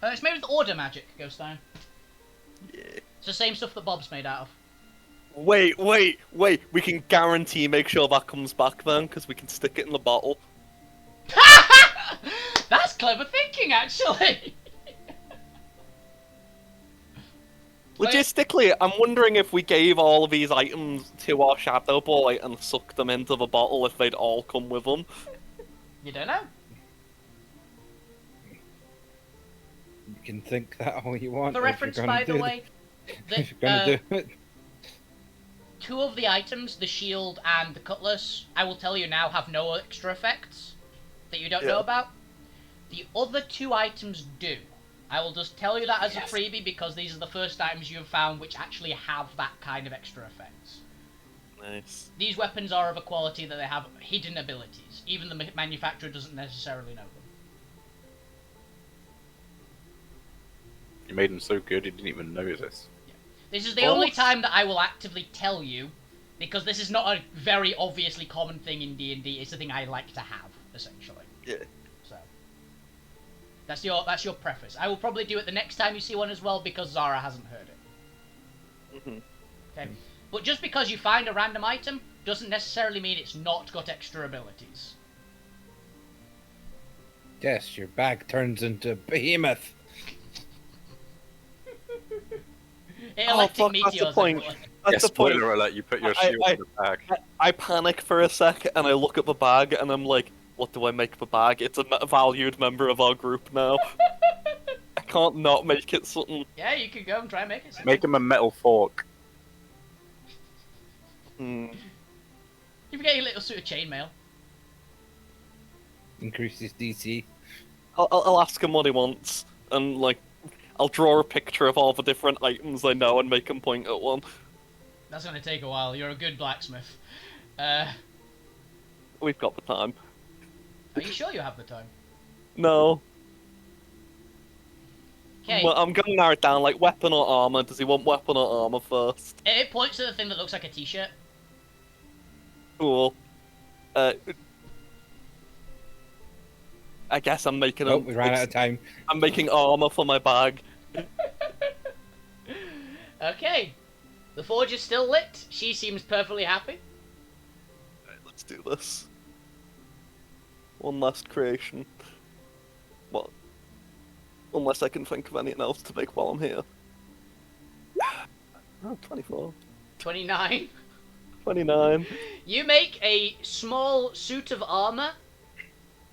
It's made with order magic, Ghost Iron. Yeah. It's the same stuff that Bob's made out of. Wait! We can guarantee make sure that comes back then, because we can stick it in the bottle. That's clever thinking, actually! Logistically, I'm wondering if we gave all of these items to our Shadow Boy and sucked them into the bottle, if they'd all come with them. You don't know. You can think that all you want. For if you're reference, gonna by the do way, if you're gonna do it. two of the items, the shield and the cutlass, I will tell you now, have no extra effects that you don't know about. The other two items do. I will just tell you that as a freebie because these are the first items you have found which actually have that kind of extra effects. Nice. These weapons are of a quality that they have hidden abilities. Even the manufacturer doesn't necessarily know them. You made them so good you didn't even notice. This is the only time that I will actively tell you, because this is not a very obviously common thing in D&D. It's a thing I like to have, essentially. Yeah. So that's your preface. I will probably do it the next time you see one as well, because Zara hasn't heard it. Mhm. Okay, but just because you find a random item doesn't necessarily mean it's not got extra abilities. Yes, your bag turns into behemoth. Electric fuck, that's the meteors point. everywhere. at the point, spoiler alert, you put your I- shield I- in the bag. I panic for a sec and I look at the bag and I'm like, what do I make of the bag? It's a valued member of our group now. I can't not make it something. Yeah, you could go and try and make it. Simple. Make him a metal fork. Hmm. You can get your little suit of chainmail. Increase his DC. I'll ask him what he wants and like, I'll draw a picture of all the different items I know and make him point at one. That's gonna take a while. You're a good blacksmith. We've got the time. Are you sure you have the time? No. Okay. Well, I'm gonna narrow it down, like weapon or armor. Does he want weapon or armor first? It points to the thing that looks like a t-shirt. Cool. I guess I'm making Oh, we ran out of time. I'm making armor for my bag. Okay. The forge is still lit. She seems perfectly happy. Right, let's do this. One last creation. What? Unless I can think of anything else to make while I'm here. Oh, 24. 29. 29. You make a small suit of armor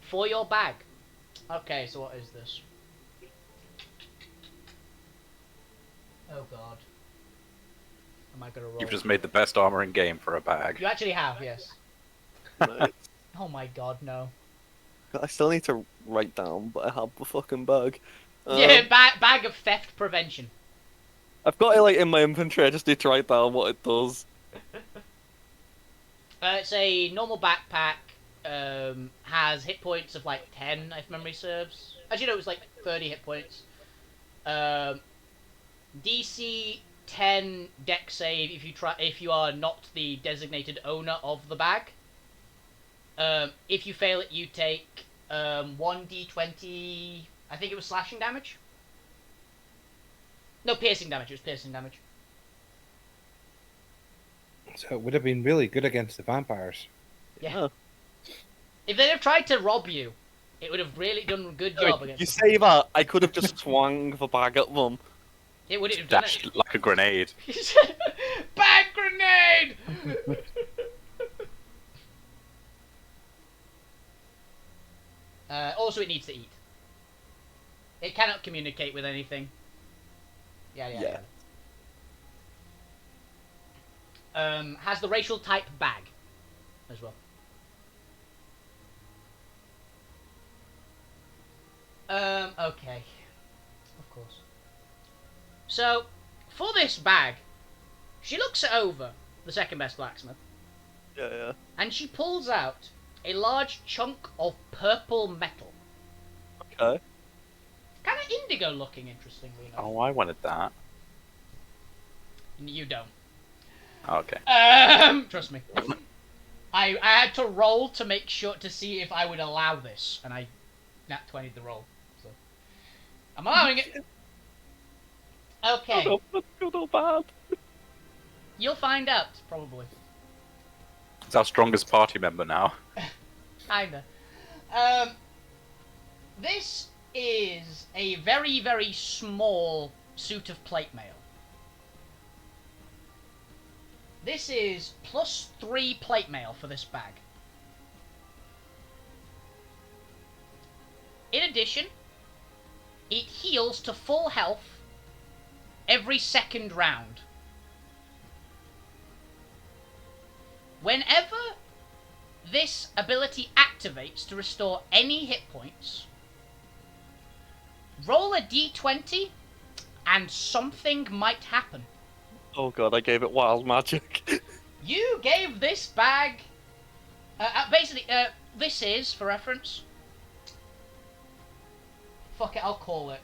for your bag. Okay, so what is this? Oh god. Am I gonna roll? You've just made the best armor in game for a bag. You actually have, yes. Right. Oh my god, no. I still need to write down, but I have the fucking bag. Yeah, bag of theft prevention. I've got it like in my inventory. I just need to write down what it does. It's a normal backpack. Has hit points of like 10, if memory serves. Actually, no, it was like 30 hit points. DC 10 deck save if you are not the designated owner of the bag. If you fail it, you take 1d20. I think it was slashing damage. No, piercing damage. It was piercing damage. So it would have been really good against the vampires. Yeah. Oh. If they'd have tried to rob you, it would have really done a good job against You them. say that, I could have just swung the bag at them. It would have done Dashed it. like a grenade. Bag grenade! Also, it needs to eat. It cannot communicate with anything. Yeah. Has the racial type bag as well. Okay. Of course. So, for this bag, she looks it over, the second best blacksmith, Yeah. and she pulls out a large chunk of purple metal. Okay. Kind of indigo looking, interestingly enough. Oh, I wanted that. You don't. Okay. Trust me. I had to roll to make sure to see if I would allow this, and I nat 20'd the roll. So I'm allowing it. Okay, Good or bad? you'll find out probably. It's our strongest party member now. Kinda. This is a very, very small suit of plate mail. This is +3 plate mail for this bag. In addition, it heals to full health every second round. Whenever this ability activates to restore any hit points, roll a d20 and something might happen. Oh god, I gave it wild magic. You gave this bag... basically, this is, for reference... Fuck it, I'll call it...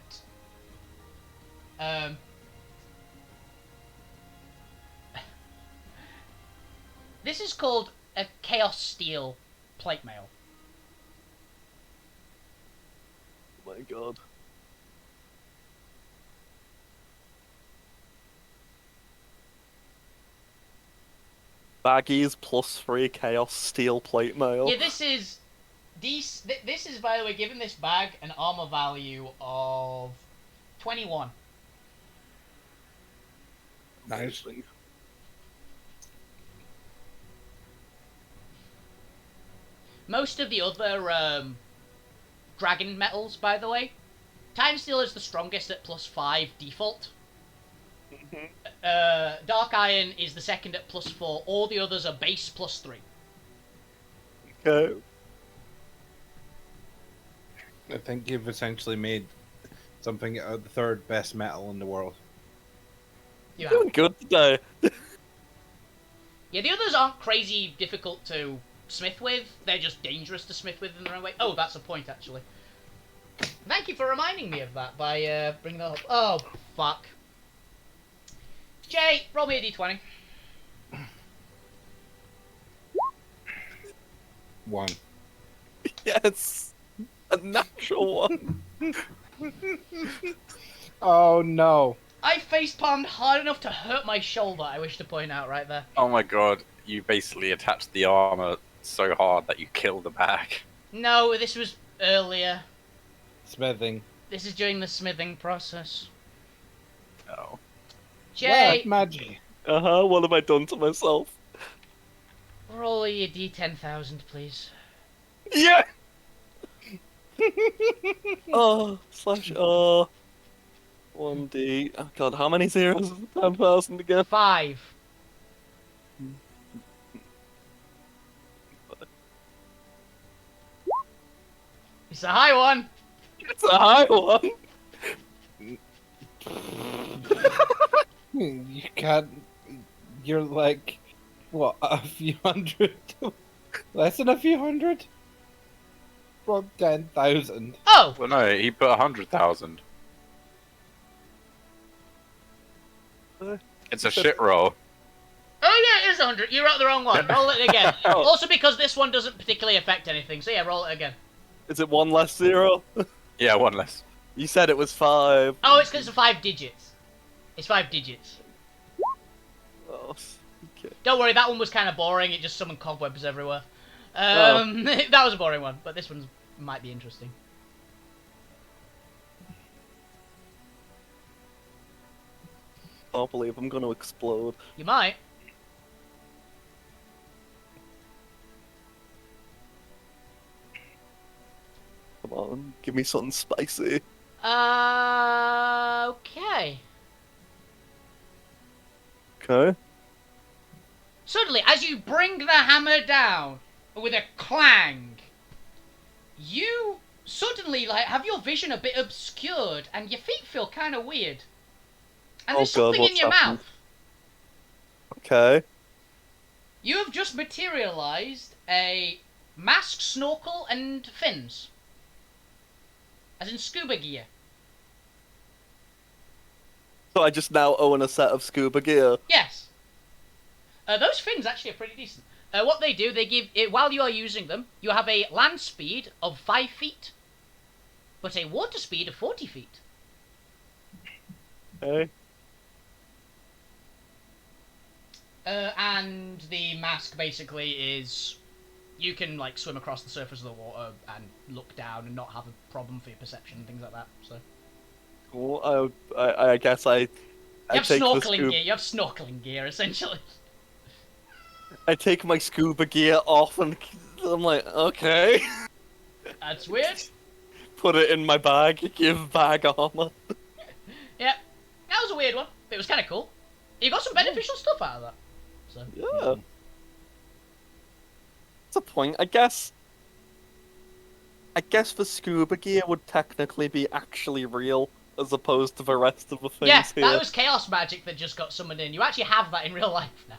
This is called a Chaos Steel plate mail. Oh my god. Baggies +3 chaos steel plate mail. Yeah, this is... This is, by the way, giving this bag an armor value of 21. Nice. Most of the other dragon metals, by the way, Time Steel is the strongest at +5 default. Dark Iron is the second at +4. All the others are base +3. Okay. I think you've essentially made something the third best metal in the world. You Doing have. good today. Yeah, the others aren't crazy difficult to smith with. They're just dangerous to smith with in their own way. Oh, that's a point, actually. Thank you for reminding me of that by bringing that up. Oh, fuck. Jay, roll me a d20. 1. Yes. A natural one. Oh no. I facepalmed hard enough to hurt my shoulder, I wish to point out right there. Oh my god, you basically attached the armor so hard that you killed the bag. No, this was earlier. Smithing. This is during the smithing process. Oh. Jay, What magic? What have I done to myself? roll your d10,000, please. Yeah! /. 1D. Oh god, how many zeros is 10,000 again? 5. It's a high one. It's a high one! You can't. You're like, what, a few hundred? Less than a few hundred? Well, 10,000. Oh! Well, no, he put 100,000. It's a shit roll. Oh yeah, it is 100. You wrote the wrong one. Roll it again. Oh. Also because this one doesn't particularly affect anything, so yeah, roll it again. Is it one less zero? Yeah, one less. You said it was 5. Oh, it's because it's 5 digits. It's 5 digits. Oh, okay. Don't worry, that one was kind of boring. It just summoned cobwebs everywhere. Oh. That was a boring one, but this one might be interesting. I can't believe I'm gonna explode. You might. Come on, give me something spicy. Okay. Okay. Suddenly, as you bring the hammer down with a clang, you suddenly have your vision a bit obscured, and your feet feel kind of weird. And there's Oh God, something in what's your happened? mouth. Okay. You have just materialized a mask, snorkel, and fins. As in scuba gear. So I just now own a set of scuba gear. Yes. Those fins actually are pretty decent. What they do, they give it while you are using them. You have a land speed of 5 feet, but a water speed of 40 feet. Okay. And the mask basically is you can like swim across the surface of the water and look down and not have a problem for your perception and things like that. So Cool. I guess I you have take the snorkeling gear. You have snorkeling gear essentially. I take my scuba gear off and I'm like, okay. That's weird. Put it in my bag. Give bag armor. Yep, that was a weird one. But it was kind of cool. You got some beneficial stuff out of that. So Yeah. That's a point. I guess the scuba gear would technically be actually real as opposed to the rest of the things yeah, here. that was chaos magic that just got summoned in. You actually have that in real life now.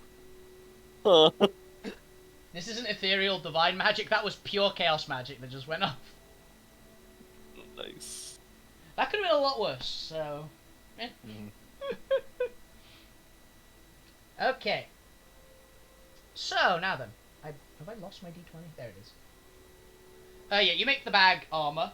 Huh. This isn't ethereal divine magic. That was pure chaos magic that just went off. Nice. That could have been a lot worse. So, yeah. Okay. So now then, have I lost my d20? There it is. Yeah, you make the bag armor.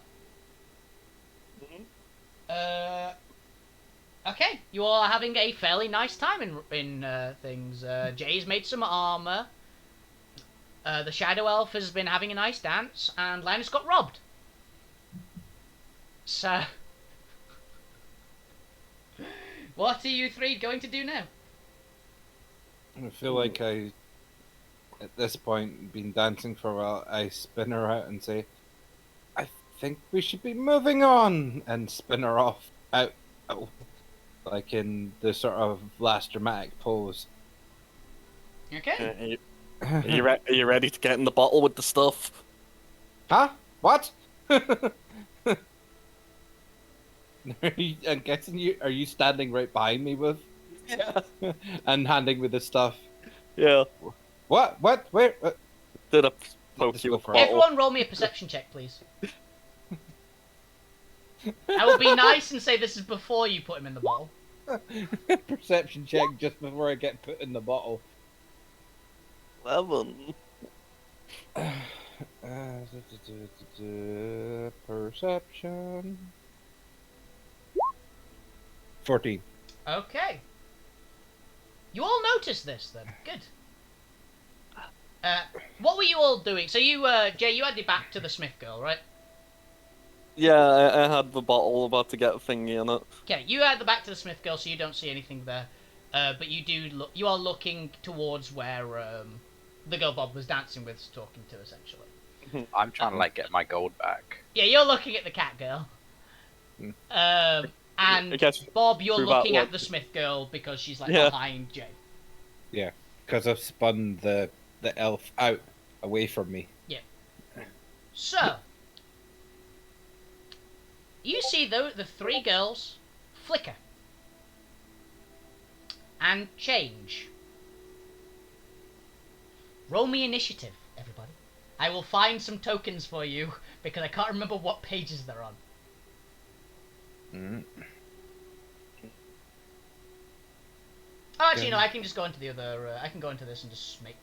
Okay, you all are having a fairly nice time in things. Jay's made some armor. The Shadow Elf has been having a nice dance, and Linus got robbed. So, what are you three going to do now? I feel like I At this point, been dancing for a while, I spin her out and say, I think we should be moving on, and spin her off out, like in the sort of last dramatic pose. Okay. Are you ready to get in the bottle with the stuff? Huh? What? I'm guessing are you standing right behind me with Yeah. and handing me the stuff? Yeah. What? What? Where? Did a Let's poke you go with for bottle. it. Everyone roll me a perception check, please. I will be nice and say this is before you put him in the bottle. Perception check just before I get put in the bottle. 11. Perception. 14. Okay. You all noticed this then. Good. What were you all doing? So you, Jay, you headed back to the Smith girl, right? Yeah, I had the bottle about to get a thingy in it. Okay, you head back to the Smith girl, so you don't see anything there. But you do look. You are looking towards where the girl Bob was dancing with, talking to, essentially. I'm trying to like get my gold back. Yeah, you're looking at the cat girl. And I guess Bob, you're through that looking at look. the Smith girl because she's like Yeah. behind Jay. Yeah, because I've spun the elf out away from me. So, you see the three girls flicker and change. Roll me initiative, everybody. I will find some tokens for you because I can't remember what pages they're on. Mm. Oh, actually, no, I can just go into the other. I can go into this and just make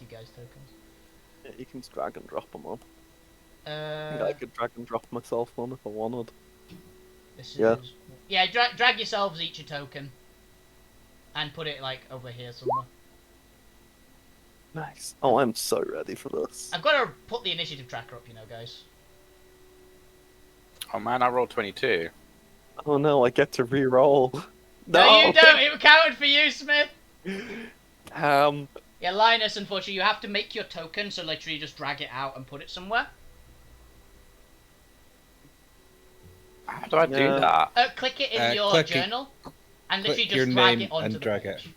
you guys tokens. Yeah, you can just drag and drop them on. Uh, I could drag and drop myself one if I wanted. This Yeah. is... Yeah, drag yourselves each a token. And put it, like, over here somewhere. Nice. Oh, I'm so ready for this. I've got to put the initiative tracker up, you know, guys. Oh man, I rolled 22. Oh no, I get to re-roll. No, you don't! It counted for you, Smith! Yeah, Linus, unfortunately, you have to make your token, so literally just drag it out and put it somewhere. How do I do Yeah. that? Click it in your click it- journal, and literally click your just drag name it onto and the drag page. it.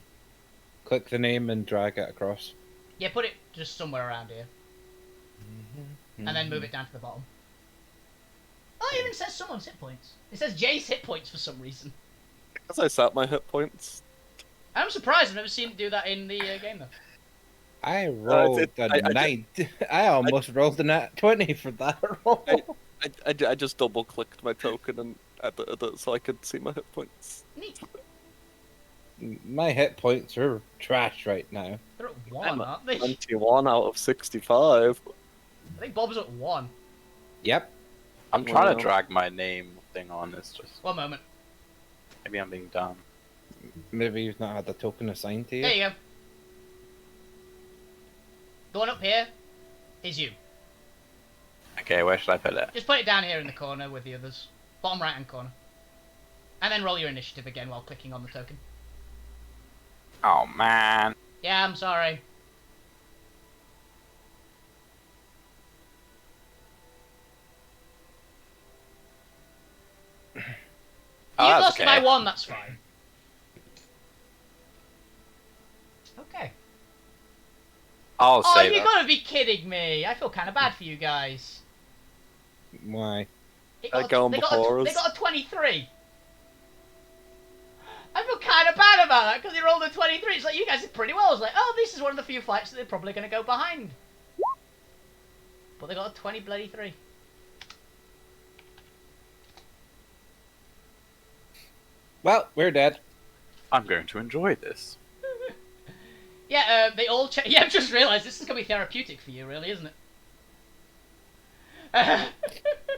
Click the name and drag it across. Yeah, put it just somewhere around here. And then move it down to the bottom. Oh, it even says someone's hit points. It says Jay's hit points for some reason. Because I set my hit points. I'm surprised. I've never seen it do that in the game, though. I rolled a 9. I almost rolled a nat 20 for that roll. I just double clicked my token and edited it so I could see my hit points. Neat. My hit points are trash right now. They're at 1, I'm aren't they? 21 out of 65. I think Bob's at 1. Yep. I'm trying Wow. to drag my name thing on. It's just 1 moment. maybe I'm being dumb. Maybe you've not had the token assigned to you. There you go. The one up here is you. Okay, where should I put it? Just put it down here in the corner with the others. Bottom right hand corner. And then roll your initiative again while clicking on the token. Oh man. Yeah, I'm sorry. Oh, You that's lost okay. by 1, that's fine. Okay. I'll Oh, say you that. gotta be kidding me. I feel kind of bad for you guys. Why? They They're going before us. they got a 23. I feel kind of bad about that because they rolled a 23. It's like, you guys did pretty well. I was like, oh, this is one of the few fights that they're probably going to go behind. But they got a 20 bloody 3. Well, we're dead. I'm going to enjoy this. Yeah, they all yeah, I've just realised this is going to be therapeutic for you, really, isn't it?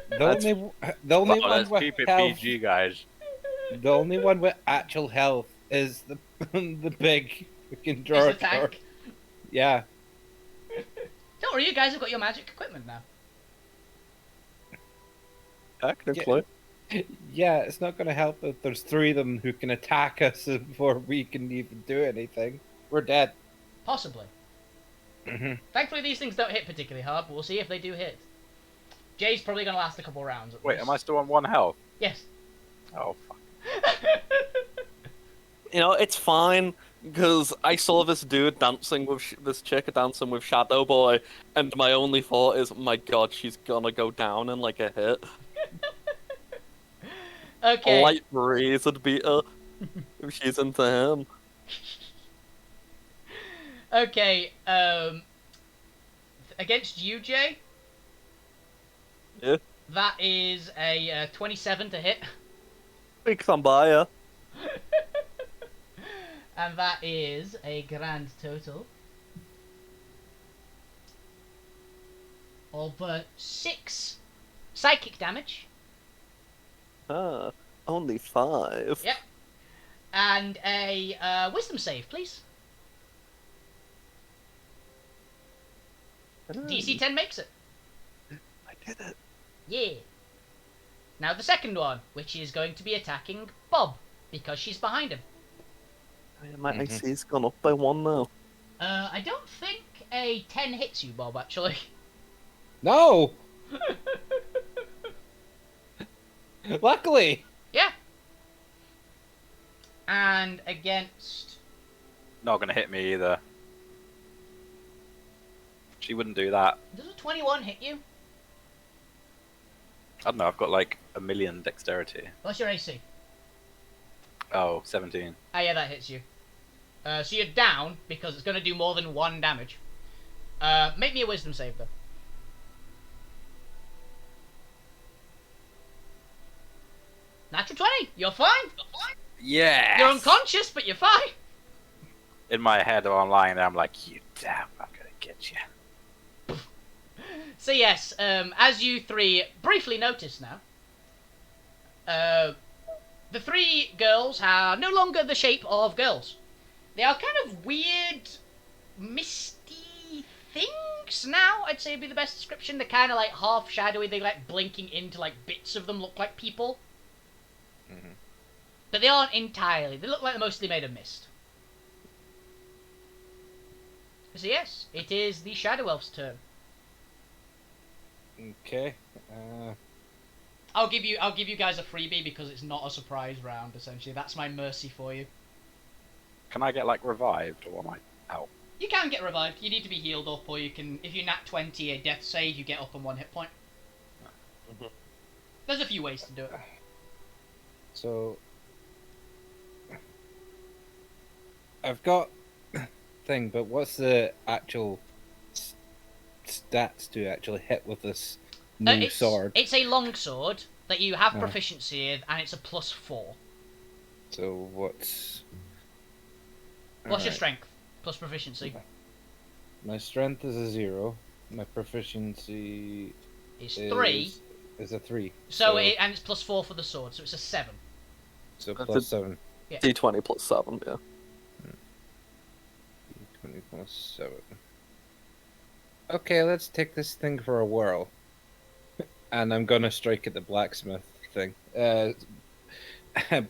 The only Oh, one let's with keep it health, PG, guys. the only one with actual health is the the big fucking It's drawer. the tank. Yeah. Don't worry, you guys have got your magic equipment now. Technically. Yeah, it's not going to help if there's 3 of them who can attack us before we can even do anything. We're dead. Possibly. Thankfully, these things don't hit particularly hard, but we'll see if they do hit. Jay's probably going to last a couple rounds. At Wait, least. am I still on 1 health? Yes. Oh, fuck. You know, it's fine, because I saw this dude dancing with this chick dancing with Shadow Boy, and my only thought is, my god, she's gonna go down in like a hit. Okay. A light breeze would beat her if she's into him. Okay. Against you, Jay. Yeah. That is a 27 to hit. Big come by her. And that is a grand total of 6 psychic damage. Ah, only 5. Yep. And a wisdom save, please. DC 10 makes it. I did it. Yeah. Now the second one, which is going to be attacking Bob, because she's behind him. My AC's gone up by 1 now. I don't think a 10 hits you, Bob, actually. No! Luckily! Yeah. And against... Not gonna hit me either. She wouldn't do that. Does a 21 hit you? I don't know, I've got like 1,000,000 dexterity. What's your AC? Oh, 17. Ah, yeah, that hits you. So you're down, because it's going to do more than 1 damage. Make me a wisdom save, though. Natural 20! You're fine! Yeah. You're unconscious, but you're fine! In my head or online, I'm like, you damn, I'm gonna get you. So yes, as you three briefly notice now, the 3 girls are no longer the shape of girls. They are kind of weird, misty things now, I'd say would be the best description. They're kind of like half shadowy, they like blinking into like bits of them look like people. Mm-hmm. But they aren't entirely, they look like they're mostly made of mist. So yes, it is the Shadow Elf's turn. Okay. I'll give you guys a freebie because it's not a surprise round. Essentially, that's my mercy for you. Can I get like revived or am I out? You can get revived. You need to be healed up, or you can, if you nat 20 a death save, you get up on 1 hit point. Mhm. There's a few ways to do it. So I've got thing, but what's the actual stats to actually hit with this new sword? It's a long sword that you have Oh. proficiency in, and it's a +4. So what's What's your Alright. strength plus proficiency? My strength is a 0. My proficiency It's 3. is a 3. And it's +4 for the sword, so it's a 7. So That's plus 7. D20 plus 7, yeah. 20 plus 7. Okay, let's take this thing for a whirl. And I'm gonna strike at the blacksmith thing.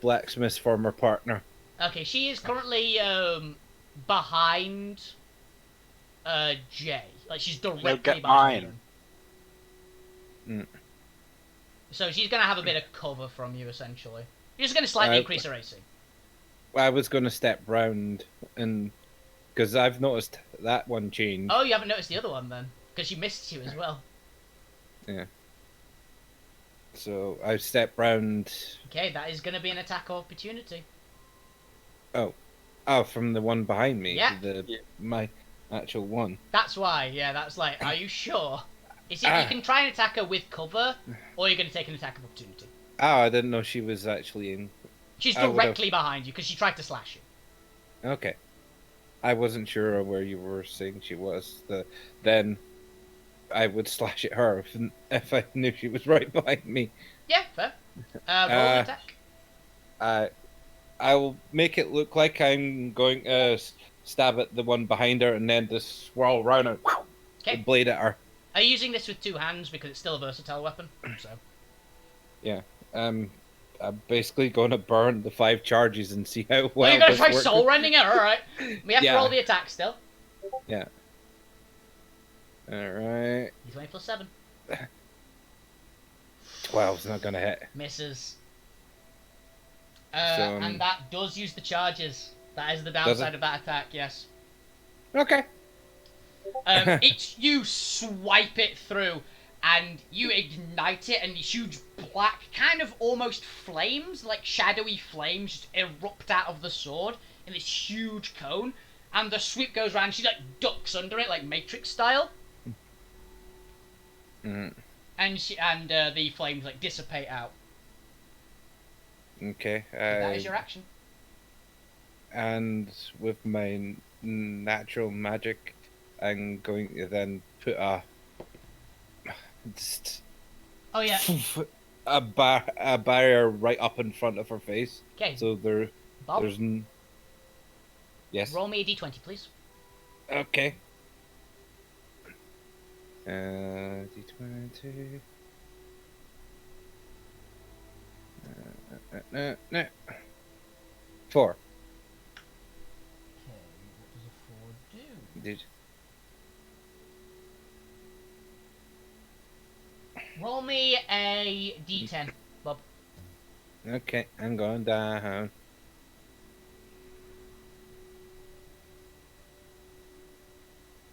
Blacksmith's former partner. Okay, she is currently behind Jay. Like she's directly get behind mine. him. So she's gonna have a bit of cover from you, essentially. You're just gonna slightly increase her AC. I was gonna step round and because I've noticed that one change. Oh, you haven't noticed the other one then, because she missed you as well. Yeah. So I step round. Okay, that is gonna be an attack opportunity. Oh, from the one behind me. Yeah. My actual one. That's why. Yeah, that's like. Are you sure? Is it you can try and attack her with cover, or you're gonna take an attack of opportunity? Oh, I didn't know she was actually in. She's I would've- directly behind you because she tried to slash you. Okay. I wasn't sure where you were saying she was. Then I would slash at her if I knew she was right behind me. Yeah, fair. Roll an attack. I'll make it look like I'm going to stab at the one behind her and then just swirl around and Okay. blade at her. Are you using this with 2 hands because it's still a versatile weapon? So. Yeah. I'm basically going to burn the 5 charges and see how well. Well, you're gonna this try works. soul rending her, alright. We have to Yeah. roll the attack still. Yeah. Alright. D20 plus 7. 12's not gonna hit. Misses. So, And that does use the charges. That is the Does downside it? of that attack, yes. Okay. You swipe it through, and you ignite it, and huge black, kind of almost flames, like shadowy flames, just erupt out of the sword in this huge cone. And the sweep goes around. She like ducks under it, like Matrix style. Mm, And the flames like dissipate out. okay. That is your action. And with my natural magic, I'm going to then put just Oh yeah. a barrier right up in front of her face. Okay. So Bob, there's yes. roll me a d20, please. Okay. D20. No. 4. Okay, what does a 4 do? Did Roll me a d10, Bob. okay, I'm going down.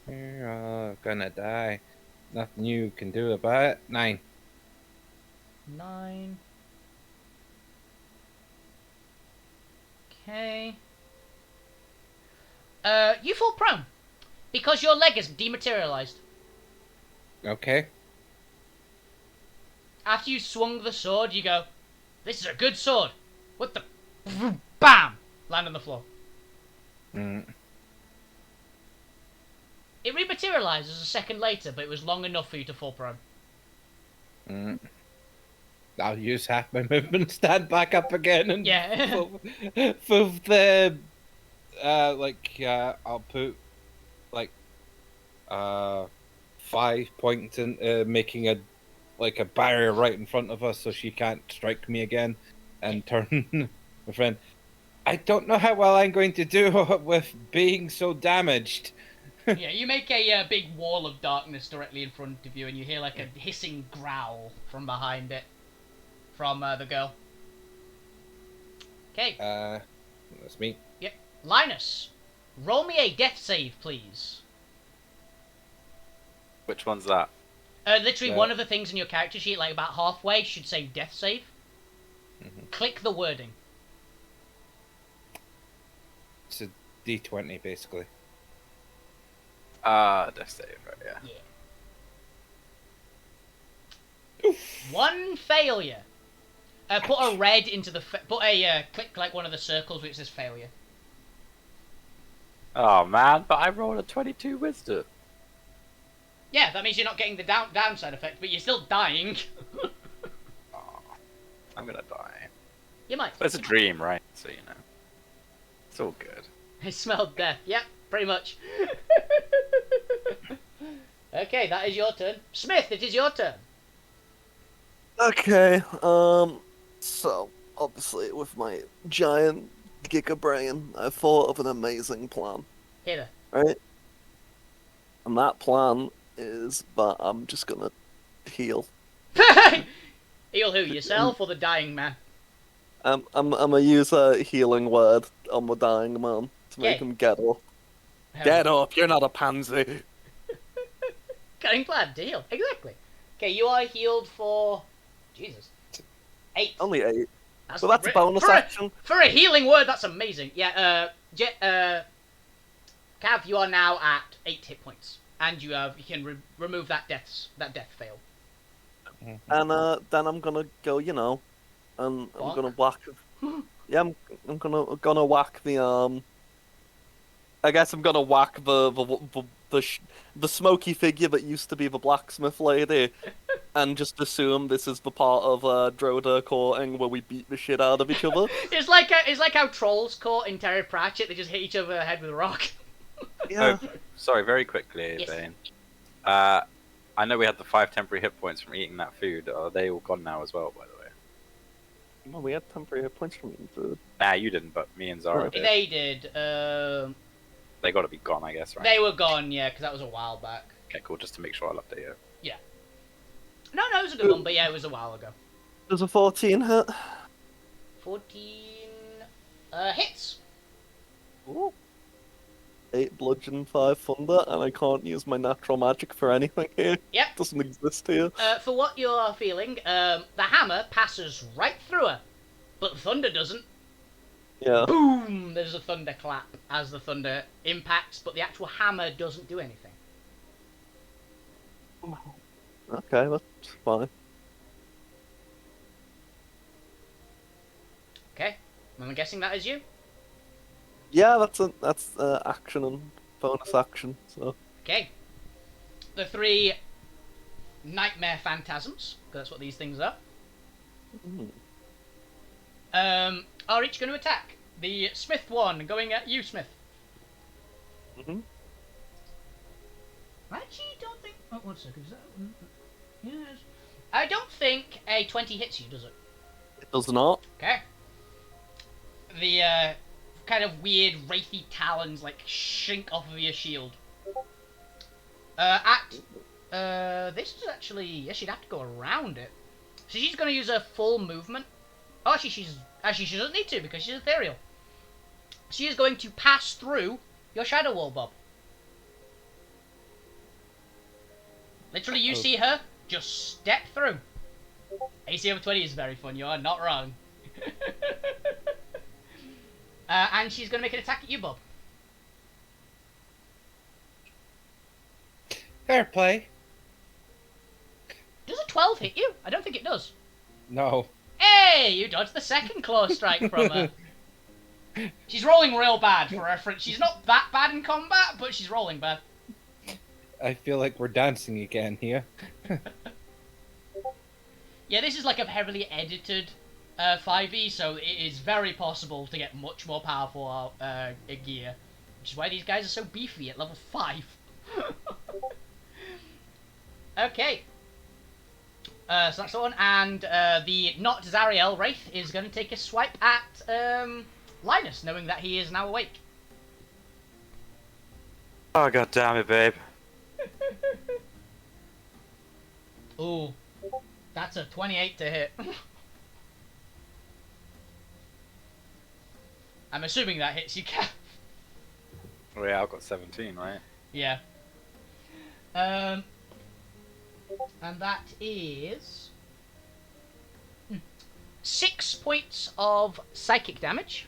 You're all gonna die. Nothing you can do about it. 9. 9. Okay. You fall prone because your leg is dematerialized. Okay. After you swung the sword, you go, "This is a good sword." What the? Bam! Land on the floor. Mm. It rematerializes a second later, but it was long enough for you to fall prone. Mm. I'll use half my movement, stand back up again, and Yeah. for the I'll put like 5 points in making a barrier right in front of us so she can't strike me again, and turn my friend. I don't know how well I'm going to do with being so damaged. Yeah, you make a big wall of darkness directly in front of you, and you hear like a hissing growl from behind it, from the girl. Okay. That's me. Yep. Linus, roll me a death save, please. Which one's that? Literally one of the things in your character sheet, like about halfway, should say death save. Mhm. Click the wording. It's a D20 basically. Death save, right, yeah. Yeah. One failure. Put a red into the... click like one of the circles which says failure. Oh man, but I rolled a 22 wisdom. Yeah, that means you're not getting the downside effect, but you're still dying. Oh, I'm gonna die. You might. But it's a dream, right? So, you know. It's all good. I smelled death. Yep, pretty much. Okay, that is your turn. Smith, it is your turn. Okay, so, obviously, with my giant giga brain, I thought of an amazing plan, Hit her. right? And that plan is that I'm just gonna heal. Heal who? Yourself or the dying man? I'm gonna use a healing word on the dying man to make Okay. him get up. Get up, you're not a pansy. Cutting plan to heal. Exactly. Okay, you are healed for... Jesus. 8. Only 8. That's So that's a re- bonus for action. For a healing word, that's amazing. Yeah, Cav, you are now at 8 hit points. And you can remove that death fail. And then I'm gonna go, and I'm Bonk. gonna whack. Yeah, I'm gonna whack the I guess I'm gonna whack the smoky figure that used to be the blacksmith lady, and just assume this is the part of Droda courting where we beat the shit out of each other. It's like how trolls caught in Terry Pratchett. They just hit each other in the head with a rock. Yeah. Oh, sorry, very quickly, Yes. Bane. I know we had the 5 temporary hit points from eating that food. Are they all gone now as well, by the way? Well, we had temporary hit points from eating food. Nah, you didn't, but me and Zara did. They did. They gotta be gone, I guess, right? They were gone, yeah, because that was a while back. Okay, cool. Just to make sure I'll update it. No, it was a good one, but yeah, it was a while ago. Does a 14 hit? 14 hits. Ooh. 8 bludgeon, 5 thunder, and I can't use my natural magic for anything here. Yep. Doesn't exist here. For what you're feeling, the hammer passes right through her, but the thunder doesn't. Yeah. Boom! There's a thunderclap as the thunder impacts, but the actual hammer doesn't do anything. Okay, that's fine. Okay, I'm guessing that is you. Yeah, that's action and bonus action. So Okay. The 3 nightmare phantasms, 'cause that's what these things are, are each going to attack. The Smith one going at you, Smith. Mhm. I actually don't think. Oh, 1 second. Is that? Yes. I don't think a 20 hits you, does it? it does not. Okay. The kind of weird wraithy talons like shrink off of your shield. This is actually, yeah, she'd have to go around it. So she's going to use her full movement. Oh, actually, she doesn't need to because she's ethereal. She is going to pass through your shadow wall, Bob. Literally, you see her just step through. AC over 20 is very fun. You are not wrong. And she's going to make an attack at you, Bob. Fair play. Does a 12 hit you? I don't think it does. No. Hey, you dodged the second claw strike from her. She's rolling real bad for reference. She's not that bad in combat, but she's rolling bad. I feel like we're dancing again here. Yeah, this is like a heavily edited 5e, so it is very possible to get much more powerful gear. Which is why these guys are so beefy at level 5. Okay. So that's the one, and the not Zariel Wraith is going to take a swipe at Linus, knowing that he is now awake. Oh god damn it, babe. Ooh, that's a 28 to hit. I'm assuming that hits you, Kev. Oh yeah, I've got 17, right? Yeah. And that is 6 points of psychic damage.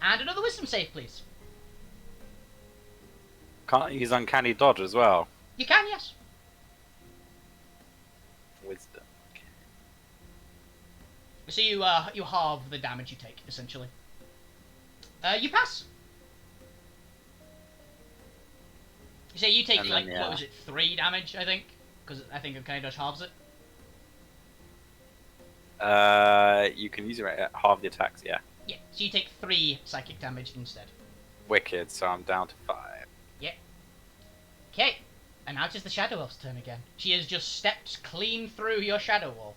And another wisdom save, please. Can't use uncanny dodge as well. You can, yes. Wisdom. So you halve the damage you take, essentially. You pass. You say you take, And like, then, yeah. what was it, 3 damage, I think? Because I think uncanny dodge halves it. You can use it at half the attacks, yeah. Yeah, so you take 3 psychic damage instead. Wicked, so I'm down to 5. Yeah. Okay, and now it is the Shadow Elf's turn again. She has just stepped clean through your shadow wall.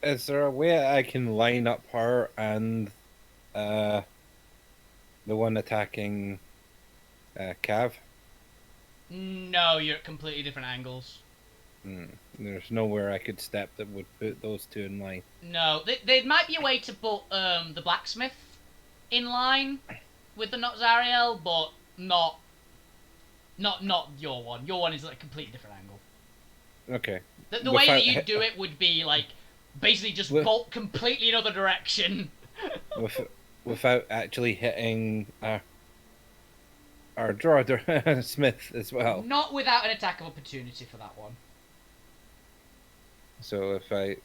Is there a way I can line up her and the one attacking Cav? No, you're at completely different angles. There's nowhere I could step that would put those two in line. No, there might be a way to put the blacksmith in line with the not Zariel, but not your one. Your one is like a completely different angle. Okay. The way that you do it would be like basically just bolt completely in other direction. Without actually hitting our drawer Smith as well. Not without an attack of opportunity for that one. So if I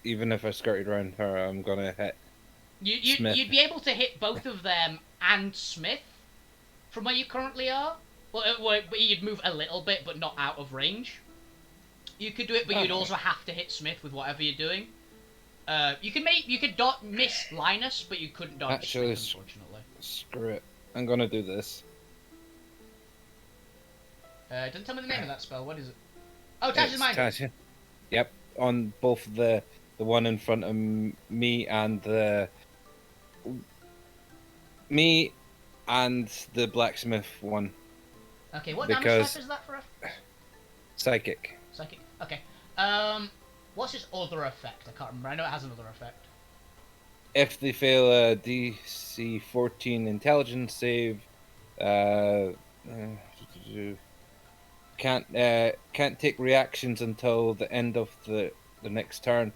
even if I skirted around her, I'm gonna hit. Smith. You'd be able to hit both of them and Smith from where you currently are. Well, you'd move a little bit, but not out of range. You could do it, but you'd also have to hit Smith with whatever you're doing. You could miss Linus, but you couldn't dodge Actually, Smith, unfortunately. Screw it. I'm gonna do this. Don't tell me the name of that spell. What is it? Oh, Tasha's Mind. Tasha. Yep, on both the one in front of me and the Me and the blacksmith one. Okay, what damage Because- type is that for a Psychic. psychic? Okay. What's his other effect? I can't remember. I know it has another effect. If they fail a DC 14 intelligence save, can't take reactions until the end of the next turn.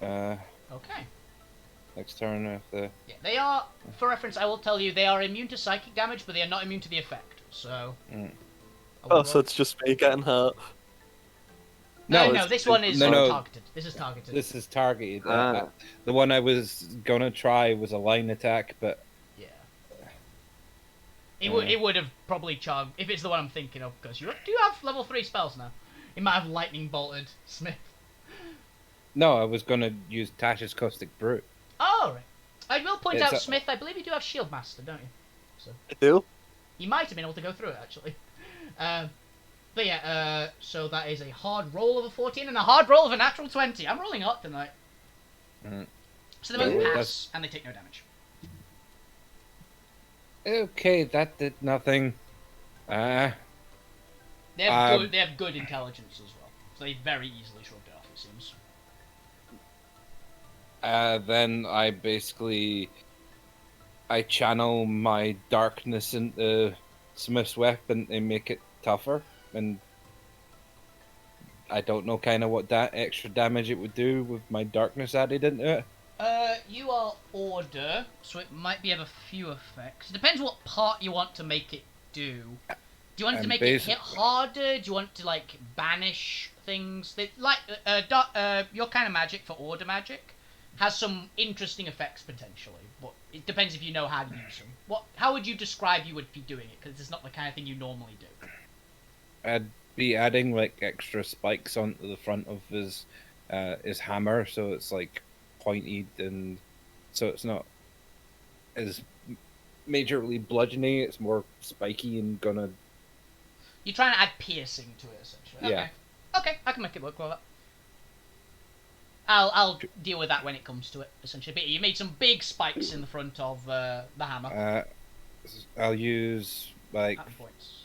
Okay. Next turn of the. Yeah, they are. For reference, I will tell you they are immune to psychic damage, but they are not immune to the effect. So. Mm. Oh, so it's just me getting hurt. No, it's- this one is no. targeted. This is targeted. This is targeted. Ah. The one I was gonna try was a line attack, but Yeah. It would have probably charged if it's the one I'm thinking of, because you do have level 3 spells now. It might have lightning bolted Smith. no, I was gonna use Tasha's Caustic Brute. Oh, right. I will point It's out, a- Smith, I believe you do have Shield Master, don't you? I do? You might have been able to go through it, actually. But yeah, so that is a hard roll of a 14 and a hard roll of a natural 20. I'm rolling hot tonight. Mm. So they both Yeah, pass, that's- and they take no damage. Okay, that did nothing. They have Um, they have good intelligence as well, so they very easily shrugged it off, it seems. Then I channel my darkness into Smith's weapon and make it tougher, and I don't know kind of what that extra damage it would do with my darkness added into it. You are order, so it might be of a few effects. It depends what part you want to make it do. Do you want it to And make it hit harder? Do you want to like banish things? That like your kind of magic for order magic has some interesting effects potentially, but it depends if you know how to use them. How would you describe you would be doing it? Because it's not the kind of thing you normally do. I'd be adding like extra spikes onto the front of his hammer, so it's like pointed, and so it's not as majorly bludgeoning. It's more spiky and gonna. You're trying to add piercing to it, essentially. Yeah. Okay, I can make it work with that. I'll deal with that when it comes to it, essentially. But you made some big spikes in the front of the hammer. I'll use like At points.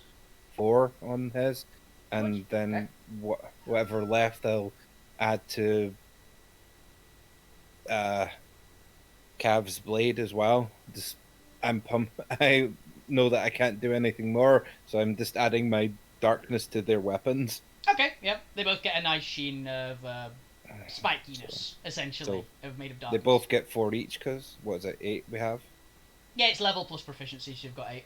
4 on his, and Which- then okay. whatever left I'll add to Cav's blade as well. I know that I can't do anything more, so I'm just adding my darkness to their weapons. Okay, yep. They both get a nice sheen of spikiness, essentially, made of They darkness. both get 4 each, because what is it, 8 we have? Yeah, it's level plus proficiency, so you've got 8.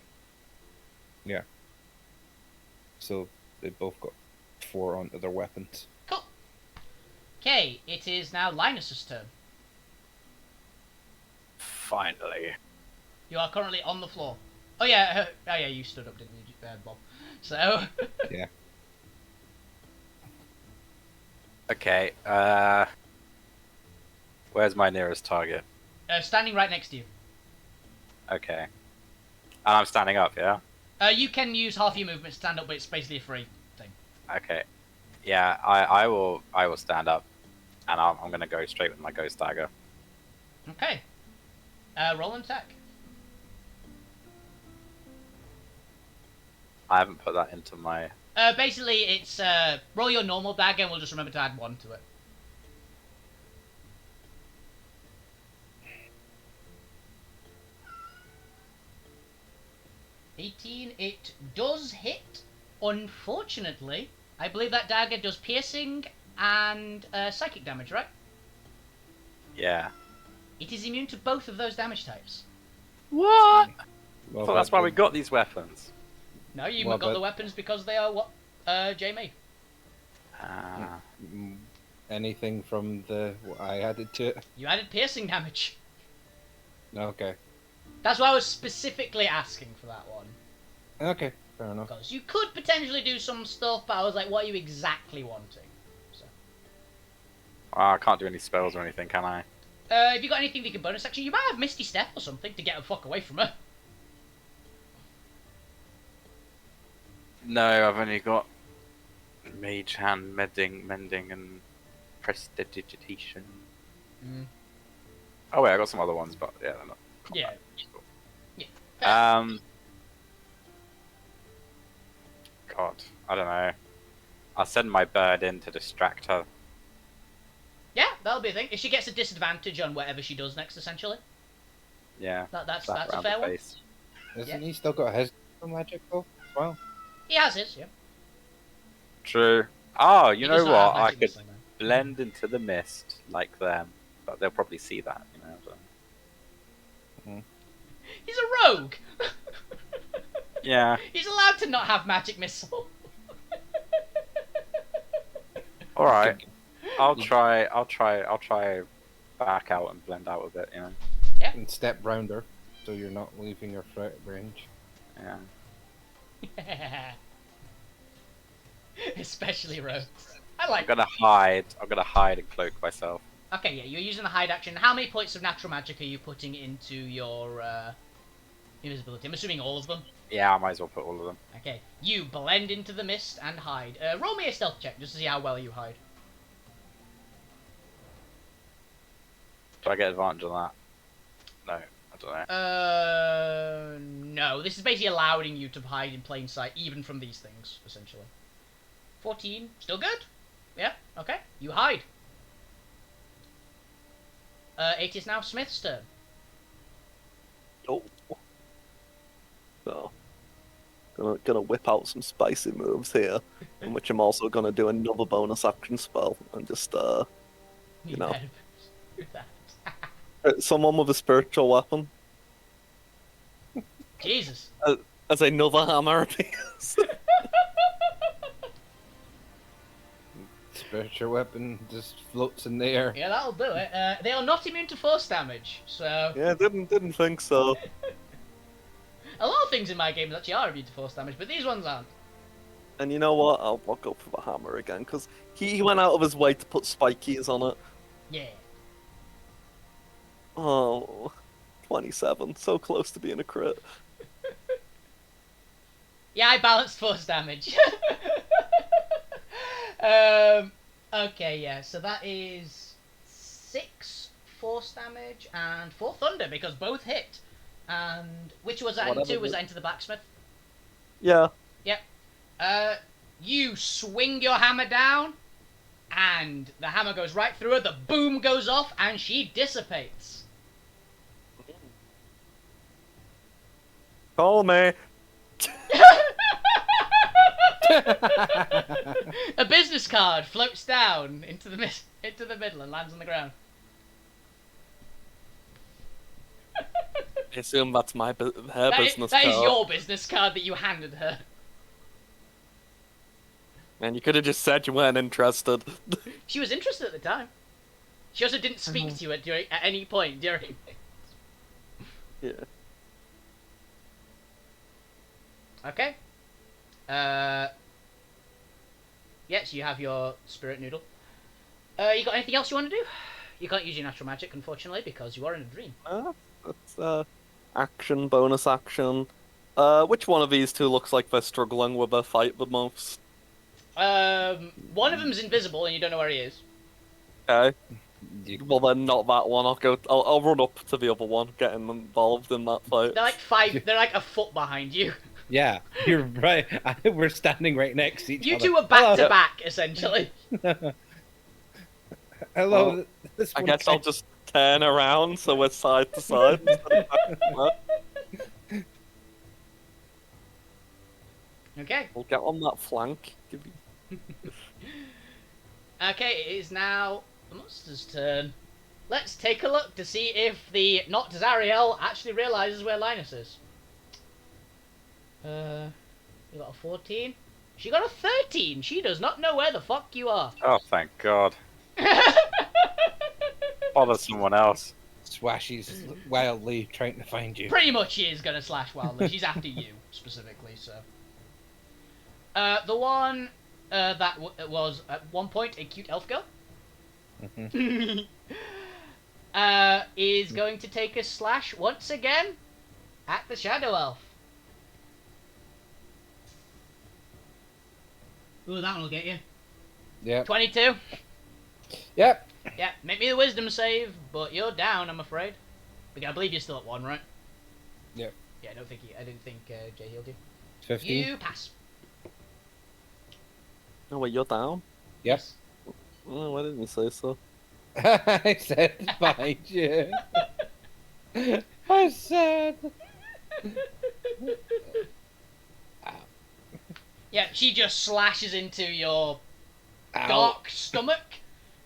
So they both got 4 onto their weapons. Cool. Okay, it is now Linus's turn. Finally. You are currently on the floor. Oh yeah, you stood up, didn't you, Bob? So, Yeah. Okay, where's my nearest target? standing right next to you. Okay. And I'm standing up, yeah? You can use half your movement to stand up, but it's basically a free thing. Okay. Yeah, I will stand up, and I'm gonna go straight with my ghost dagger. Okay. Roll and attack. I haven't put that into my... Basically, it's roll your normal dagger, and we'll just remember to add 1 to it. It does hit. Unfortunately, I believe that dagger does piercing and psychic damage, right? Yeah. It is immune to both of those damage types. What? Well, So that's why we got these weapons. No, you Well, got but- the weapons because they are what Jay made. Ah. Anything from what I added to it? You added piercing damage. Okay. That's why I was specifically asking for that one. Okay, fair enough. Because you could potentially do some stuff, but I was like, what are you exactly wanting? So, I can't do any spells or anything, can I? if you got anything that you can bonus action, you might have Misty Step or something to get the fuck away from her. No, I've only got Mage Hand, Mending, and Prestidigitation. Mm. Oh wait, I got some other ones, but yeah, they're not. Yeah. combat. Yeah. God, I don't know. I'll send my bird in to distract her. Yeah, that'll be a thing. If she gets a disadvantage on whatever she does next, essentially. Yeah. That's slap a around fair the one. face. Isn't he still got his magic though as well? He has his, yeah. True. Oh, He you does know not have what? I magic could missile, man. blend into the mist like them, but they'll probably see that, you know. So. He's a rogue. Yeah. He's allowed to not have magic missile. All right. I'll try back out and blend out a bit, you know. And step round her, so you're not leaving her threat range. Yeah. Especially rogues. I I'm like. gonna hide and cloak myself. Okay, yeah, you're using the hide action. How many points of natural magic are you putting into your invisibility? I'm assuming all of them. Yeah, I might as well put all of them. Okay, you blend into the mist and hide. Roll me a stealth check just to see how well you hide. Do I get advantage on that? No, I don't know. No. This is basically allowing you to hide in plain sight, even from these things, essentially. 14, still good? Yeah, okay. You hide. It is now Smith's turn. Oh. So, gonna whip out some spicy moves here, in which I'm also gonna do another bonus action spell and just you know, better do that. someone with a spiritual weapon Jesus. as another hammer appears. Spiritual weapon just floats in the air. Yeah, that'll do it. They are not immune to force damage, so... Yeah, didn't think so. A lot of things in my games actually are immune to force damage, but these ones aren't. And you know what? I'll go for the hammer again because he went out of his way to put spikies on it. Yeah. Oh, 27, so close to being a crit. Yeah, I balanced force damage. Okay, yeah, so that is 6 force damage and 4 thunder because both hit. And which was that into? Was that into the blacksmith? Yeah. Yep. You swing your hammer down, and the hammer goes right through her. The boom goes off, and she dissipates. Call me. A business card floats down into the middle and lands on the ground. I assume that's her business card. That is your business card that you handed her. Man, you could have just said you weren't interested. She was interested at the time. She also didn't speak to you at any point during. Yeah. Okay. Yes, you have your spirit noodle. You got anything else you want to do? You can't use your natural magic, unfortunately, because you are in a dream. That's action, bonus action. Which one of these two looks like they're struggling with a fight the most? One of them's invisible and you don't know where he is. Okay. Well then, not that one. I'll run up to the other one, getting involved in that fight. They're like a foot behind you. Yeah, you're right. We're standing right next to each You other. two are back to back, essentially. Hello. Well, this I one guess I'll just turn around so we're side to side. Okay. We'll get on that flank. Okay, it is now the monster's turn. Let's take a look to see if the not Zariel actually realizes where Linus is. You got a 14. She got a 13. She does not know where the fuck you are. Oh, thank God. Bother someone else. Swashy's wildly trying to find you. Pretty much she is gonna slash wildly. She's after you, specifically, so. The one that was at one point a cute elf girl is going to take a slash once again at the shadow elf. Ooh, that one will get you. Yep. 22. Yep. Yeah, make me the wisdom save, but you're down, I'm afraid. But I believe you're still at 1, right? Yep. Yeah, I didn't think Jay healed you. 15. You pass. Oh wait, you're down. Yep. Yes. Oh, why didn't you say so? I said behind you. I said. Ow. Yeah, she just slashes into your Ow. dark stomach,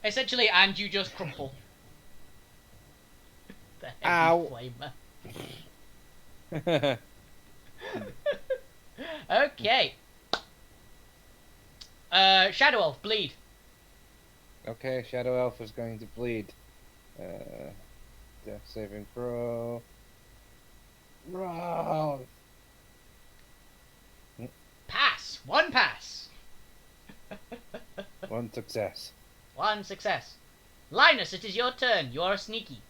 essentially, and you just crumple. The heavy Ow. flamer. Okay. Shadow Elf, bleed. Okay, Shadow Elf is going to bleed. Death saving throw. Roll. Pass. One pass. One success. One success. Linus, it is your turn. You are sneaky.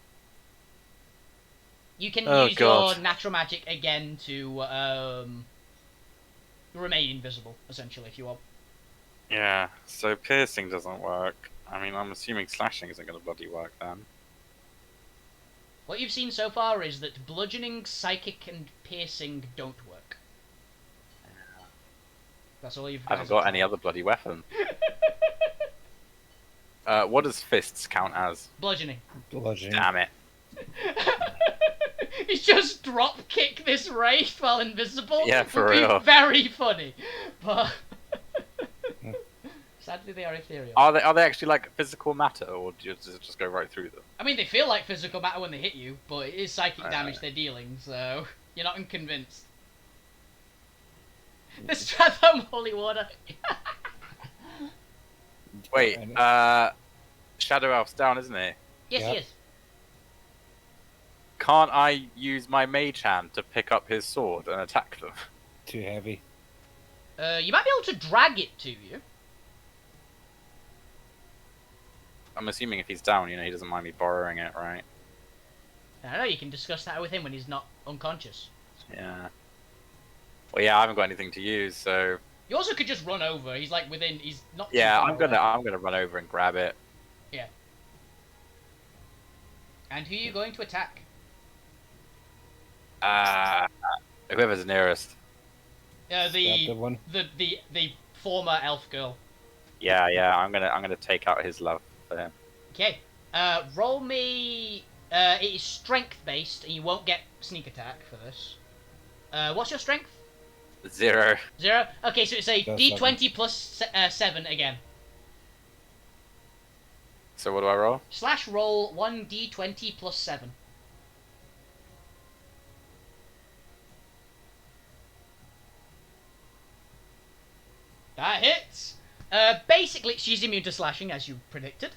You can Oh, use God. your natural magic again to remain invisible, essentially, if you want. Yeah, so piercing doesn't work. I mean, I'm assuming slashing isn't going to bloody work then. What you've seen so far is that bludgeoning, psychic, and piercing don't work. That's all you've I haven't got any other bloody weapon. What does fists count as? Bludgeoning. Bludgeoning. Damn it. He's just drop kick this wraith while invisible. Yeah, for would be real. very funny, but sadly they are ethereal. Are they actually like physical matter, or does it just go right through them? I mean, they feel like physical matter when they hit you, but it is psychic damage they're dealing, so you're not unconvinced. The Stratham Holy Water. Wait, Shadow Elf's down, isn't he? Yes, Yep. he is. Can't I use my mage hand to pick up his sword and attack them? Too heavy. You might be able to drag it to you. I'm assuming if he's down, he doesn't mind me borrowing it, right? I don't know, you can discuss that with him when he's not unconscious. Yeah. Well, yeah, I haven't got anything to use, so You also could just run over. He's like within. He's not. too yeah, far I'm away. gonna run over and grab it. Yeah. And who are you going to attack? Whoever's nearest. Stab the one. The former elf girl. Yeah, I'm gonna take out his love for him. Okay. Roll me. It is strength based, and you won't get sneak attack for this. What's your strength? 0. 0. Okay, so it's a Plus D20 plus 7 again. So what do I roll? / roll 1d20 plus 7. That hits. Basically, she's immune to slashing, as you predicted.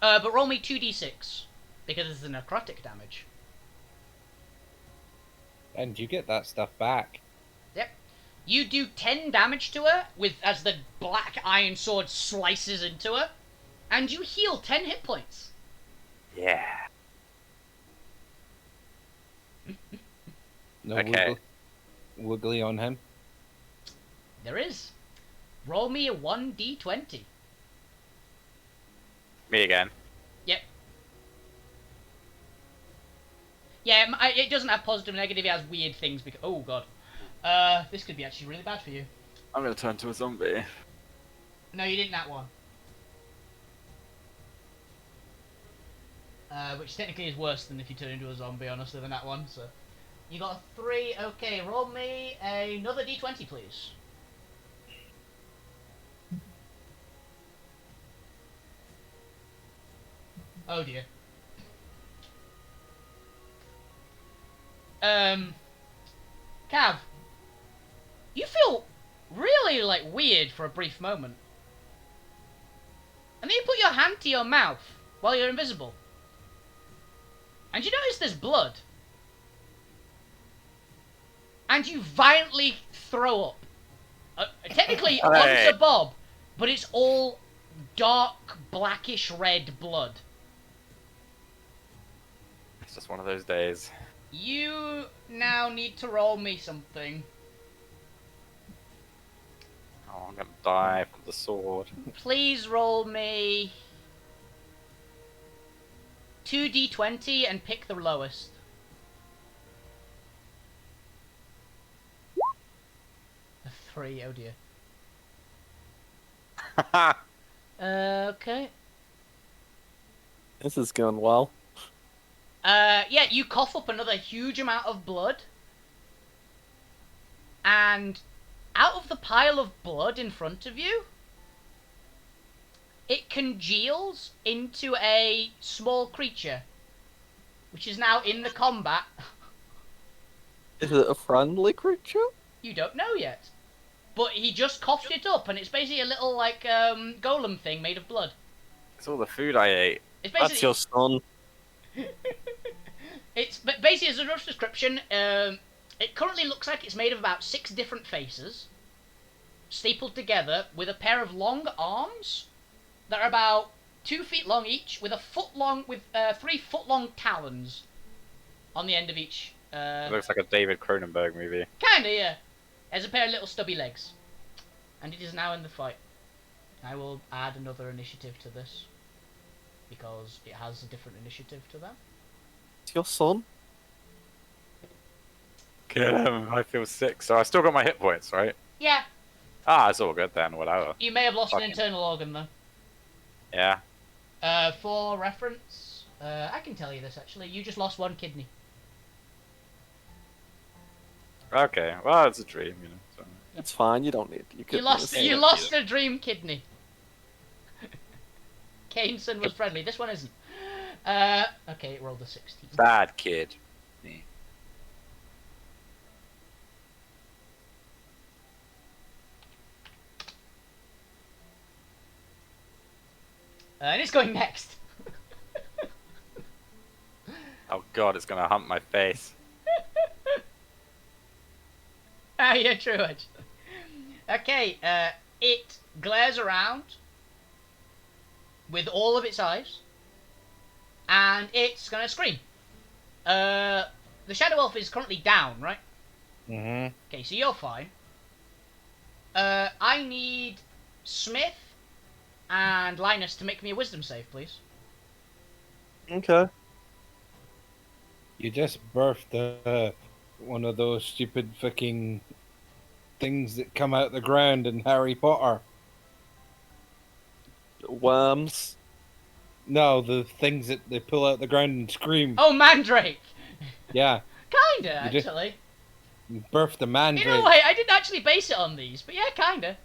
But roll me 2d6 because it's the necrotic damage. And you get that stuff back. Yep. You do 10 damage to her as the black iron sword slices into her, and you heal 10 hit points. Yeah. No Okay. wiggly on him. There is. Roll me a 1d20. Me again. Yep. Yeah, it doesn't have positive and negative, it has weird things because... Oh, God. This could be actually really bad for you. I'm gonna turn to a zombie. No, you didn't that one. Which technically is worse than if you turn into a zombie, honestly, than that one, so... You got a 3, okay, roll me another d20, please. Oh dear. Cav, you feel really, weird for a brief moment. And then you put your hand to your mouth while you're invisible. And you notice there's blood. And you violently throw up. Technically onto Bob, but it's all dark, blackish red blood. It's just one of those days. You now need to roll me something. Oh, I'm gonna die from the sword. Please roll me 2d20 and pick the lowest. 3. Oh dear. Okay. This is going well. Yeah, you cough up another huge amount of blood. And out of the pile of blood in front of you, it congeals into a small creature, which is now in the combat. Is it a friendly creature? You don't know yet. But he just coughed it up, and it's basically a little, like, golem thing made of blood. It's all the food I ate. It's That's basically... your son. But basically, as a rough description, it currently looks like it's made of about 6 different faces, stapled together with a pair of long arms that are about 2 feet long each, with 3 foot long talons on the end of each. It looks like a David Cronenberg movie. Kinda, yeah. Has a pair of little stubby legs, and it is now in the fight. I will add another initiative to this because it has a different initiative to that. It's your son. Get him. I feel sick. So I still got my hit points, right? Yeah, Ah, it's all good then. Whatever. you may have lost an Fucking- internal organ though. Yeah. For reference, I can tell you this actually. You just lost 1 kidney. Okay. Well, it's a dream, you know. So. It's fine. You don't need. You lost a dream kidney. Kaneson was friendly. This one isn't. Okay, it rolled a 16. Bad kid. And it's going next. Oh god, it's gonna hump my face. Ah, yeah, true. Actually. Okay, it glares around with all of its eyes, and it's gonna scream. The Shadow Elf is currently down, right? Mm-hmm. Okay, so you're fine. I need Smith and Linus to make me a wisdom save, please. Okay. You just birthed one of those stupid fucking things that come out the ground in Harry Potter. Worms. No, the things that they pull out the ground and scream. Oh, Mandrake! Yeah, Kinda, You just- actually. you birthed a mandrake. In a way, I didn't actually base it on these, but yeah, kinda.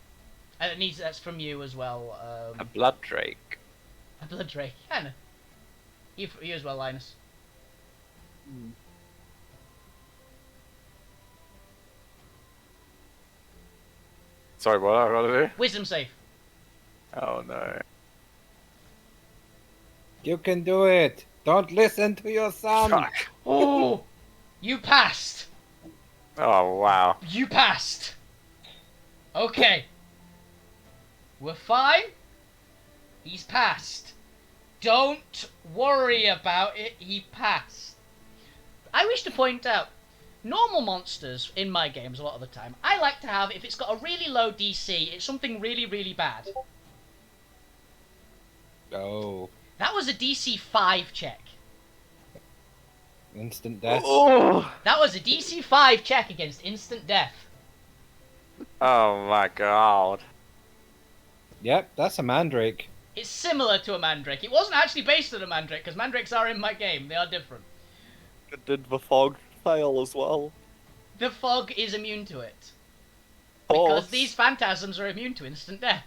And that's from you as well. A blood drake. A blood drake, kinda. You as well, Linus. Sorry, what I gotta do? Wisdom save. Oh no. You can do it. Don't listen to your son. Fuck. Oh, you passed. Oh wow. You passed. Okay. We're fine. He's passed. Don't worry about it. He passed. I wish to point out, normal monsters in my games a lot of the time, I like to have, if it's got a really low DC, it's something really, really bad. Oh, That was a DC 5 check. instant death. Oh. That was a DC 5 check against instant death. Oh my god. Yep, that's a mandrake. It's similar to a mandrake. It wasn't actually based on a mandrake, because mandrakes are in my game. They are different. Did the fog fail as well? The fog is immune to it. Of Because course. these phantasms are immune to instant death.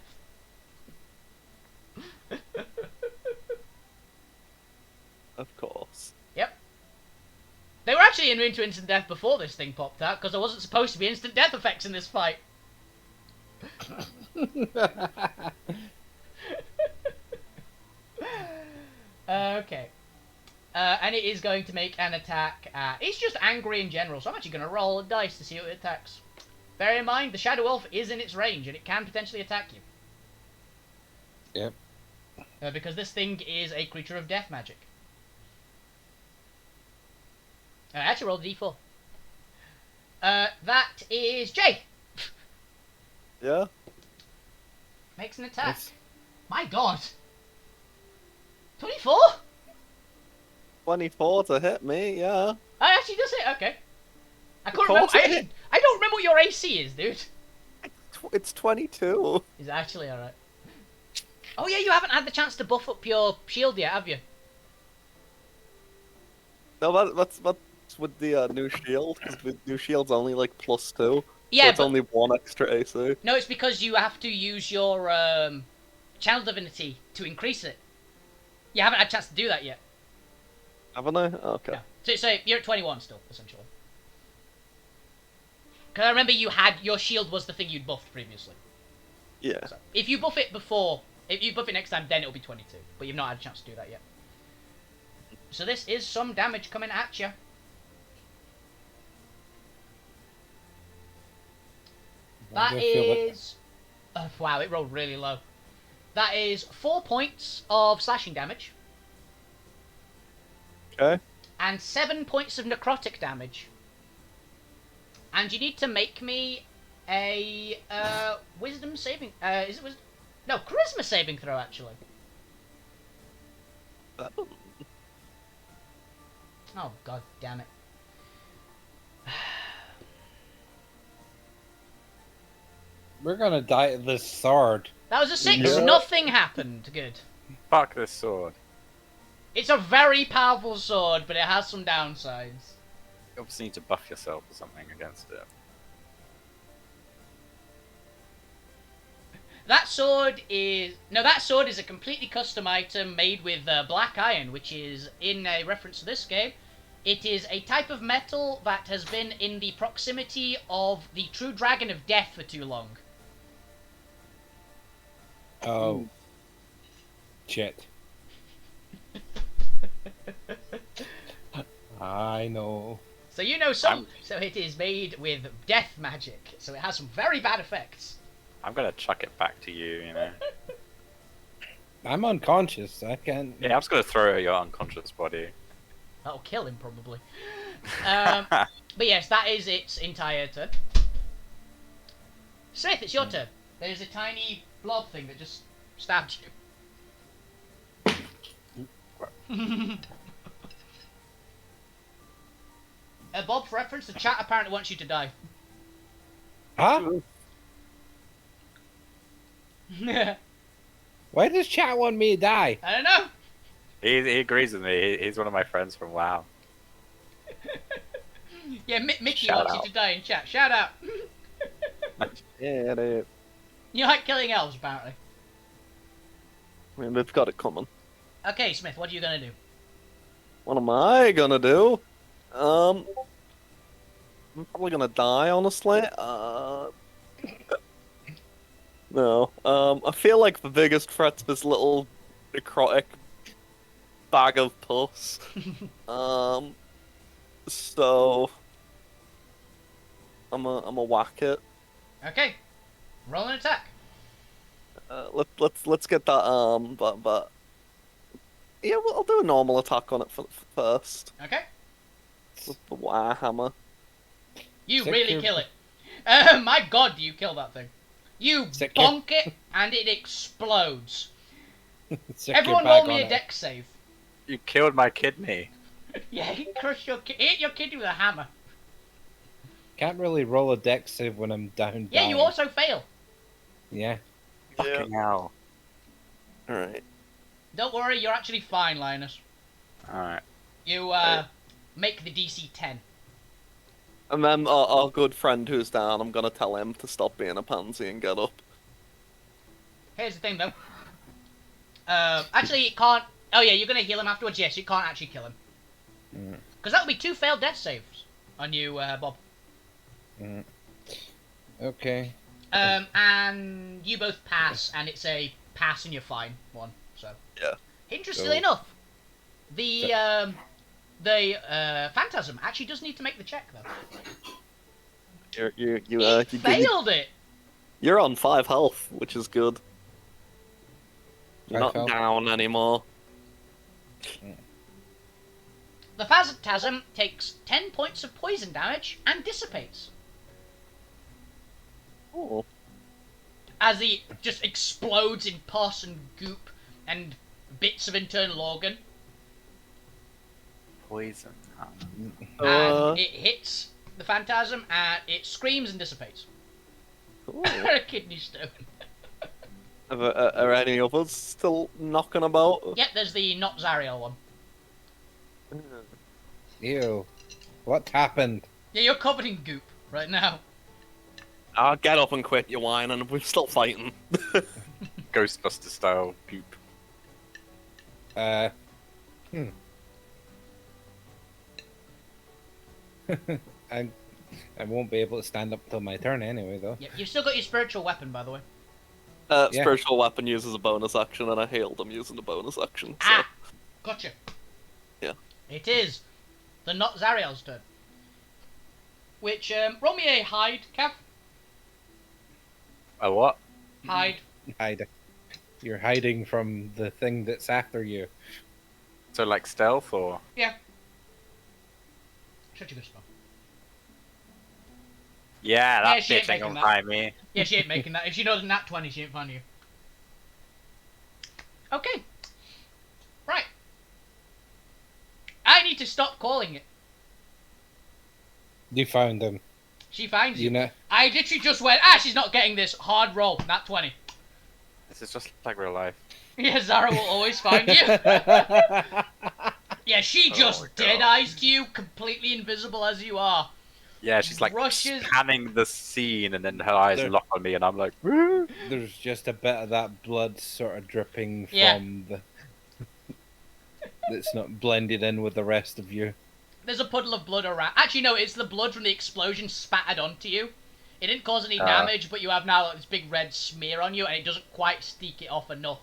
Of course. Yep. They were actually immune to instant death before this thing popped out, because there wasn't supposed to be instant death effects in this fight. Okay. And it is going to make an attack. It's just angry in general, so I'm actually going to roll a dice to see what it attacks. Bear in mind, the Shadow Elf is in its range, and it can potentially attack you. Yep. Because this thing is a creature of death magic. I actually rolled a d4. That is Jay. Yeah. Makes an attack. Yes. My god. 24? 24 to hit me, yeah. Oh, actually does it. Okay. I couldn't course remember. it hit. I don't remember what your AC is, dude. it's 22. Is actually alright. Oh yeah, you haven't had the chance to buff up your shield yet, have you? No, that's with the new shield, because the new shield's only like +2. So Yeah, it's but only 1 extra AC. no, it's because you have to use your channel divinity to increase it. You haven't had a chance to do that yet. Haven't I? Okay. No. So you're at 21 still, essentially. Because I remember your shield was the thing you'd buffed previously. Yeah. So if you buff it next time, then it'll be 22. But you've not had a chance to do that yet. So this is some damage coming at you. That I feel it. is... wow, it rolled really low. That is 4 points of slashing damage. Okay. And 7 points of necrotic damage. And you need to make me a wisdom saving... is it wisdom? No, charisma saving throw, actually. Oh, god damn it. We're gonna die at this sword. That was a 6. Yeah. Nothing happened. Good. Fuck this sword. It's a very powerful sword, but it has some downsides. You obviously need to buff yourself or something against it. That sword is a completely custom item made with black iron, which is in a reference to this game. It is a type of metal that has been in the proximity of the true dragon of death for too long. Oh. Shit. I know. So you know some. So it is made with death magic. So it has some very bad effects. I'm gonna chuck it back to you, you know. I'm unconscious. I can't. Yeah, I'm just gonna throw it at your unconscious body. That'll kill him probably. But yes, that is its entire turn. Smith, it's your turn. There's a tiny blob thing that just stabbed you. Bob, for reference, the chat apparently wants you to die. Huh? I Why does chat want me to die? don't know. He agrees with me. He's one of my friends from WoW. Yeah, Mickey Shout wants out. you to die in chat. Shout out. Yeah, You like killing elves, apparently. I mean, they've got it coming. Okay, Smith, what are you gonna do? What am I gonna do? I'm probably gonna die, honestly. No. I feel like the biggest threat's this little necrotic bag of pus. So I'm a whack it. Okay, roll an attack. Let's get that but yeah, well, I'll do a normal attack on it first Okay, with the warhammer. you Stick really your- kill it. My God, do you kill that thing? You Stick your- bonk it and it explodes. Stick Everyone your roll bag me on a it. dex save. You killed my kidney. Yeah, he crushed your hit your kidney with a hammer. Can't really roll a dex save when I'm down. Yeah, you dying. also fail. Yeah. Fucking hell. Alright. Don't worry, you're actually fine, Linus. Alright. You make the DC 10. And then our good friend who's down, I'm gonna tell him to stop being a pansy and get up. Here's the thing, though. Actually, it can't. Oh yeah, you're gonna heal him afterwards. Yes, you can't actually kill him because that would be 2 failed death saves on you, Bob. Okay. And you both pass, and it's a pass and you're fine one. So Yeah. interestingly So- enough, the phantasm actually does need to make the check though. It failed it. You're on 5 health, which is good. You're 5 not health. down anymore. The phantasm takes 10 points of poison damage and dissipates Oh. as he just explodes in pus and goop and bits of internal organ. Poison. And it hits the phantasm and it screams and dissipates. Ooh. A kidney stone. Are any others still knocking about? Yep, there's the not Zariel one. Ew. What happened? Yeah, you're covered in goop right now. I'll get up and quit your wine, and we're still fighting. Ghostbuster style goop. I won't be able to stand up till my turn anyway, though. Yep, you've still got your spiritual weapon, by the way. Yeah. Spiritual weapon uses a bonus action, and I healed him using a bonus action. So. Ah! Gotcha. Yeah. It is the not Zariel's turn. Which, roll me a hide, Cav. A what? Hide. Hide. You're hiding from the thing that's after you. So like stealth or? Yeah. Such a good spell. Yeah, that she ain't bitch ain't making gonna that. find me. Yeah, she ain't making that. If she knows a nat 20, she ain't finding you. Okay. Right. I need to stop calling it. You found him. She finds You you. know. I literally just went, she's not getting this. Hard roll. Nat 20. This is just like real life. Yeah, Zara will always find you. Yeah, she just my God. dead-eyes to you, completely invisible as you are. Yeah, she's like Rushes- scanning the scene, and then her eyes There- lock on me, and I'm like, "Woo!" There's just a bit of that blood sort of dripping Yeah. from the. That's not blended in with the rest of you. There's a puddle of blood around. Actually, no, it's the blood from the explosion spattered onto you. It didn't cause any damage, but you have now this big red smear on you, and it doesn't quite steak it off enough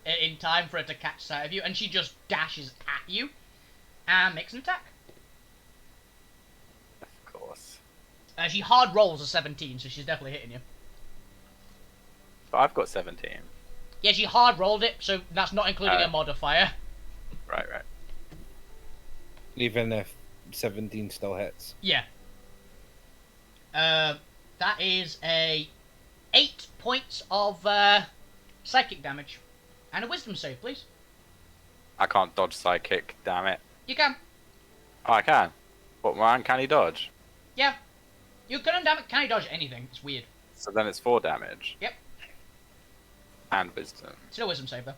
in time for her to catch sight of you, and she just dashes at you and makes an attack. Of course. She hard rolls a 17, so she's definitely hitting you. But I've got 17. Yeah, she hard rolled it, so that's not including a Oh. modifier. Right. Even if 17 still hits. Yeah. That is a 8 points of psychic damage. And a wisdom save, please. I can't dodge psychic, damn it. You can. Oh, I can. What, my uncanny dodge? Yeah. You can dodge anything. It's weird. So then it's 4 damage. Yep. And wisdom. Still a wisdom save, though.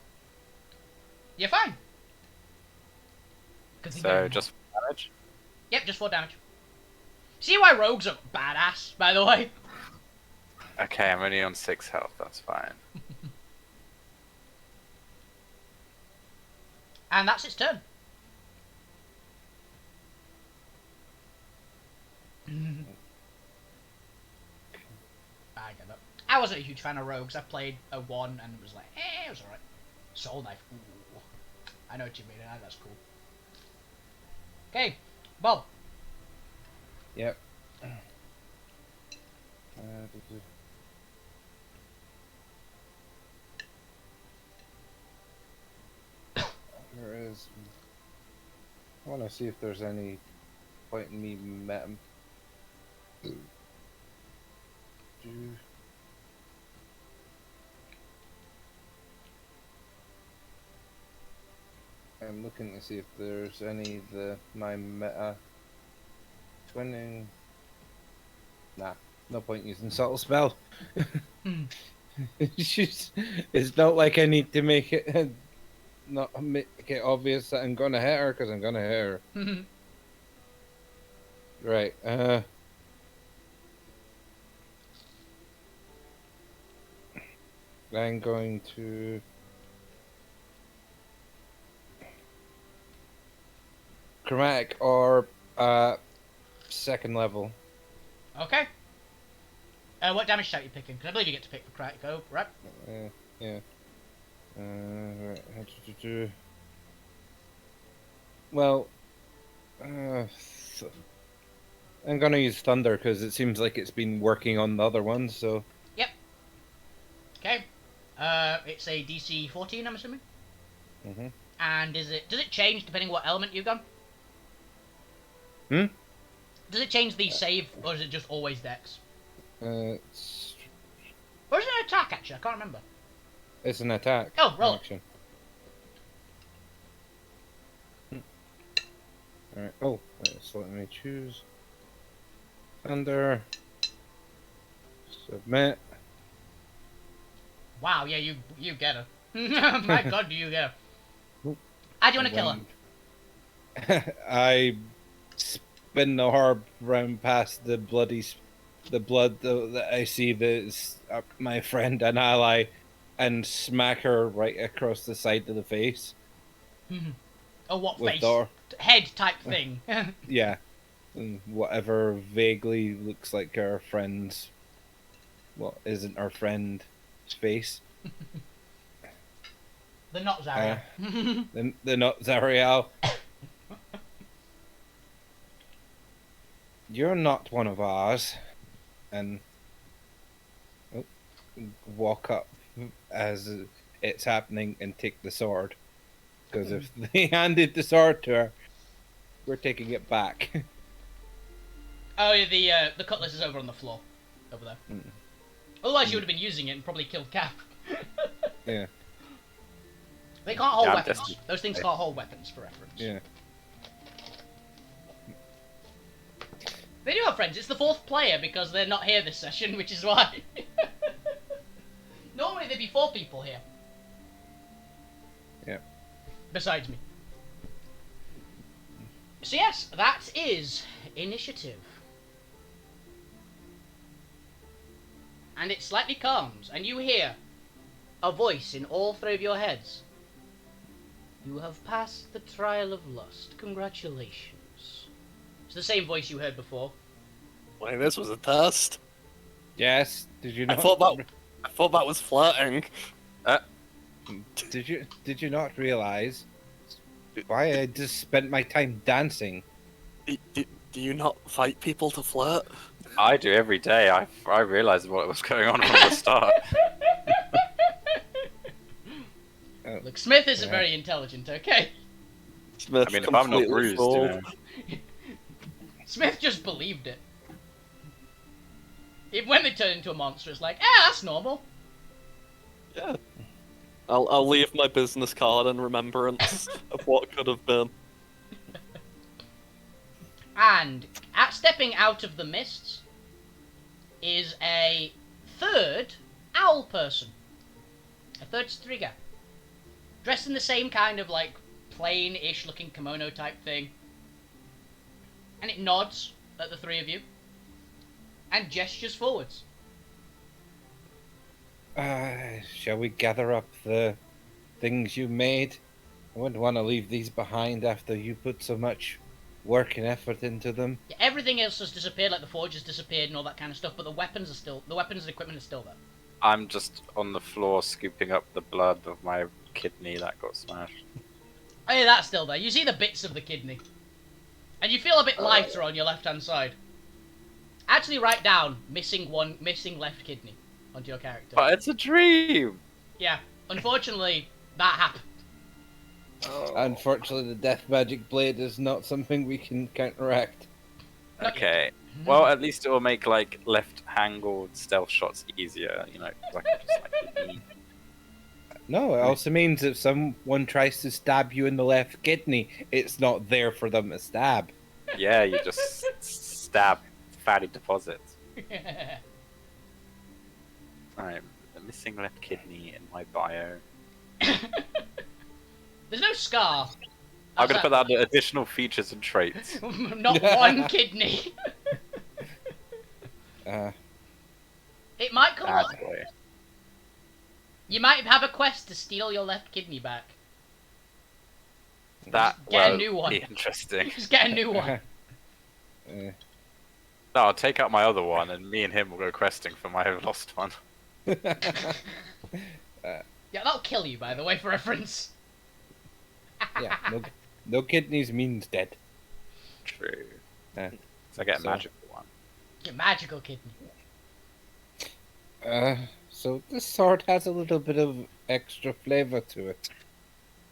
You're fine. Good thing So you- just 4 damage? Yep, just 4 damage. See why rogues are badass, by the way? Okay, I'm only on 6 health, that's fine. And that's its turn. I get that. I wasn't a huge fan of rogues. I played a 1 and it was like, it was alright. Soul knife. Ooh. I know what you mean. That's cool. Okay, Bob. Yep. There is. I want to see if there's any point in me met him. I'm looking to see if there's any my meta twinning. Nah, no point using subtle spell. It's not like I need to make it not make it obvious that I'm gonna hit her, because I'm gonna hit her. Right. I'm going to. Chromatic or second level. Okay. What damage type are you picking? Because I believe you get to pick the crit go, right? Yeah. Right. Well, I'm gonna use thunder because it seems like it's been working on the other ones. So. Yep. Okay. It's a DC 14, I'm assuming. Mhm. And does it change depending what element you've gone? Hmm. Does it change the save, or is it just always Dex? It's Or is it an attack, actually? I can't remember. an attack. Oh, roll it. Action. Alright. Oh, so let me choose thunder. Submit. Wow, yeah, you get her. My God, do you get her? How do you want to kill her? I spin the harp round past the blood that I see that's my friend and ally, and smack her right across the side of the face. Oh, what With face? the- Head type thing. Yeah, and whatever vaguely looks like our friend's, well, isn't our friend's face. The not Zaria. The not Zariel. You're not one of ours, and walk up as it's happening and take the sword. Because if they handed the sword to her, we're taking it back. Oh, yeah, the cutlass is over on the floor. Over there. Otherwise, you would have been using it and probably killed Cap. Yeah. They can't hold Yeah, I'm weapons. just- Those things can't hold weapons, for reference. Yeah. They do have friends. It's the fourth player because they're not here this session, which is why. Normally there'd be 4 people here. Yeah. Besides me. So yes, that is initiative. And it slightly calms, and you hear a voice in all 3 of your heads. You have passed the trial of lust. Congratulations. It's the same voice you heard before. Wait, this was a test. Yes. Did you I not? thought that was flirting. Did you not realize why I just spent my time dancing? Do you not fight people to flirt? I do every day. I realized what was going on from the start. Look, Smith isn't Yeah. very intelligent, okay? Smith I mean, if I'm not completely bruised, you fooled. know. Smith just believed it. When they turn into a monster, it's like, that's normal. Yeah. I'll leave my business card in remembrance of what could have been. And stepping out of the mists is a 3rd owl person. A 3rd striga. Dressed in the same kind of like plain-ish looking kimono type thing. And it nods at the 3 of you. And gestures forwards. Shall we gather up the things you made? I wouldn't want to leave these behind after you put so much work and effort into them. Yeah, everything else has disappeared, like the forge has disappeared and all that kind of stuff, but the weapons and equipment are still there. I'm just on the floor scooping up the blood of my kidney that got smashed. Oh yeah, that's still there. You see the bits of the kidney. And you feel a bit lighter on your left-hand side. Actually write down missing left kidney onto your character. But it's a dream! Yeah, unfortunately, that happened. Unfortunately, the death magic blade is not something we can counteract. Okay. Well, at least it will make, like, left-angled stealth shots easier, you know? So I can just, like, No, it also means if someone tries to stab you in the left kidney, it's not there for them to stab. yeah, you just stab fatty deposits. Alright, the missing left kidney in my bio. There's no scar. I'm gonna put that under additional features and traits. Not one kidney. It might come Bad up. boy. You might have a quest to steal your left kidney back. That Get a will new one. be interesting. Just get a new one. No, I'll take out my other one, and me and him will go questing for my lost one. Yeah, that'll kill you, by the way, for reference. Yeah, no kidneys means dead. True. Yeah. So I get a So- magical one. Your magical kidney. So this sword has a little bit of extra flavor to it.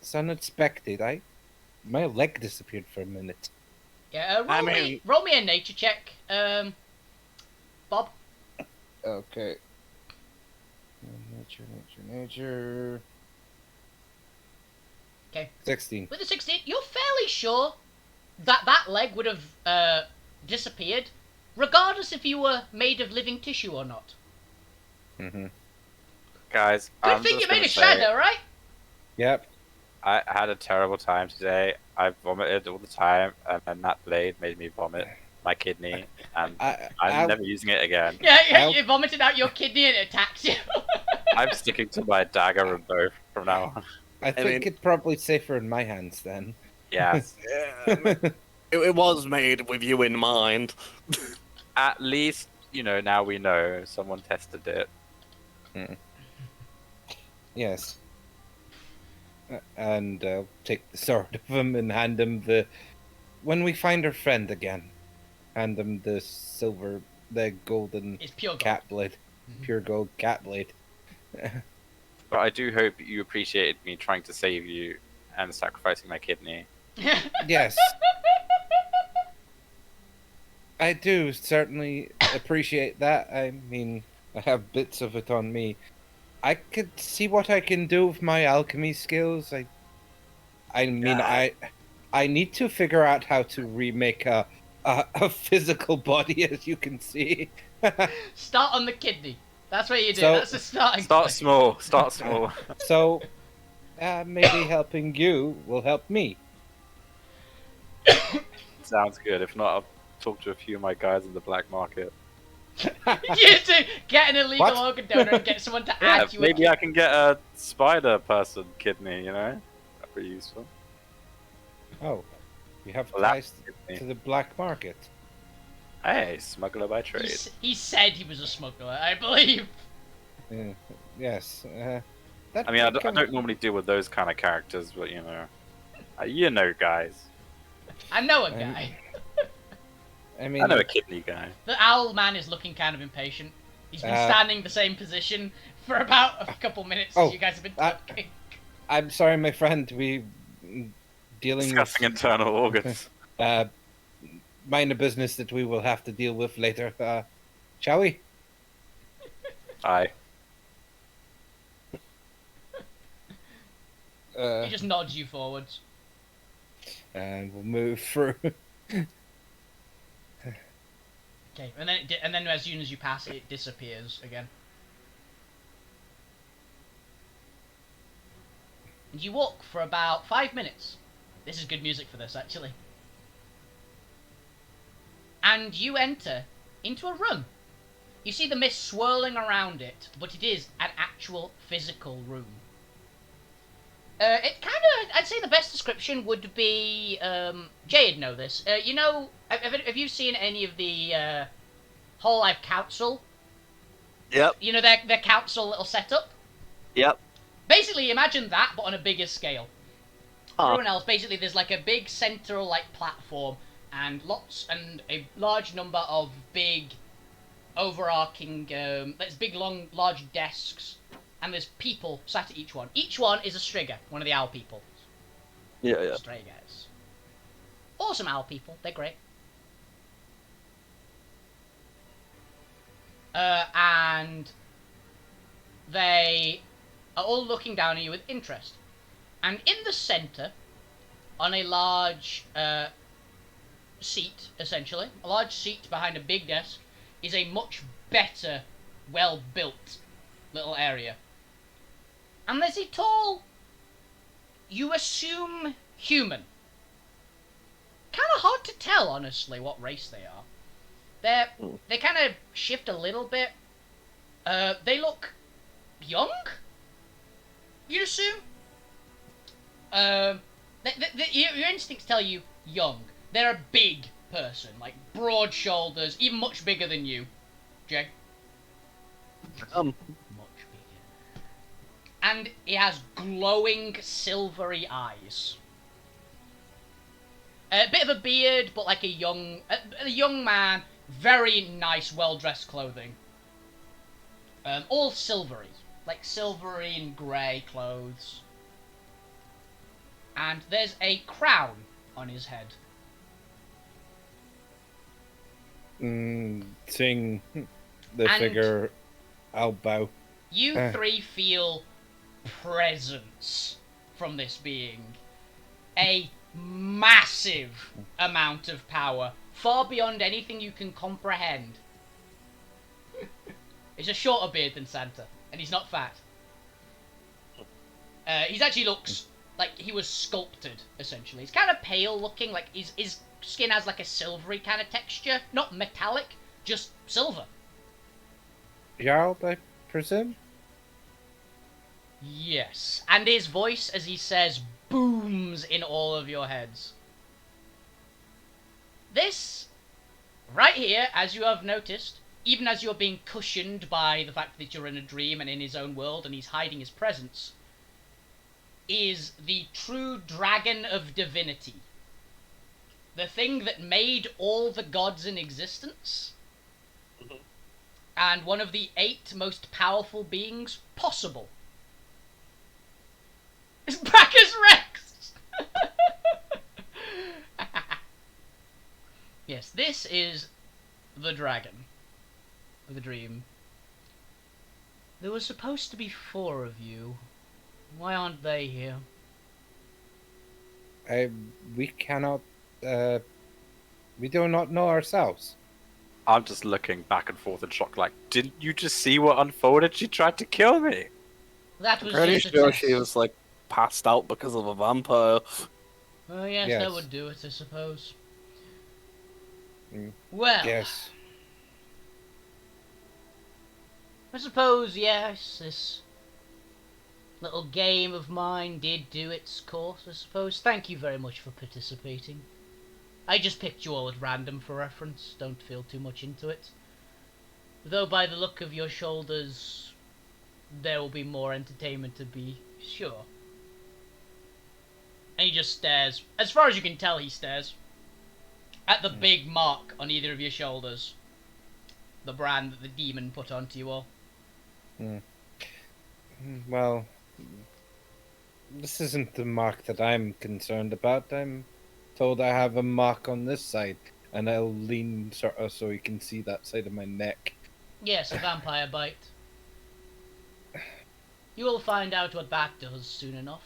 It's unexpected. My leg disappeared for a minute. Yeah, roll me a nature check, Bob. Okay. Nature. Okay. 16. With a 16, you're fairly sure that that leg would have disappeared, regardless if you were made of living tissue or not. Mm-hmm. Guys, Good I'm thing just you made gonna a say, shadow, right? Yep. I had a terrible time today. I vomited all the time, and then that blade made me vomit my kidney, and I'm I'll, never using it again. Yeah, I'll- you vomited out your kidney and it attacks you. I'm sticking to my dagger and bow from now on. I think it's probably safer in my hands then. Yes. Yeah, it was made with you in mind. At least, now we know someone tested it. Yes. And I'll take the sword of him and hand him the. When we find our friend again, hand him the golden It's pure gold. cat blade, pure gold cat blade. But I do hope you appreciated me trying to save you and sacrificing my kidney. Yes. I do certainly appreciate that. I mean, I have bits of it on me. I could see what I can do with my alchemy skills. I mean, I need to figure out how to remake a physical body, as you can see. Start on the kidney. That's what you do. So- That's the starting Start point. small. Start small. So, maybe helping you will help me. Sounds good. If not, I'll talk to a few of my guys in the black market. You do get an illegal What? organ donor and get someone to Yeah, add you. maybe I can get a spider person kidney. That'd be useful. Oh, you have Well, that ties kidney. to the black market. Hey, smuggler by He, trade. he said he was a smuggler, I believe. Yes. That I mean, I become- don't normally deal with those kind of characters, but you know, guys. I know a Um, guy. I mean, I know a kidney guy. The owl man is looking kind of impatient. He's been Uh, standing the same position for about a couple minutes as you guys have been talking. I'm sorry, my friend. We dealing Discussing with internal organs. minor business that we will have to deal with later. Shall we? Aye. He just nods you forwards. And we'll move through. Okay, and then as soon as you pass it, it disappears again. And you walk for about 5 minutes. This is good music for this, actually. And you enter into a room. You see the mist swirling around it, but it is an actual physical room. It kind of, I'd say the best description would be, Jay'd know this. Have you seen any of the Whole Life Council? Yep, You know, their council little setup? yep. Basically, imagine that, but on a bigger scale. Huh. Everyone else, basically, there's like a big central like platform, and a large number of big, overarching, there's big, large desks, and there's people sat at each one. Each one is a Strigger, one of the owl people. Yeah, yeah. Stray guys. Awesome owl people, they're great. And they are all looking down at you with interest. And in the center, on a large seat, essentially, a large seat behind a big desk, is a much better, well-built little area. And there's a tall, you assume, human. Kind of hard to tell, honestly, what race they are. They kind of shift a little bit. They look young, you'd assume. Your instincts tell you young. They're a big person, like broad shoulders, even much bigger than you, Jay. Much bigger. And he has glowing silvery eyes. A bit of a beard, but like a young man. Very nice, well-dressed clothing. All silvery, like silvery and grey clothes. And there's a crown on his head. Seeing the And- figure, I'll bow. You three feel presence from this being. A massive amount of power, far beyond anything you can comprehend. It's a shorter beard than Santa, and he's not fat. He actually looks like he was sculpted, essentially. He's kind of pale looking, like his skin has like a silvery kind of texture. Not metallic, just silver. Gerald, I presume? Yes. And his voice, as he says, booms in all of your heads. This, right here, as you have noticed, even as you're being cushioned by the fact that you're in a dream and in his own world and he's hiding his presence, is the true dragon of divinity. The thing that made all the gods in existence. And one of the 8 most powerful beings possible. It's Bacchus Rex! Yes, this is the dragon of the dream. There was supposed to be 4 of you. Why aren't they here? We cannot. We do not know ourselves. I'm just looking back and forth in shock, like, didn't you just see what unfolded? She tried to kill me. That was Pretty just a sure test. she was like passed out because of a vampire. Oh yes, Yes. that would do it, I suppose. Mm, Well, Yes. I suppose, yes, this little game of mine did do its course, I suppose. Thank you very much for participating. I just picked you all at random for reference, don't feel too much into it. Though by the look of your shoulders, there will be more entertainment to be sure. And he just stares, as far as you can tell he stares, at the big mark on either of your shoulders. The brand that the demon put onto you all. Well, this isn't the mark that I'm concerned about. I'm told I have a mark on this side, and I'll lean sort of so you can see that side of my neck. Yes, a vampire bite. You will find out what that does soon enough.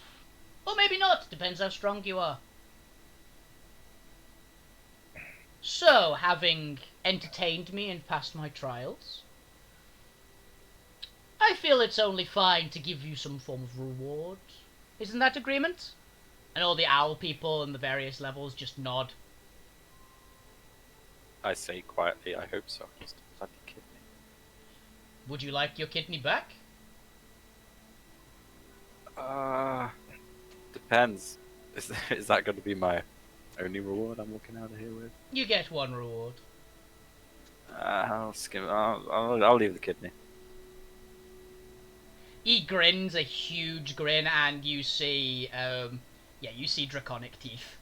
Or maybe not, depends how strong you are. So, having entertained me and passed my trials, I feel it's only fine to give you some form of reward. Isn't that agreement? And all the owl people and the various levels just nod. I say quietly, I hope so. Just a bloody kidney. Would you like your kidney back? Depends. Is that going to be my only reward I'm walking out of here with? You get 1 reward. I'll skim. I'll leave the kidney. He grins a huge grin, and you see, you see draconic teeth.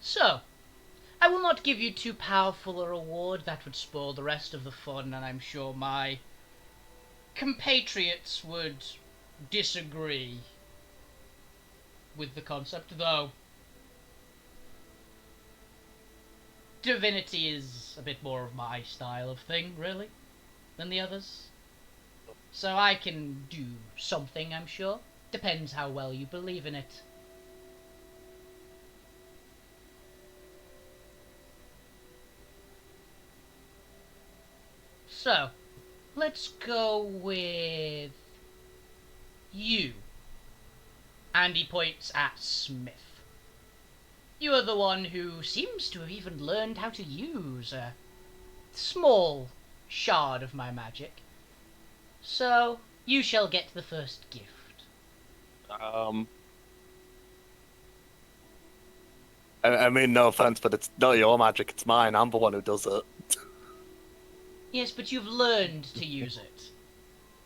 So, I will not give you too powerful a reward, that would spoil the rest of the fun, and I'm sure my compatriots would disagree with the concept, though divinity is a bit more of my style of thing, really, than the others. So I can do something, I'm sure. Depends how well you believe in it. So, let's go with you. And he points at Smith. You are the one who seems to have even learned how to use a small shard of my magic. So, you shall get the first gift. I mean, no offense, but it's not your magic, it's mine. I'm the one who does it. Yes, but you've learned to use it.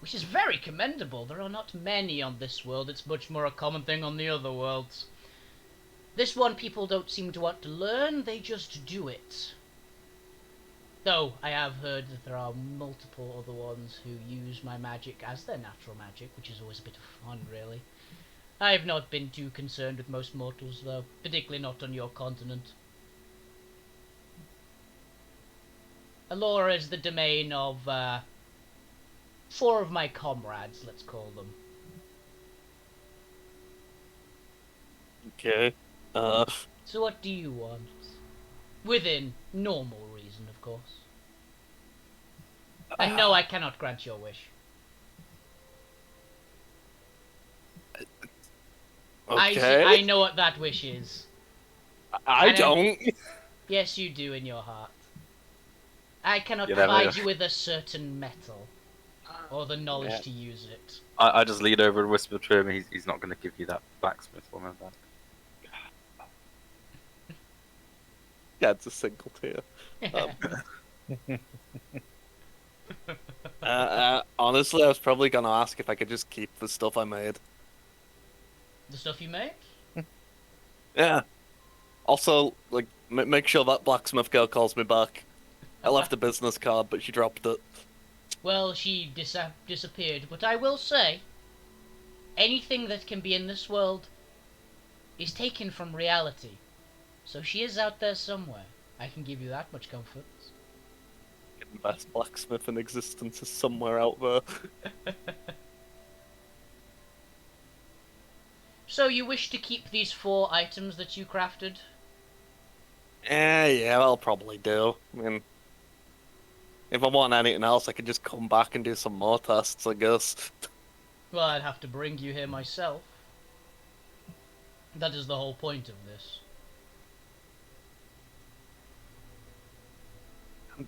Which is very commendable. There are not many on this world. It's much more a common thing on the other worlds. This one people don't seem to want to learn, they just do it. Though, I have heard that there are multiple other ones who use my magic as their natural magic, which is always a bit of fun, really. I have not been too concerned with most mortals, though, particularly not on your continent. Allura is the domain of, 4 of my comrades, let's call them. Okay. So what do you want? Within normal reason, of course. And no, I cannot grant your wish. Okay. I know what that wish is. I don't. Yes, you do in your heart. I cannot You never provide know. you with a certain metal, or the knowledge Yeah. to use it. I just lean over and whisper to him. He's not going to give you that blacksmith woman back. Yeah, it's a single tear. Honestly, I was probably gonna ask if I could just keep the stuff I made. The stuff you make? Yeah. Also, like, make sure that blacksmith girl calls me back. I left a business card, but she dropped it. Well, she disappeared, but I will say, anything that can be in this world is taken from reality. So she is out there somewhere. I can give you that much comfort. The best blacksmith in existence is somewhere out there. So you wish to keep these 4 items that you crafted? Yeah, I'll probably do. I mean, if I want anything else, I can just come back and do some more tests, I guess. Well, I'd have to bring you here myself. That is the whole point of this.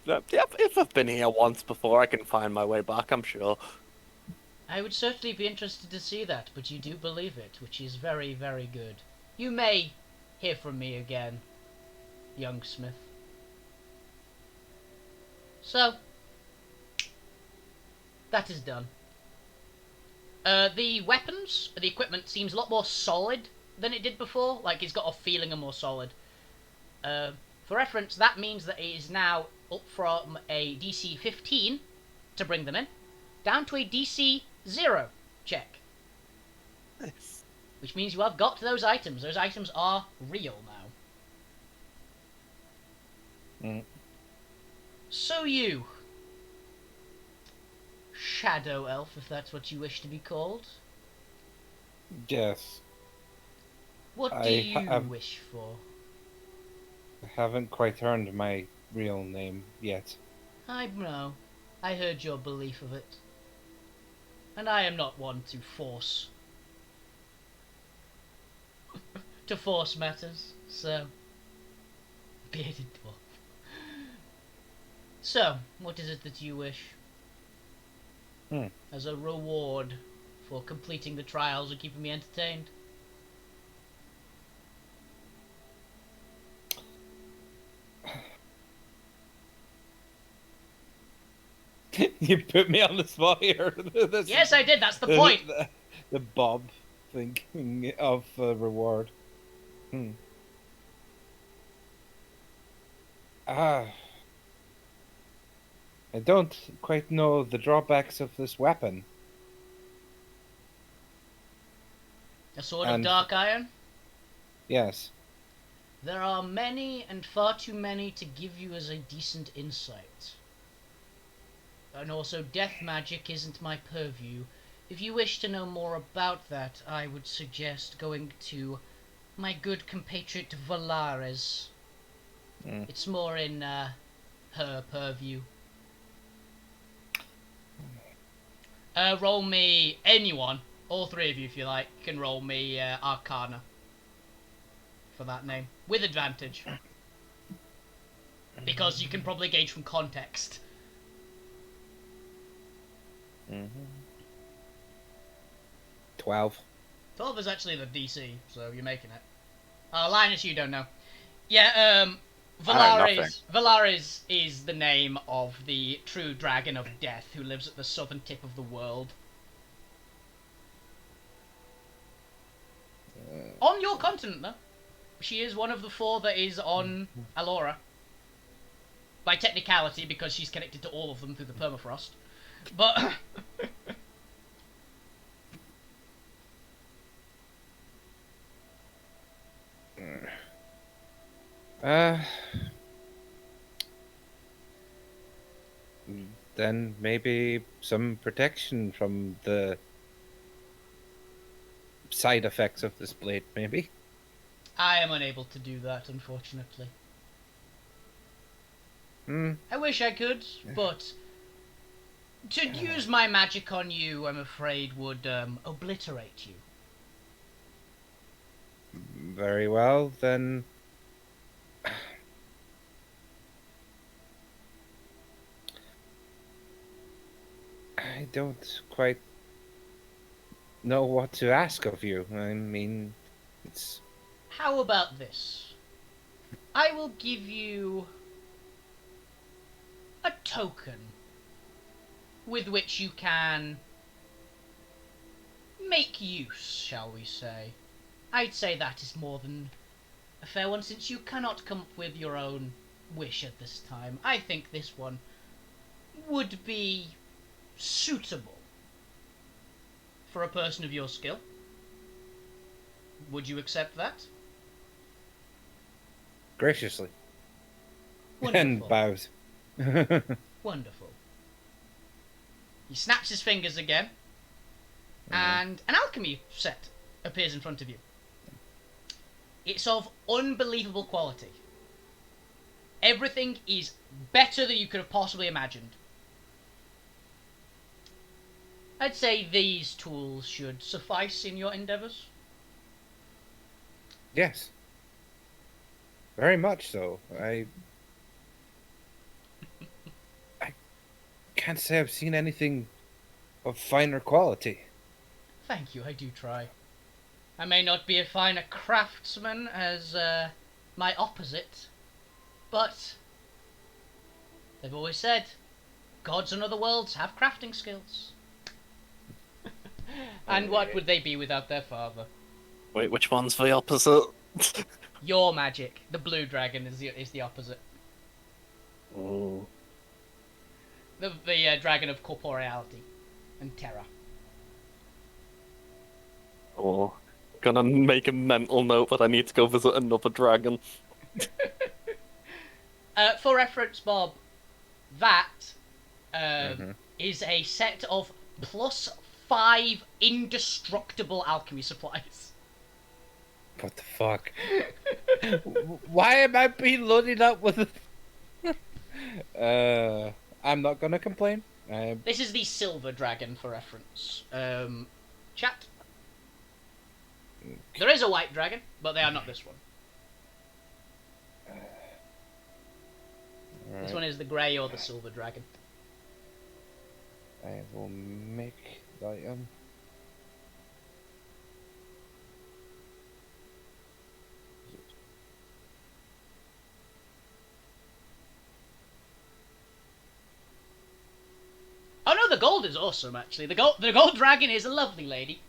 Yeah, if I've been here once before, I can find my way back, I'm sure. I would certainly be interested to see that, but you do believe it, which is very, very good. You may hear from me again, young smith. So, that is done. The weapons, the equipment seems a lot more solid than it did before. Like, it's got a feeling of more solid. For reference, that means that it is now up from a DC 15 to bring them in, down to a DC 0 check. Nice. Which means you have got those items. Those items are real now. Mm. So you, Shadow Elf, if that's what you wish to be called, Yes, what do you wish for? I haven't quite earned my real name yet. I know. I heard your belief of it. And I am not one to force matters, so bearded dwarf. So, what is it that you wish? As a reward for completing the trials and keeping me entertained? You put me on the spot here. Yes, I did. That's the point. The Bob thinking of reward. I don't quite know the drawbacks of this weapon. A sword of dark iron? Yes. There are many and far too many to give you as a decent insight. And also, death magic isn't my purview. If you wish to know more about that, I would suggest going to my good compatriot Valares. It's more in her purview. Roll me, anyone, all 3 of you if you like, can roll me Arcana for that name, with advantage. Because you can probably gauge from context. 12. 12 is actually the DC, so you're making it. Linus, you don't know. Yeah, Valares is the name of the true dragon of death who lives at the southern tip of the world. On your continent, though. She is one of the 4 that is on Alora. By technicality, because she's connected to all of them through the permafrost. But... Then maybe some protection from the side effects of this blade, maybe? I am unable to do that, unfortunately. I wish I could, but to use my magic on you, I'm afraid, would obliterate you. Very well, then. I don't quite know what to ask of you. I mean, it's. How about this? I will give you a token with which you can make use, shall we say. I'd say that is more than a fair one, since you cannot come up with your own wish at this time. I think this one would be suitable for a person of your skill. Would you accept that? Graciously. Wonderful. And bows. Wonderful. He snaps his fingers again, and an alchemy set appears in front of you. It's of unbelievable quality. Everything is better than you could have possibly imagined. I'd say these tools should suffice in your endeavours. Yes. Very much so. I can't say I've seen anything of finer quality. Thank you, I do try. I may not be as fine a craftsman as my opposite, but they've always said gods and other worlds have crafting skills. And what would they be without their father? Wait, which one's the opposite? Your magic. The blue dragon is the opposite. Oh. The dragon of corporeality and terror. Oh. Gonna make a mental note that I need to go visit another dragon. For reference, Bob, that is a set of +5 indestructible alchemy supplies. What the fuck? Why am I being loaded up with I'm not gonna complain. This is the silver dragon for reference. Chat. There is a white dragon, but they are not this one. Right. This one is the grey or the silver dragon. I will make the item. Oh no, the gold is awesome actually. The gold dragon is a lovely lady.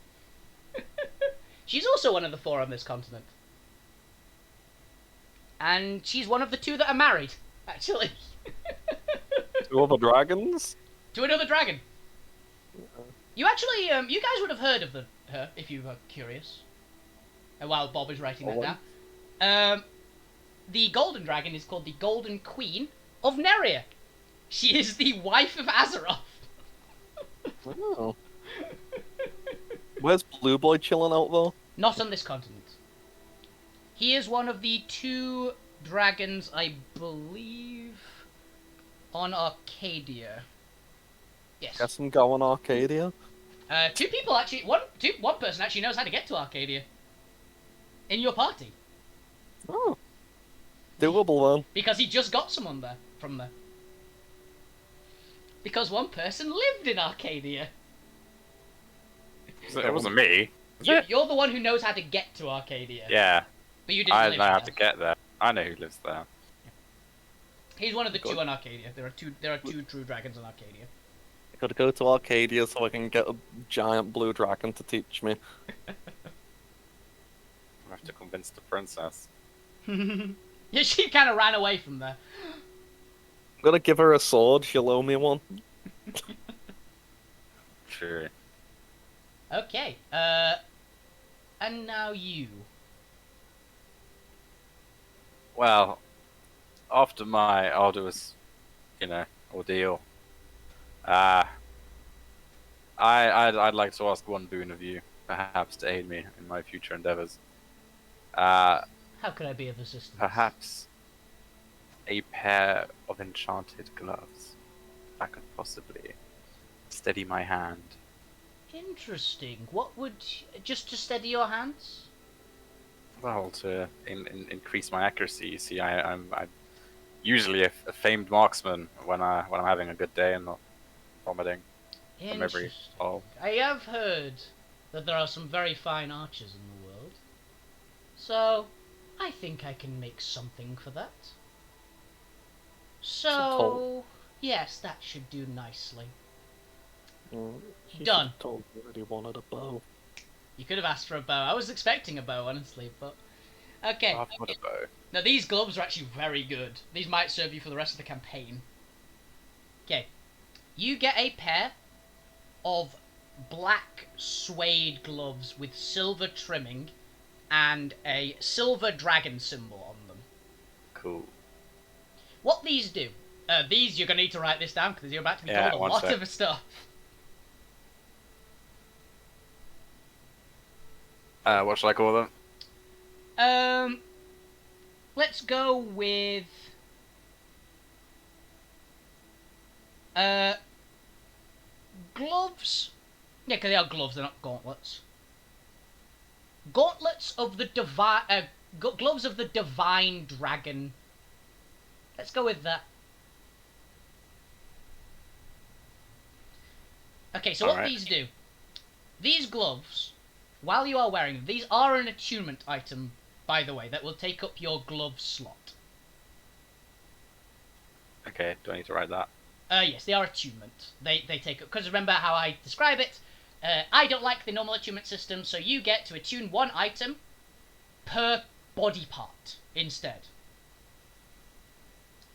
She's also one of the 4 on this continent. And she's one of the 2 that are married, actually. 2 other dragons? To another dragon. You actually, you guys would have heard of her, if you were curious. While Bob is writing that down. The golden dragon is called the Golden Queen of Neria. She is the wife of Azeroth. Oh. Where's Blue Boy chilling out though? Not on this continent. He is one of the 2 dragons, I believe, on Arcadia. Yes. Guess I'm going Arcadia. 2 people actually. One person actually knows how to get to Arcadia. In your party. Oh. Doable then. Because he just got someone there from there. Because one person lived in Arcadia. It wasn't me. You're the one who knows how to get to Arcadia. Yeah, But you didn't I live know how there. to get there. I know who lives there. He's one of the 2 on Arcadia. There are 2 true dragons on Arcadia. I gotta go to Arcadia so I can get a giant blue dragon to teach me. I have to convince the princess. Yeah, she kind of ran away from there. I'm gonna give her a sword, she'll owe me one. Sure. Okay. And now you. Well, after my arduous, ordeal, I'd like to ask one boon of you, perhaps to aid me in my future endeavors. How can I be of assistance? Perhaps a pair of enchanted gloves that could possibly steady my hand. Interesting. What would just to steady your hands? Well, to increase my accuracy. You see, I'm usually a famed marksman when I'm having a good day and not vomiting from every Interesting. hole. I have heard that there are some very fine archers in the world, so I think I can make something for that. So yes, that should do nicely. He Done. should have told me that he wanted a bow. You could have asked for a bow. I was expecting a bow, honestly, but okay. I've got a bow. Now these gloves are actually very good. These might serve you for the rest of the campaign. Okay, you get a pair of black suede gloves with silver trimming and a silver dragon symbol on them. Cool. What these do? These you're gonna need to write this down because you're about to be Yeah, told a one lot sec. of stuff. What should I call them? Let's go with gloves. Yeah, because they are gloves, they're not gauntlets. Gauntlets of the divine, gloves of the divine dragon. Let's go with that. Okay, so what Alright. these do? These gloves, while you are wearing them, these are an attunement item, by the way, that will take up your glove slot. Okay, do I need to write that? Yes, they are attunement. They take up, because remember how I describe it. I don't like the normal attunement system, so you get to attune one item per body part instead.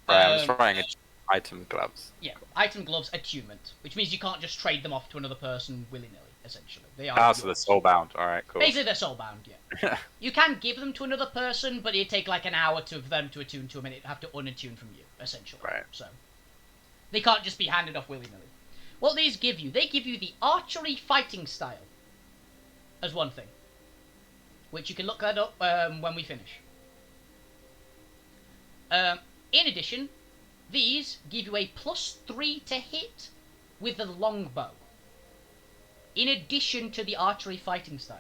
Right, I'm just writing item gloves. Yeah, item gloves attunement, which means you can't just trade them off to another person willy-nilly, essentially. They are So they're soulbound. Alright, cool. basically they're soulbound, yeah. You can give them to another person, but it'd take like an hour for them to attune to them, and it'd have to unattune from you, essentially. Right. So they can't just be handed off willy-nilly. What these give you, they give you the archery fighting style as one thing, which you can look that up when we finish. In addition, these give you a +3 to hit with the longbow, in addition to the archery fighting style.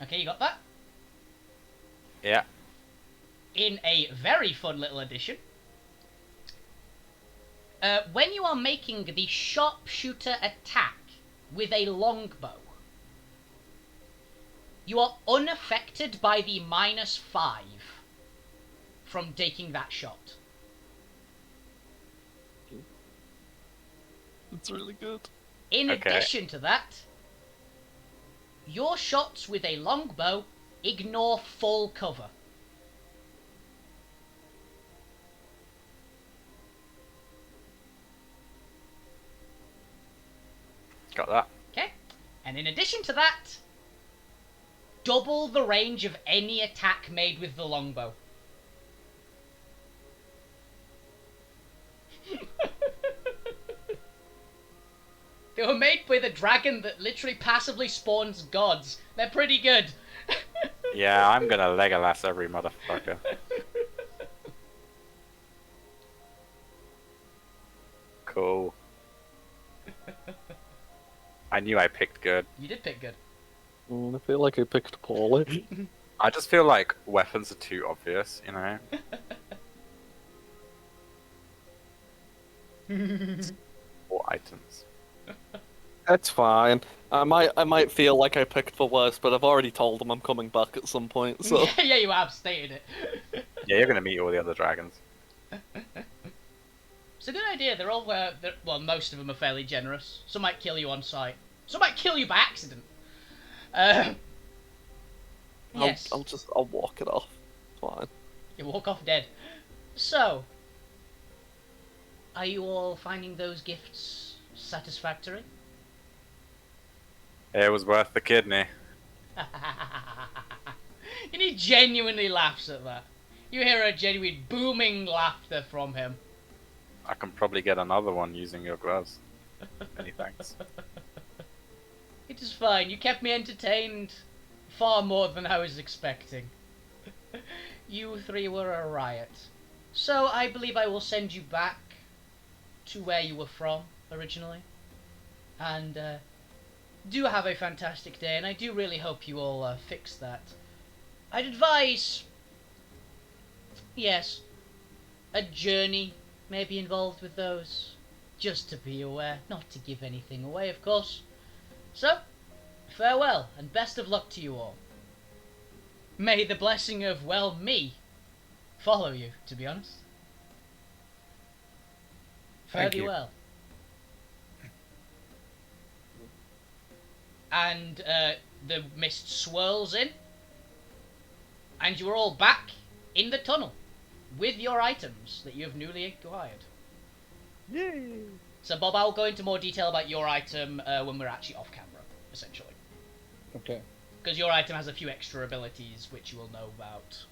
Okay, you got that? Yeah. In a very fun little addition, when you are making the sharpshooter attack with a longbow, you are unaffected by the -5 from taking that shot. It's really good. In Okay. addition to that, your shots with a longbow ignore full cover. Got that. Okay? And in addition to that, double the range of any attack made with the longbow. They were made by the dragon that literally passively spawns gods. They're pretty good. Yeah, I'm gonna Legolas every motherfucker. Cool. I knew I picked good. You did pick good. I feel like I picked poorly. I just feel like weapons are too obvious, you know? Or items. That's fine. I might feel like I picked the worst, but I've already told them I'm coming back at some point, so... Yeah, you have stated it. Yeah, you're gonna meet all the other dragons. It's a good idea. They're all well, most of them are fairly generous. Some might kill you on sight. Some might kill you by accident. Yes. I'll walk it off. It's fine. You walk off dead. So, are you all finding those gifts satisfactory? It was worth the kidney. And he genuinely laughs at that. You hear a genuine booming laughter from him. I can probably get another one using your gloves. Many thanks. It is fine. You kept me entertained far more than I was expecting. You three were a riot. So I believe I will send you back to where you were from originally. And do have a fantastic day, and I do really hope you all fix that. I'd advise, yes, a journey may be involved with those. Just to be aware, not to give anything away, of course. So, farewell, and best of luck to you all. May the blessing of, well, me follow you, to be honest. Fare Thank thee you. well. And the mist swirls in, and you are all back in the tunnel with your items that you have newly acquired. Yay! So, Bob, I'll go into more detail about your item when we're actually off camera, essentially. Okay. Because your item has a few extra abilities which you will know about,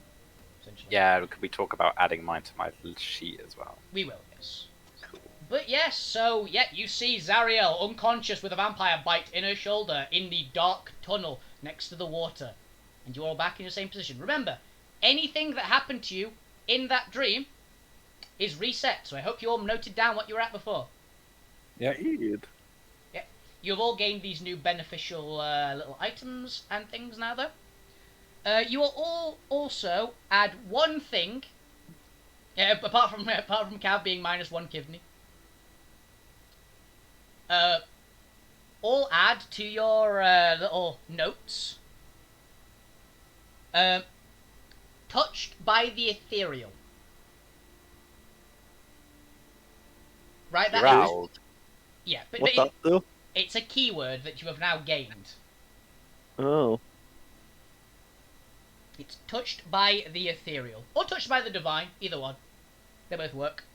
essentially. Yeah, could we talk about adding mine to my sheet as well? We will, yes. Cool. But yes, so, yeah, you see Zariel unconscious with a vampire bite in her shoulder in the dark tunnel next to the water. And you're all back in your same position. Remember, anything that happened to you in that dream is reset. So I hope you all noted down what you were at before. Yep. Indeed. You've all gained these new beneficial little items and things now, though. You will all also add one thing, apart from Cav being -1 kidney. All add to your little notes. Touched by the ethereal. Right, that Growled. yeah, but What's that do? it's a keyword that you have now gained. Oh. It's touched by the ethereal. Or touched by the divine. Either one. They both work.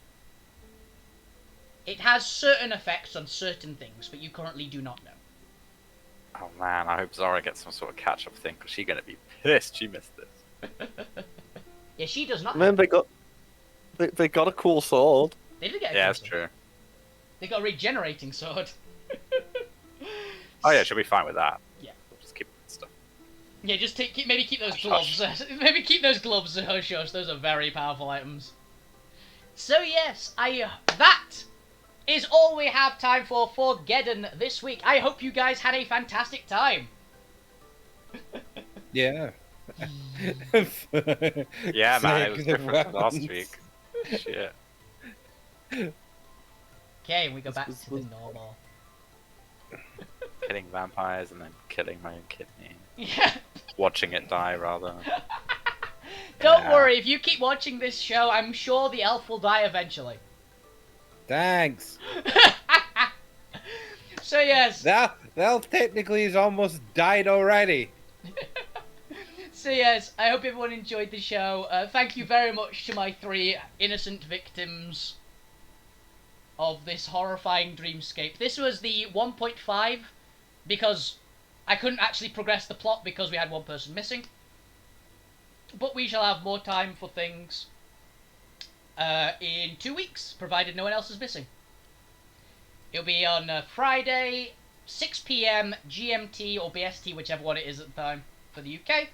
It has certain effects on certain things, but you currently do not know. Oh man, I hope Zara gets some sort of catch-up thing, because she's gonna be pissed she missed this. Yeah, she does not. Man, they got a cool sword. They did get a Yeah, cool that's sword. true. They got a regenerating sword. Oh yeah, she'll be fine with that. Yeah. We'll just keep stuff. Yeah, just maybe keep those Hush, gloves. Maybe keep those gloves. Hush, hush. Those are very powerful items. So yes, that is all we have time for Geddon this week. I hope you guys had a fantastic time. Yeah. Yeah, man, it was Snake different from last weapons. week. Shit. Okay, we go This back was- to the normal. Killing vampires and then killing my own kidney. Yeah. Watching it die, rather. Don't Yeah. worry, if you keep watching this show, I'm sure the elf will die eventually. Thanks. So yes, That technically has almost died already. I hope everyone enjoyed the show. Thank you very much to my 3 innocent victims of this horrifying dreamscape. This was the 1.5 because I couldn't actually progress the plot because we had one person missing. But we shall have more time for things in 2 weeks, provided no one else is missing. It'll be on Friday, 6 PM GMT or BST, whichever one it is at the time for the UK.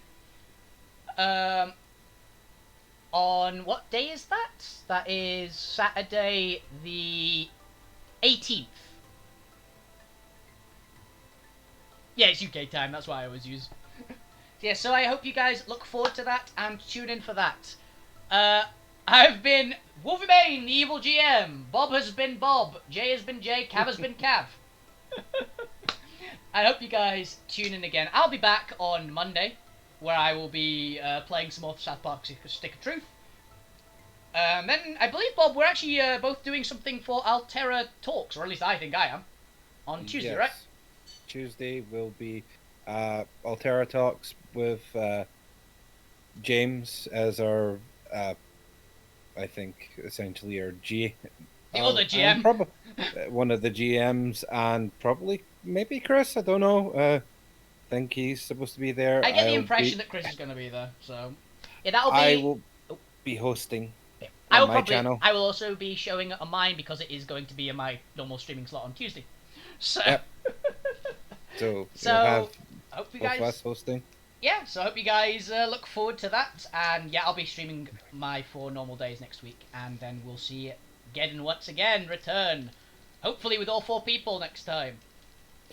On what day is that? That is Saturday the 18th. Yeah, it's UK time, that's why I always use. Yeah, so I hope you guys look forward to that and tune in for that. I've been Wolfie Bane, the evil GM. Bob has been Bob. Jay has been Jay. Cav has been Cav. I hope you guys tune in again. I'll be back on Monday, where I will be playing some more South Park Stick of Truth. Then, I believe, Bob, we're actually both doing something for Altera Talks, or at least I think I am, on Tuesday, Yes. right? Tuesday will be Altera Talks with James as our, I think, essentially our G. The other GM. One of the GMs, and probably maybe Chris. I don't know. I think he's supposed to be there. I get the I'll impression be- that Chris is going to be there, so... Yeah, that'll be... I will be hosting. Yeah. on my channel. I will also be showing it on mine because it is going to be in my normal streaming slot on Tuesday. So, Yep. So, So, you'll have I hope you both of us guys. hosting. Yeah, so I hope you guys look forward to that. And yeah, I'll be streaming my 4 normal days next week, and then we'll see Geddon once again return, hopefully with all 4 people next time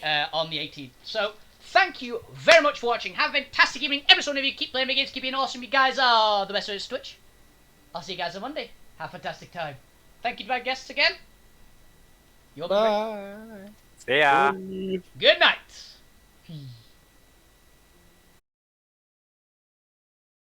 on the 18th. So thank you very much for watching. Have a fantastic evening, every one of you. Keep playing the games, keep being awesome. You guys are the best way to Twitch. I'll see you guys on Monday. Have a fantastic time. Thank you to my guests again. You're the Bye. See ya. Good night.